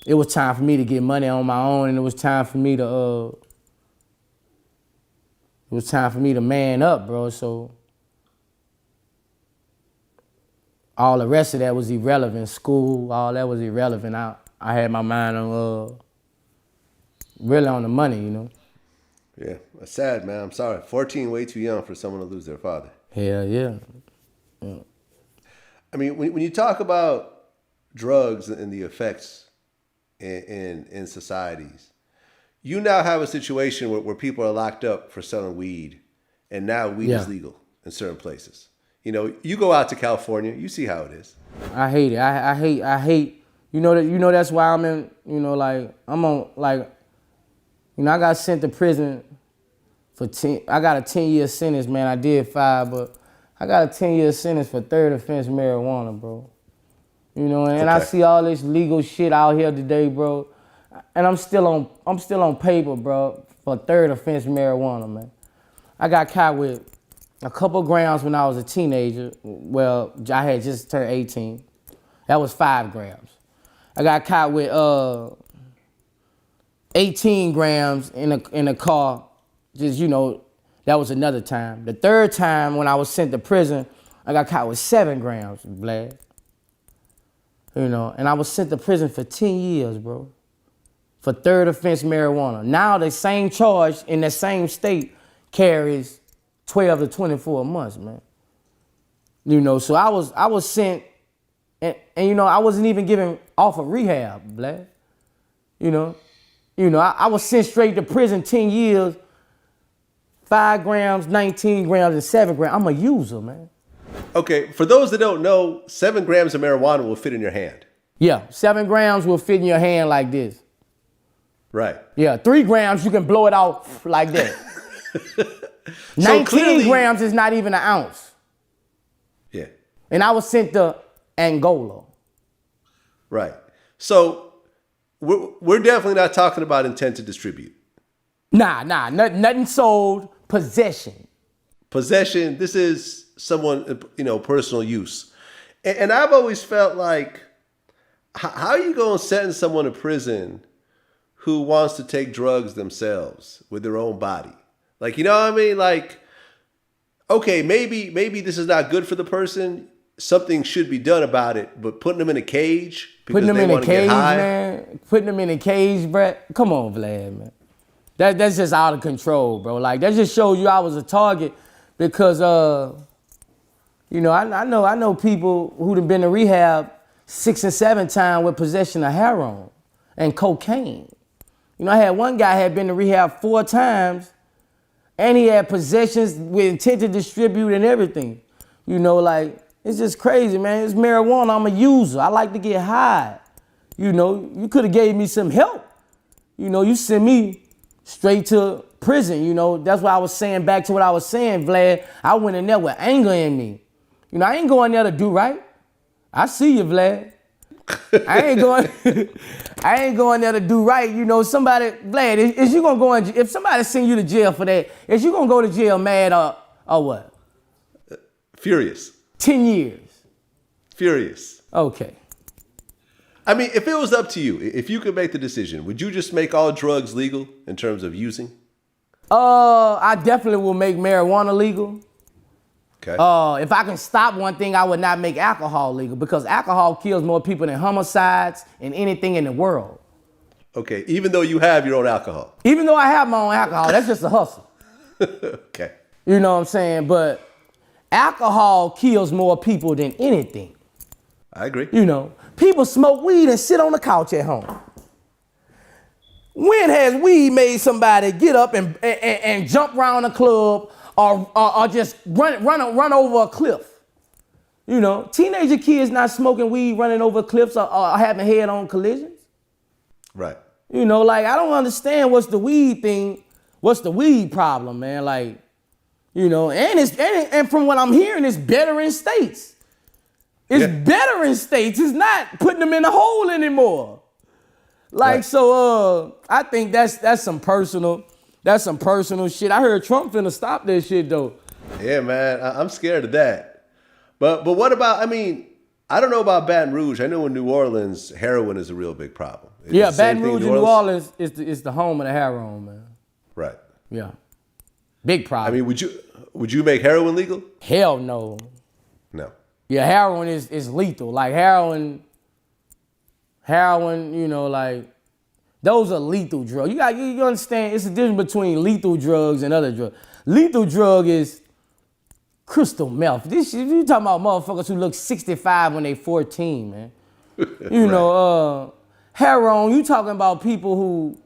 it was time for me to get money on my own, and it was time for me to, man up, bro. So all the rest of that was irrelevant. School, all that was irrelevant. I had my mind on, really on the money, you know. Yeah, that's sad, man. I'm sorry. 14, way too young for someone to lose their father. Hell yeah. I mean, when you talk about drugs and the effects in societies, you now have a situation where people are locked up for selling weed, and now weed is legal in certain places. You know, you go out to California, you see how it is. I hate it. I hate. You know that's why I'm in. You know, like, I'm on, like, you know, I got sent to prison for 10. I got a 10-year sentence, man. I did 5, but I got a 10-year sentence for third offense marijuana, bro. You know, and I see all this legal shit out here today, bro. And I'm still on paper, bro, for third offense marijuana, man. I got caught with a couple grams when I was a teenager. Well, I had just turned 18. That was 5 grams. I got caught with 18 grams in a car. Just, you know, that was another time. The third time when I was sent to prison, I got caught with 7 grams, Vlad. You know, and I was sent to prison for 10 years, bro, for third offense marijuana. Now the same charge in the same state carries 12 to 24 months, man. You know, so I was sent, and you know, I wasn't even given off of rehab, Vlad. You know, I was sent straight to prison 10 years, 5 grams, 19 grams, and 7 grams. I'm a user, man. Okay, for those that don't know, 7 grams of marijuana will fit in your hand. Yeah, 7 grams will fit in your hand like this. Right. Yeah, 3 grams, you can blow it out like that. 19 grams is not even an ounce. Yeah. And I was sent to Angola. Right. So we're definitely not talking about intent to distribute. Nah, nothing sold, possession. Possession, this is someone, personal use. And I've always felt like, how are you going to sentence someone to prison who wants to take drugs themselves with their own body? Like, you know what I mean? Like, okay, maybe this is not good for the person. Something should be done about it, but putting them in a cage because Putting them they in a want to get cage, high. man. Putting them in a cage, bro. Come on, Vlad, man. That's just out of control, bro. Like, that just shows you I was a target because, I know people who done been to rehab 6 and 7 times with possession of heroin and cocaine. I had one guy had been to rehab 4 times and he had possessions with intent to distribute and everything. It's just crazy, man. It's marijuana. I'm a user. I like to get high. You could have gave me some help. You sent me straight to prison. That's what I was saying, back to what I was saying, Vlad. I went in there with anger in me. I ain't going there to do right. I see you, Vlad. I ain't going there to do right. Somebody, Vlad, is you gonna go in, if somebody send you to jail for that, is you gonna go to jail mad or what? Furious. 10 years. Furious. Okay. I mean, if it was up to you, if you could make the decision, would you just make all drugs legal in terms of using? I definitely will make marijuana legal. Okay. If I can stop one thing, I would not make alcohol legal because alcohol kills more people than homicides and anything in the world. Okay, even though you have your own alcohol. Even though I have my own alcohol, that's just a hustle. Okay. You know what I'm saying? But alcohol kills more people than anything. I agree. People smoke weed and sit on the couch at home. When has weed made somebody get up and jump around a club or just run over a cliff? Teenager kids not smoking weed, running over cliffs or having head-on collisions. Right. I don't understand what's the weed thing. What's the weed problem, man? And from what I'm hearing, it's better in states. It's better in states. It's not putting them in a hole anymore. So I think that's some personal shit. I heard Trump finna stop that shit though. Yeah, man, I'm scared of that. But what about, I don't know about Baton Rouge. I know in New Orleans, heroin is a real big problem. Baton Rouge and New Orleans is the home of the heroin, man. Right. Yeah. Big problem. Would you make heroin legal? Hell no. No. Yeah, heroin is lethal. Like heroin, those are lethal drugs. You understand? It's the difference between lethal drugs and other drugs. Lethal drug is crystal meth. You talking about motherfuckers who look 65 when they 14, man. Heroin, you talking about people who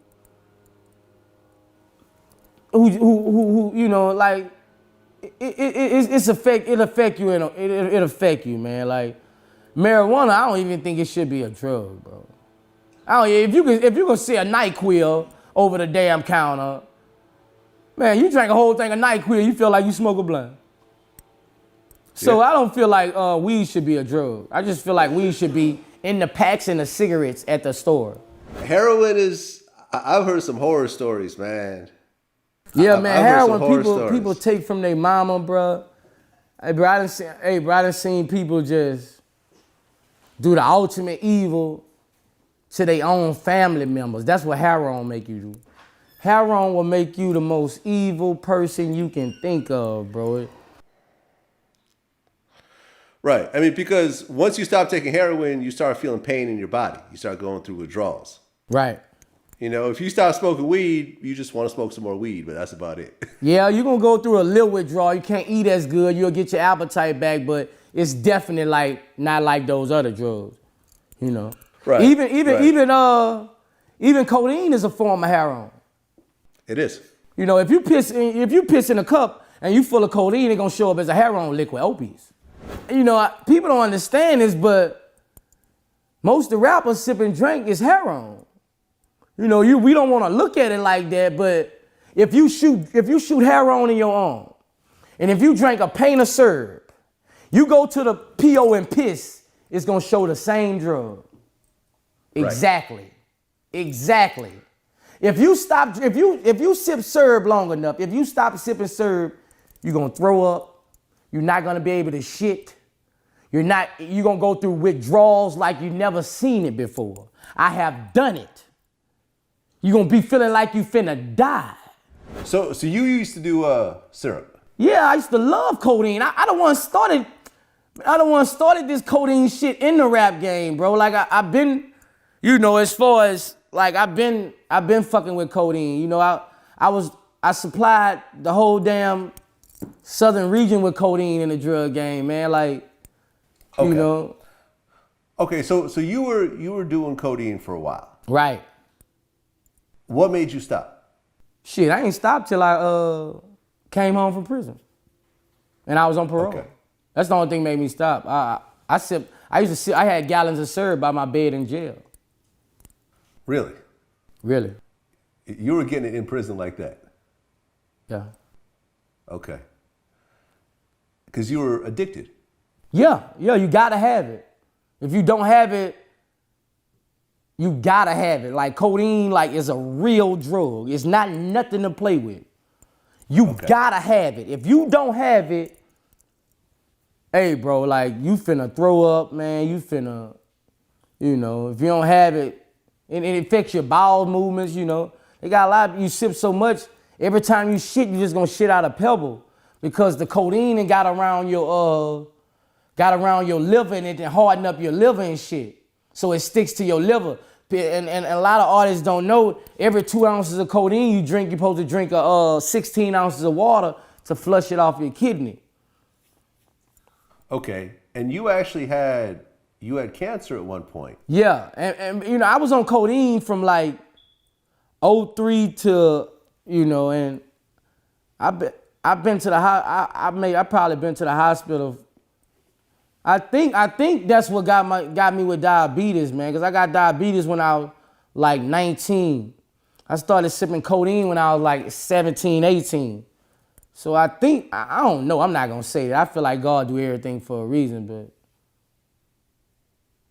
it affect you, it affect you, man. Like marijuana, I don't even think it should be a drug, bro. If you can see a NyQuil over the damn counter, man, you drink a whole thing of NyQuil, you feel like you smoke a blunt. So I don't feel like weed should be a drug. I just feel like weed should be in the packs and the cigarettes at the store. Heroin is, I've heard some horror stories, man. Yeah, man, heroin people take from their mama, bro. Hey, bro, I done seen people just do the ultimate evil to their own family members. That's what heroin make you do. Heroin will make you the most evil person you can think of, bro. Right. Because once you stop taking heroin, you start feeling pain in your body. You start going through withdrawals. Right. If you stop smoking weed, you just want to smoke some more weed, but that's about it. Yeah, you're going to go through a little withdrawal. You can't eat as good. You'll get your appetite back, but it's definitely not like those other drugs, Right. Even codeine is a form of heroin. It is. If you piss in a cup and you full of codeine, it's going to show up as a heroin liquid, opiates. People don't understand this, but most of the rappers sip and drink is heroin. we don't want to look at it like that, but if you shoot heroin in your arm, and if you drink a paint of syrup, you go to the PO and piss, it's gonna show the same drug. Exactly. Exactly. If you sip syrup long enough, if you stop sipping syrup, you're gonna throw up. You're not gonna be able to shit. You're gonna go through withdrawals like you never seen it before. I have done it. You're gonna be feeling like you finna die. So you used to do syrup? Yeah, I used to love codeine. I don't want to started this codeine shit in the rap game, bro. Like I've been, as far as like I've been fucking with codeine. I supplied the whole damn southern region with codeine in the drug game, man. Like, Okay. Okay, so you were doing codeine for a while. Right. What made you stop? Shit, I ain't stopped till I came home from prison. And I was on parole. Okay. That's the only thing that made me stop. I had gallons of syrup by my bed in jail. Really? Really? You were getting it in prison like that? Yeah. Okay. Because you were addicted? Yeah, you gotta have it. If you don't have it, you gotta have it. Like codeine, is a real drug. It's not nothing to play with. You gotta have it. If you don't have it, hey, bro, you finna throw up, man. You finna, if you don't have it, and it affects your bowel movements, They got a lot of, you sip so much, every time you shit, you just gonna shit out a pebble because the codeine got around your liver and it harden up your liver and shit. So it sticks to your liver. And a lot of artists don't know, every 2 ounces of codeine you drink, you're supposed to drink 16 ounces of water to flush it off your kidney. Okay, and you actually had cancer at one point. Yeah, and I was on codeine from '03 to, and I've been to the I probably been to the hospital. I think that's what got me with diabetes, man, because I got diabetes when I was 19. I started sipping codeine when I was 17, 18. So I think, I don't know, I'm not going to say that. I feel like God do everything for a reason, but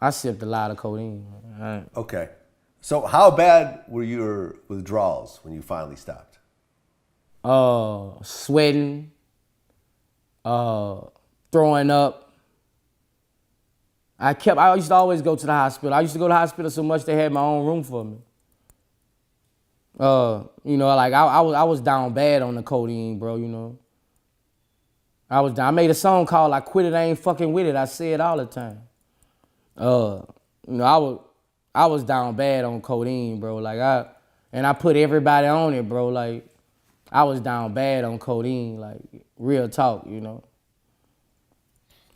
I sipped a lot of codeine. Okay. So how bad were your withdrawals when you finally stopped? Sweating, throwing up. I used to always go to the hospital. I used to go to the hospital so much they had my own room for me. I was down bad on the codeine, bro, I was down. I made a song called I Quit It, I Ain't Fucking With It. I say it all the time. I was down bad on codeine, bro. And I put everybody on it, bro. I was down bad on codeine, real talk,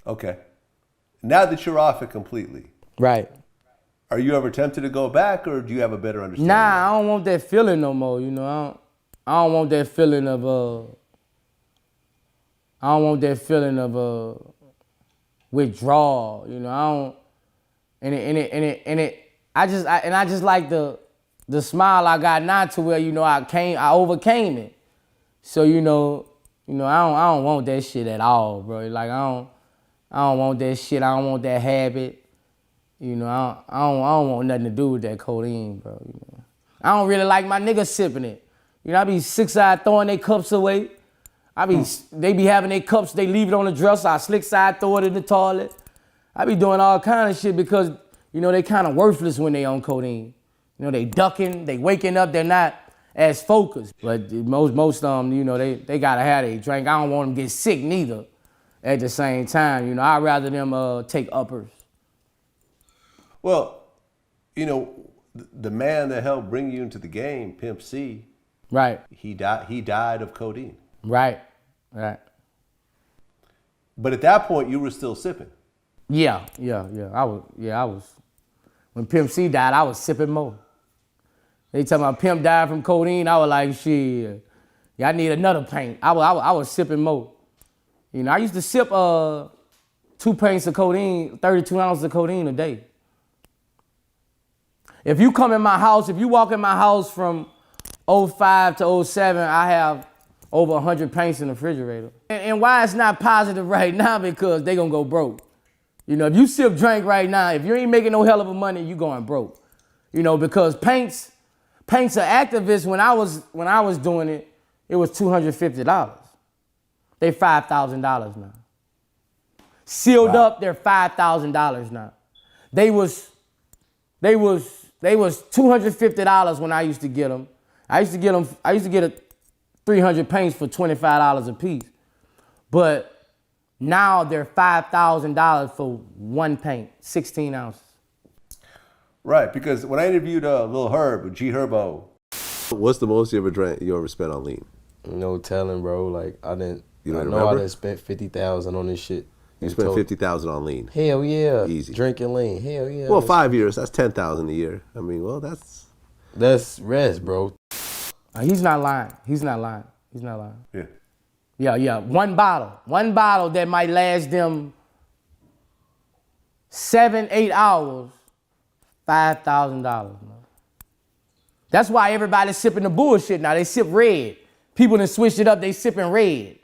Okay. Now that you're off it completely. Right. Are you ever tempted to go back, or do you have a better understanding? Nah, I don't want that feeling no more, I don't want that feeling of withdrawal, I just like the smile I got now to where, I overcame it. So, I don't want that shit at all, bro. I don't want that shit. I don't want that habit. I don't want nothing to do with that codeine, bro. I don't really like my niggas sipping it. I be slick-side throwing their cups away. They be having their cups, they leave it on the dresser. I slick-side throw it in the toilet. I be doing all kind of shit because, they kind of worthless when they on codeine. They ducking, they waking up, they're not as focused. But most of them, they gotta have their drink. I don't want them to get sick neither. At the same time, I'd rather them take uppers. Well, the man that helped bring you into the game, Pimp C, right? He died of codeine. Right. But at that point, you were still sipping. Yeah. I was. When Pimp C died, I was sipping more. They tell me Pimp died from codeine. I was like, shit, I need another paint. I was sipping more. I used to sip 2 paints of codeine, 32 ounces of codeine a day. If you come in my house, if you walk in my house from '05 to '07, I have over 100 paints in the refrigerator. And why it's not positive right now, because they gonna go broke. You know, if you sip drink right now, if you ain't making no hell of a money, you going broke. You know, because paints are activists. When I was doing it, it was $250. They $5,000 now. Sealed up, they're $5,000 now. They was $250 when I used to get them. I used to get 300 paints for $25 a piece. But now they're $5,000 for one paint, 16 ounces. Right, because when I interviewed Lil Herb with G Herbo, what's the most you ever spent on lean? No telling, bro. Like I done spent 50,000 on this shit. You spent 50,000 on lean. Hell yeah. Easy. Drinking lean. Hell yeah. Well, 5 years, that's 10,000 a year. I mean, well, that's rest, bro. He's not lying. Yeah. Yeah. One bottle that might last them 7-8 hours, $5,000. That's why everybody's sipping the bullshit now. They sip red. People done switched it up. They sipping red.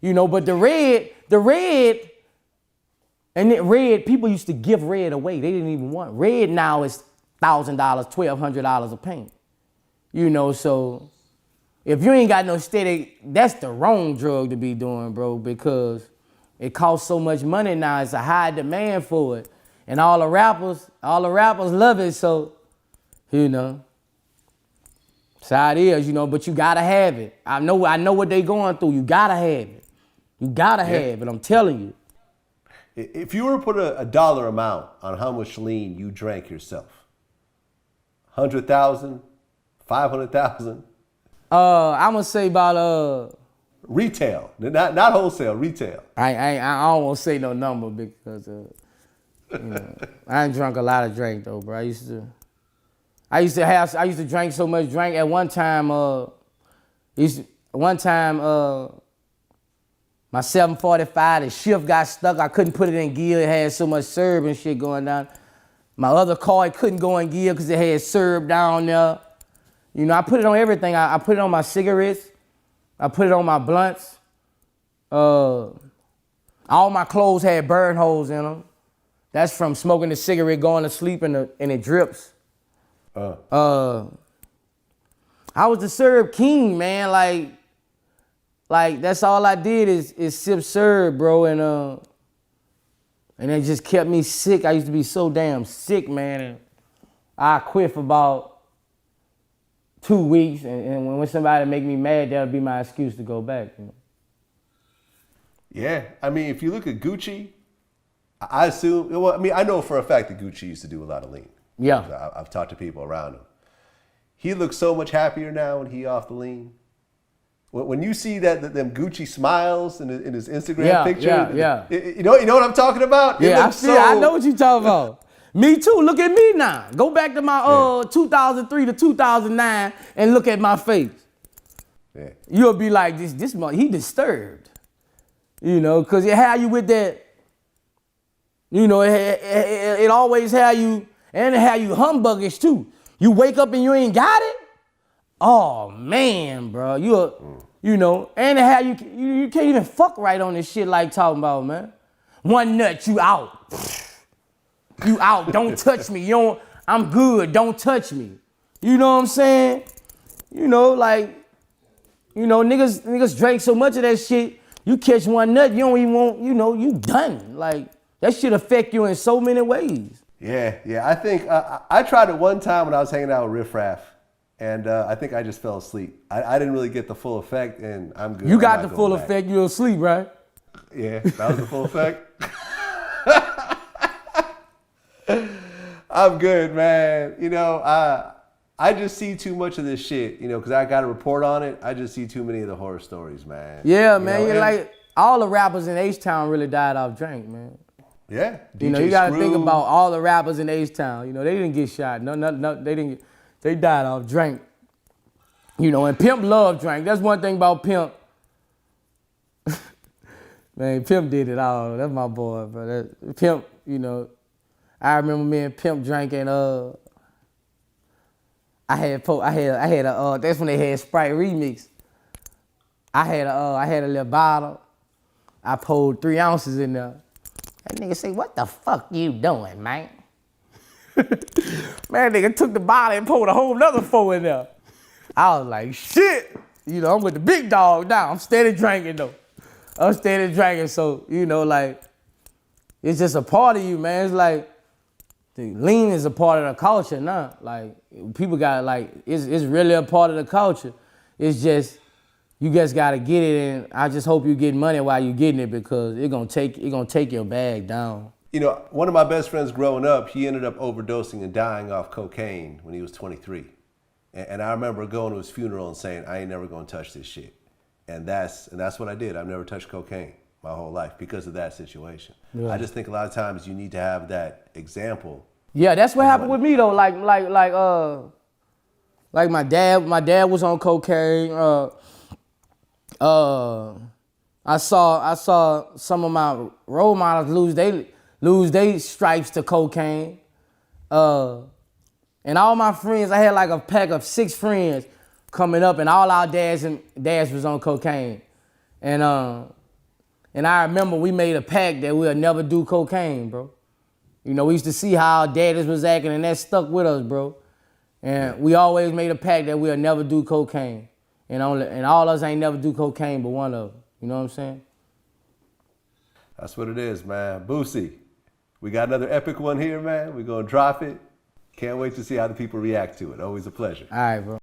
You know, but the red, people used to give red away. They didn't even want red. Now is $1,000, $1,200 a paint. You know, so if you ain't got no steady, that's the wrong drug to be doing, bro, because it costs so much money now. It's a high demand for it. And all the rappers love it, so, you know. That's how it is, you know, but you gotta have it. I know what they going through. You gotta have it. You gotta have it, I'm telling you. If you were to put a dollar amount on how much lean you drank yourself, 100,000, 500,000? I'm gonna say about retail, not wholesale, retail. I don't want to say no number because you know, I ain't drunk a lot of drink though, bro. I used to drink so much drink at one time. My 745, the shift got stuck. I couldn't put it in gear. It had so much syrup and shit going down. My other car, it couldn't go in gear because it had syrup down there. You know, I put it on everything. I put it on my cigarettes. I put it on my blunts. All my clothes had burn holes in them. That's from smoking the cigarette, going to sleep, and it drips. I was the syrup king, man. Like that's all I did is sip syrup, bro, and it just kept me sick. I used to be so damn sick, man, and I quit for about 2 weeks, and when somebody make me mad, that'll be my excuse to go back. You know? Yeah, I mean, if you look at Gucci, I assume. Well, I mean, I know for a fact that Gucci used to do a lot of lean. Yeah, I've talked to people around him. He looks so much happier now when he off the lean. When you see them Gucci smiles in his Instagram picture, you know what I'm talking about? Yeah, I know what you're talking about. Me too. Look at me now. Go back to my 2003 to 2009 and look at my face. Yeah. You'll be like, this he disturbed. You know, because it had you with that. You know, it always had you, and it had you humbuggish too. You wake up and you ain't got it. Oh man, bro, you know, and it had you can't even fuck right on this shit like talking about, man. One nut, you out. You out. Don't touch me. I'm good. Don't touch me. You know what I'm saying? You know, like, you know, niggas drank so much of that shit. You catch one nut, you don't even want, you know, you done. Like, that shit affect you in so many ways. Yeah. I think I tried it one time when I was hanging out with Riff Raff, and I think I just fell asleep. I didn't really get the full effect, and I'm good. You got the full effect, you were asleep, right? Yeah, that was the full effect. I'm good, man. You know, I just see too much of this shit, you know, because I got a report on it. I just see too many of the horror stories, man. Yeah, man. You're like, all the rappers in H-Town really died off drink, man. Yeah. You know, you got to think about all the rappers in H-Town. You know, they didn't get shot. No, they didn't. They died off drink. You know, and Pimp loved drink. That's one thing about Pimp. Man, Pimp did it all. That's my boy, bro. Pimp, you know, I remember me and Pimp drinking I had a that's when they had Sprite remix. I had a little bottle. I pulled 3 ounces in there. That nigga say, "What the fuck you doing, man?" Man, nigga took the bottle and pulled a whole nother 4 in there. I was like, shit. You know, I'm with the big dog now. I'm steady drinking though. I'm steady drinking, so you know, like, it's just a part of you, man. It's like, lean is a part of the culture now. Like, people got like, it's really a part of the culture. It's just, you just gotta get it, and I just hope you get money while you getting it, because it gonna take your bag down. You know, one of my best friends growing up, he ended up overdosing and dying off cocaine when he was 23. And I remember going to his funeral and saying, I ain't never gonna touch this shit. And that's what I did. I've never touched cocaine my whole life because of that situation. Yeah. I just think a lot of times you need to have that example. Yeah, that's what happened with me though. Like my dad was on cocaine. I saw some of my role models lose they stripes to cocaine. And all my friends, I had like a pack of 6 friends coming up, and all our dads was on cocaine. And I remember we made a pact that we'll never do cocaine, bro. You know, we used to see how our daddies was acting, and that stuck with us, bro. And we always made a pact that we'll never do cocaine. And all of us ain't never do cocaine but one of them. You know what I'm saying? That's what it is, man. Boosie, we got another epic one here, man. We're gonna drop it. Can't wait to see how the people react to it. Always a pleasure. All right, bro.